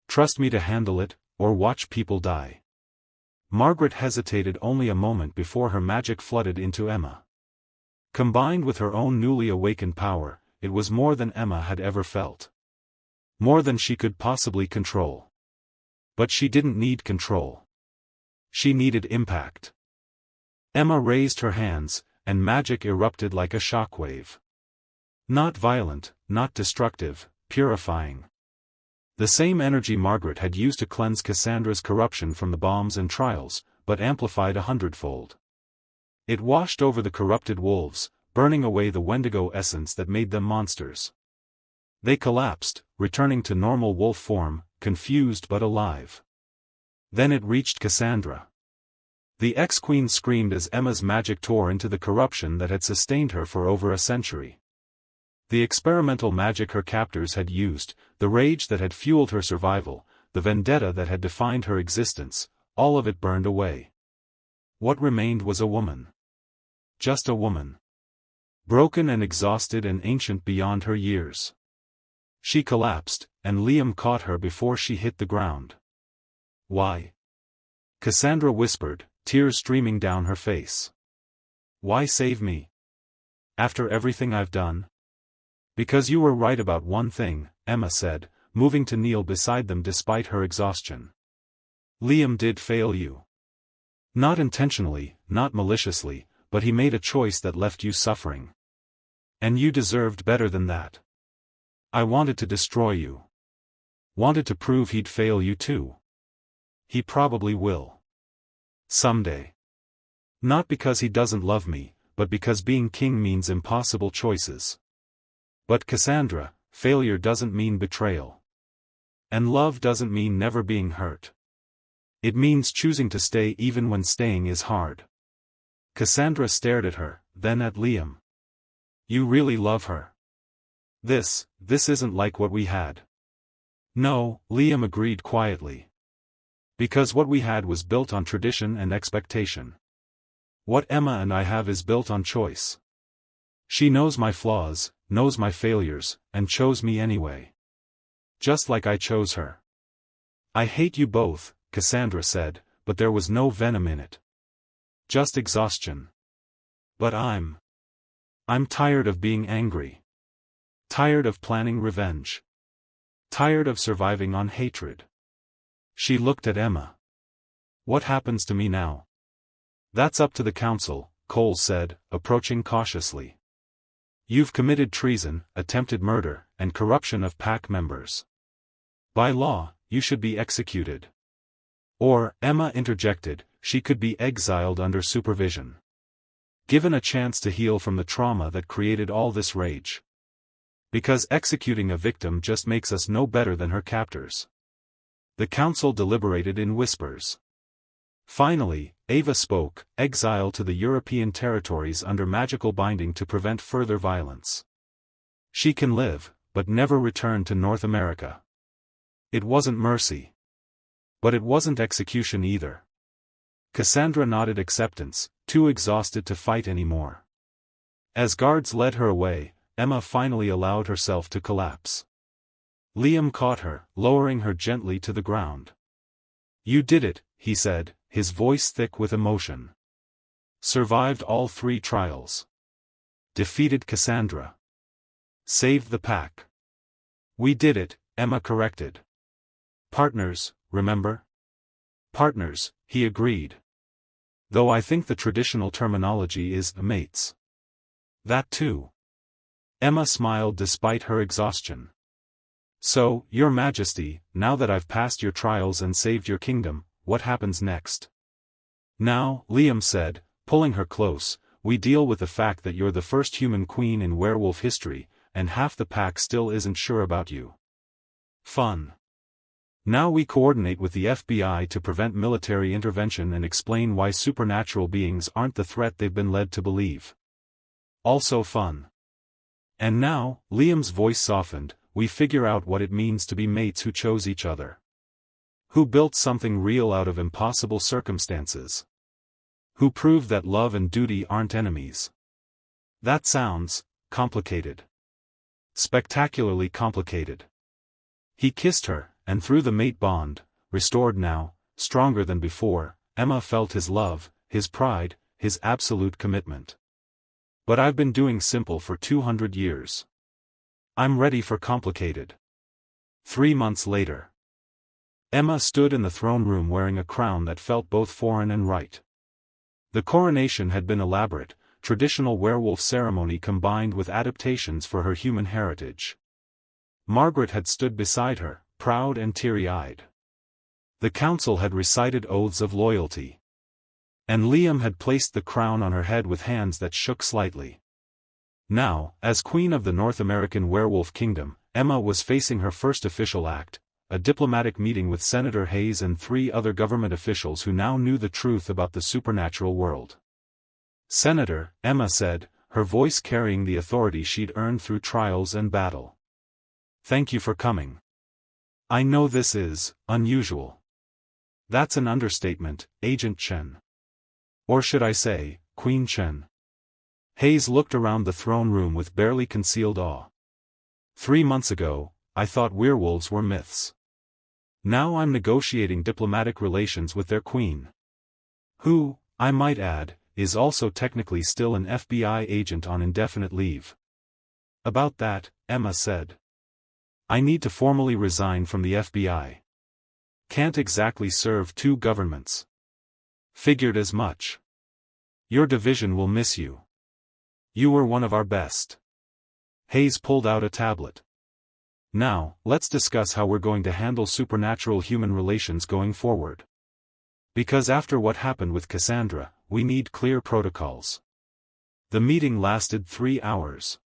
Trust me to handle it, or watch people die. Margaret hesitated only a moment before her magic flooded into Emma. Combined with her own newly awakened power, it was more than Emma had ever felt. More than she could possibly control. But she didn't need control. She needed impact. Emma raised her hands, and magic erupted like a shockwave. Not violent, not destructive, purifying. The same energy Margaret had used to cleanse Cassandra's corruption from the bombs and trials, but amplified 100-fold. It washed over the corrupted wolves, burning away the Wendigo essence that made them monsters. They collapsed, returning to normal wolf form, confused but alive. Then it reached Cassandra. The ex-queen screamed as Emma's magic tore into the corruption that had sustained her for over a century. The experimental magic her captors had used, the rage that had fueled her survival, the vendetta that had defined her existence, all of it burned away. What remained was a woman. Just a woman. Broken and exhausted and ancient beyond her years. She collapsed, and Liam caught her before she hit the ground. Why? Cassandra whispered, tears streaming down her face. Why save me? After everything I've done? Because you were right about one thing, Emma said, moving to kneel beside them despite her exhaustion. Liam did fail you. Not intentionally, not maliciously, but he made a choice that left you suffering. And you deserved better than that. I wanted to destroy you. Wanted to prove he'd fail you too. He probably will. Someday. Not because he doesn't love me, but because being king means impossible choices. But Cassandra, failure doesn't mean betrayal. And love doesn't mean never being hurt. It means choosing to stay even when staying is hard. Cassandra stared at her, then at Liam. You really love her. This isn't like what we had. No, Liam agreed quietly. Because what we had was built on tradition and expectation. What Emma and I have is built on choice. She knows my flaws, knows my failures, and chose me anyway. Just like I chose her. I hate you both, Cassandra said, but there was no venom in it. Just exhaustion. But I'm tired of being angry. Tired of planning revenge. Tired of surviving on hatred. She looked at Emma. What happens to me now? That's up to the council, Cole said, approaching cautiously. You've committed treason, attempted murder, and corruption of pack members. By law, you should be executed. Or, Emma interjected, she could be exiled under supervision. Given a chance to heal from the trauma that created all this rage. Because executing a victim just makes us no better than her captors. The council deliberated in whispers. Finally, Ava spoke, exile to the European territories under magical binding to prevent further violence. She can live, but never return to North America. It wasn't mercy. But it wasn't execution either. Cassandra nodded acceptance, too exhausted to fight anymore. As guards led her away, Emma finally allowed herself to collapse. Liam caught her, lowering her gently to the ground. You did it, he said, his voice thick with emotion. Survived all 3 trials. Defeated Cassandra. Saved the pack. We did it, Emma corrected. Partners, remember? Partners, he agreed. Though I think the traditional terminology is mates. That too. Emma smiled despite her exhaustion. So, Your Majesty, now that I've passed your trials and saved your kingdom, what happens next? Now, Liam said, pulling her close, we deal with the fact that you're the first human queen in werewolf history, and half the pack still isn't sure about you. Fun. Now we coordinate with the FBI to prevent military intervention and explain why supernatural beings aren't the threat they've been led to believe. Also fun. And now, Liam's voice softened, we figure out what it means to be mates who chose each other. Who built something real out of impossible circumstances. Who proved that love and duty aren't enemies. That sounds complicated. Spectacularly complicated. He kissed her, and through the mate bond, restored now, stronger than before, Emma felt his love, his pride, his absolute commitment. But I've been doing simple for 200 years. I'm ready for complicated. 3 months later. Emma stood in the throne room wearing a crown that felt both foreign and right. The coronation had been elaborate, traditional werewolf ceremony combined with adaptations for her human heritage. Margaret had stood beside her, proud and teary-eyed. The council had recited oaths of loyalty. And Liam had placed the crown on her head with hands that shook slightly. Now, as Queen of the North American Werewolf Kingdom, Emma was facing her first official act, a diplomatic meeting with Senator Hayes and 3 other government officials who now knew the truth about the supernatural world. "Senator," Emma said, her voice carrying the authority she'd earned through trials and battle. "Thank you for coming. I know this is unusual." "That's an understatement, Agent Chen. Or should I say, Queen Chen." Hayes looked around the throne room with barely concealed awe. 3 months ago, I thought werewolves were myths. Now I'm negotiating diplomatic relations with their queen. Who, I might add, is also technically still an FBI agent on indefinite leave. About that, Emma said. I need to formally resign from the FBI. Can't exactly serve 2 governments. Figured as much. Your division will miss you. You were one of our best. Hayes pulled out a tablet. Now, let's discuss how we're going to handle supernatural human relations going forward. Because after what happened with Cassandra, we need clear protocols. The meeting lasted 3 hours.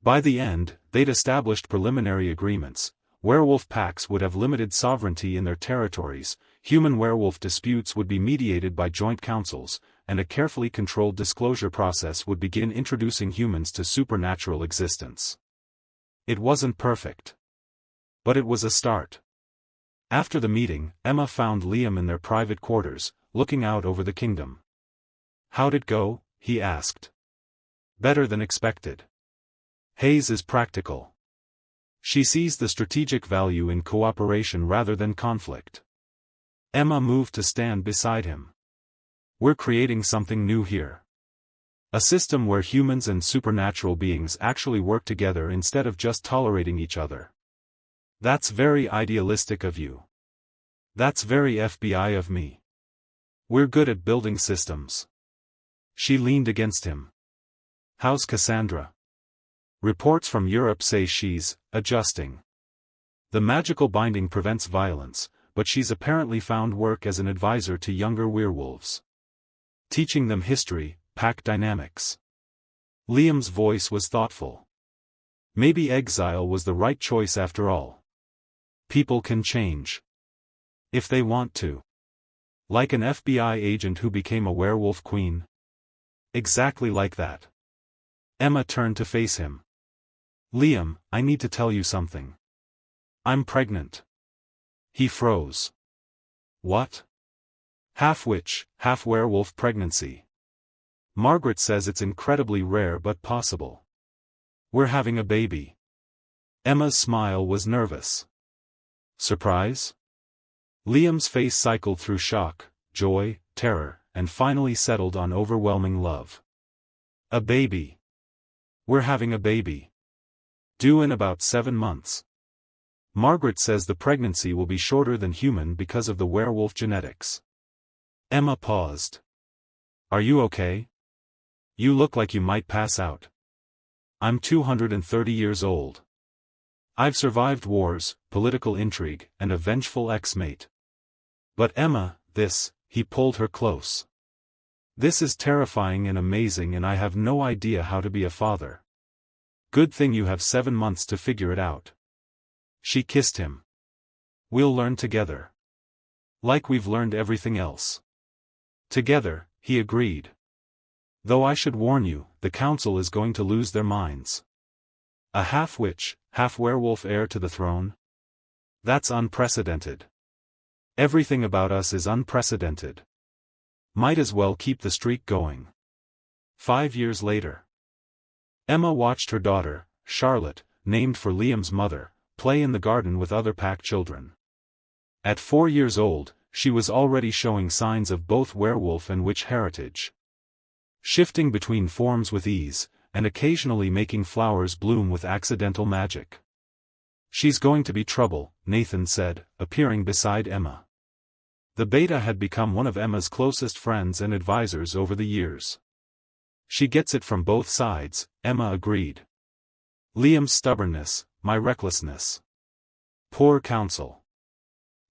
By the end, they'd established preliminary agreements. Werewolf packs would have limited sovereignty in their territories, human-werewolf disputes would be mediated by joint councils, and a carefully controlled disclosure process would begin introducing humans to supernatural existence. It wasn't perfect. But it was a start. After the meeting, Emma found Liam in their private quarters, looking out over the kingdom. How'd it go? He asked. Better than expected. Hayes is practical. She sees the strategic value in cooperation rather than conflict. Emma moved to stand beside him. We're creating something new here. A system where humans and supernatural beings actually work together instead of just tolerating each other. That's very idealistic of you. That's very FBI of me. We're good at building systems. She leaned against him. How's Cassandra? Reports from Europe say she's adjusting. The magical binding prevents violence, but she's apparently found work as an advisor to younger werewolves. Teaching them history, pack dynamics. Liam's voice was thoughtful. Maybe exile was the right choice after all. People can change. If they want to. Like an FBI agent who became a werewolf queen. Exactly like that. Emma turned to face him. Liam, I need to tell you something. I'm pregnant. He froze. What? Half witch, half werewolf pregnancy. Margaret says it's incredibly rare but possible. We're having a baby. Emma's smile was nervous. Surprise? Liam's face cycled through shock, joy, terror, and finally settled on overwhelming love. A baby. We're having a baby. Due in about 7 months. Margaret says the pregnancy will be shorter than human because of the werewolf genetics. Emma paused. Are you okay? You look like you might pass out. I'm 230 years old. I've survived wars, political intrigue, and a vengeful ex-mate. But Emma, he pulled her close. This is terrifying and amazing and I have no idea how to be a father. Good thing you have 7 months to figure it out. She kissed him. We'll learn together. Like we've learned everything else. Together, he agreed. Though I should warn you, the council is going to lose their minds. A half-witch, half-werewolf heir to the throne? That's unprecedented. Everything about us is unprecedented. Might as well keep the streak going. 5 years later. Emma watched her daughter, Charlotte, named for Liam's mother, play in the garden with other pack children. At 4 years old, she was already showing signs of both werewolf and witch heritage. Shifting between forms with ease, and occasionally making flowers bloom with accidental magic. "She's going to be trouble," Nathan said, appearing beside Emma. The beta had become one of Emma's closest friends and advisors over the years. "She gets it from both sides," Emma agreed. "Liam's stubbornness, my recklessness. Poor counsel.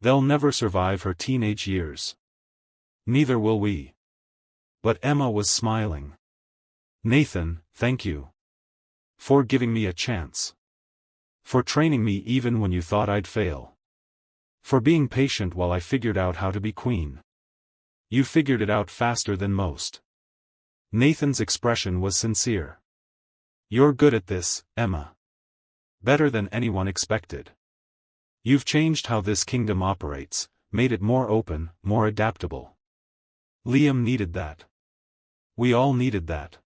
They'll never survive her teenage years. Neither will we." But Emma was smiling. "Nathan, thank you. For giving me a chance. For training me even when you thought I'd fail. For being patient while I figured out how to be queen. You figured it out faster than most." Nathan's expression was sincere. "You're good at this, Emma. Better than anyone expected. You've changed how this kingdom operates, made it more open, more adaptable. Liam needed that. We all needed that."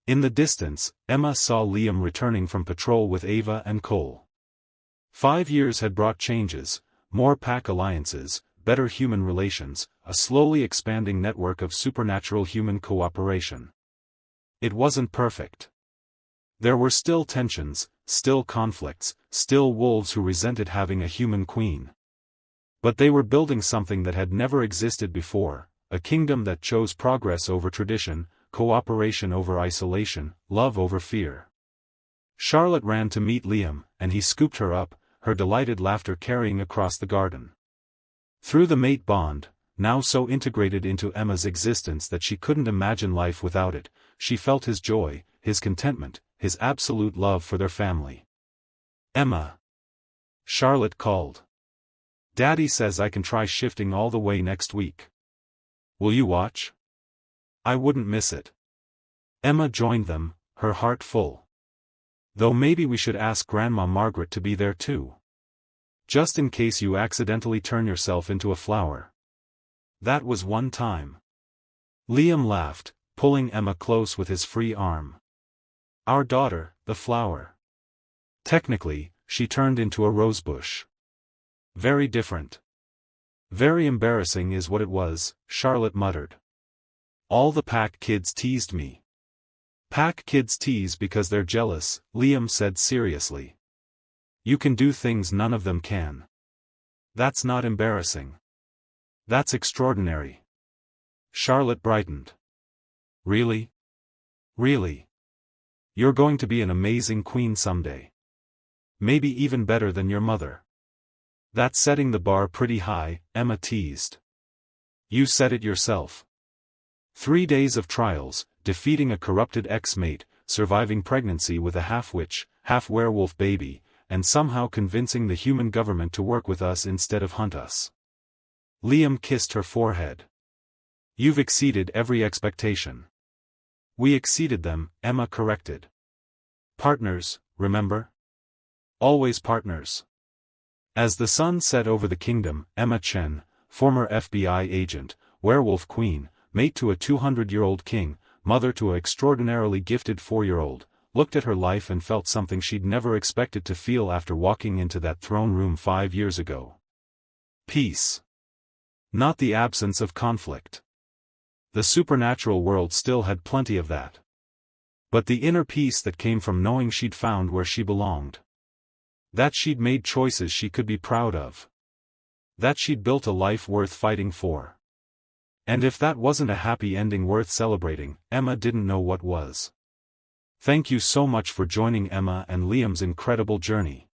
In the distance, Emma saw Liam returning from patrol with Ava and Cole. 5 years had brought changes, more pack alliances, better human relations, a slowly expanding network of supernatural human cooperation. It wasn't perfect. There were still tensions, still conflicts, still wolves who resented having a human queen. But they were building something that had never existed before, a kingdom that chose progress over tradition, cooperation over isolation, love over fear. Charlotte ran to meet Liam, and he scooped her up, her delighted laughter carrying across the garden. Through the mate bond, now so integrated into Emma's existence that she couldn't imagine life without it, she felt his joy, his contentment, his absolute love for their family. "Emma," Charlotte called. "Daddy says I can try shifting all the way next week. Will you watch? I wouldn't miss it." Emma joined them, her heart full. "Though maybe we should ask Grandma Margaret to be there too. Just in case you accidentally turn yourself into a flower. That was one time." Liam laughed, pulling Emma close with his free arm. "Our daughter, the flower. Technically, she turned into a rosebush. Very different." "Very embarrassing is what it was," Charlotte muttered. "All the pack kids teased me." "Pack kids tease because they're jealous," Liam said seriously. "You can do things none of them can. That's not embarrassing. That's extraordinary." Charlotte brightened. "Really? Really? You're going to be an amazing queen someday. Maybe even better than your mother." "That's setting the bar pretty high," Emma teased. "You said it yourself. 3 days of trials, defeating a corrupted ex-mate, surviving pregnancy with a half-witch, half-werewolf baby, and somehow convincing the human government to work with us instead of hunt us." Liam kissed her forehead. "You've exceeded every expectation." "We exceeded them," Emma corrected. "Partners, remember? Always partners." As the sun set over the kingdom, Emma Chen, former FBI agent, werewolf queen, mate to a 200-year-old king, mother to an extraordinarily gifted 4-year-old, looked at her life and felt something she'd never expected to feel after walking into that throne room 5 years ago. Peace. Not the absence of conflict. The supernatural world still had plenty of that. But the inner peace that came from knowing she'd found where she belonged. That she'd made choices she could be proud of. That she'd built a life worth fighting for. And if that wasn't a happy ending worth celebrating, Emma didn't know what was. Thank you so much for joining Emma and Liam's incredible journey.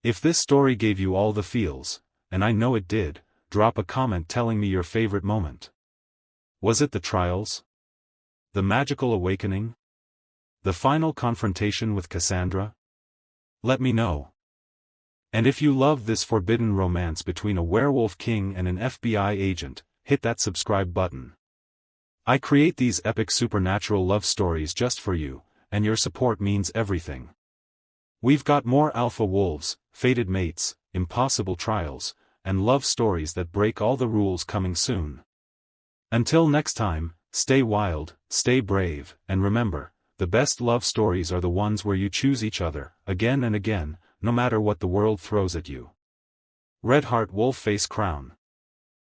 If this story gave you all the feels, and I know it did, drop a comment telling me your favorite moment. Was it the trials? The magical awakening? The final confrontation with Cassandra? Let me know. And if you love this forbidden romance between a werewolf king and an FBI agent, hit that subscribe button. I create these epic supernatural love stories just for you, and your support means everything. We've got more alpha wolves, fated mates, impossible trials, and love stories that break all the rules coming soon. Until next time, stay wild, stay brave, and remember, the best love stories are the ones where you choose each other, again and again, no matter what the world throws at you. Red Heart Wolf Face Crown.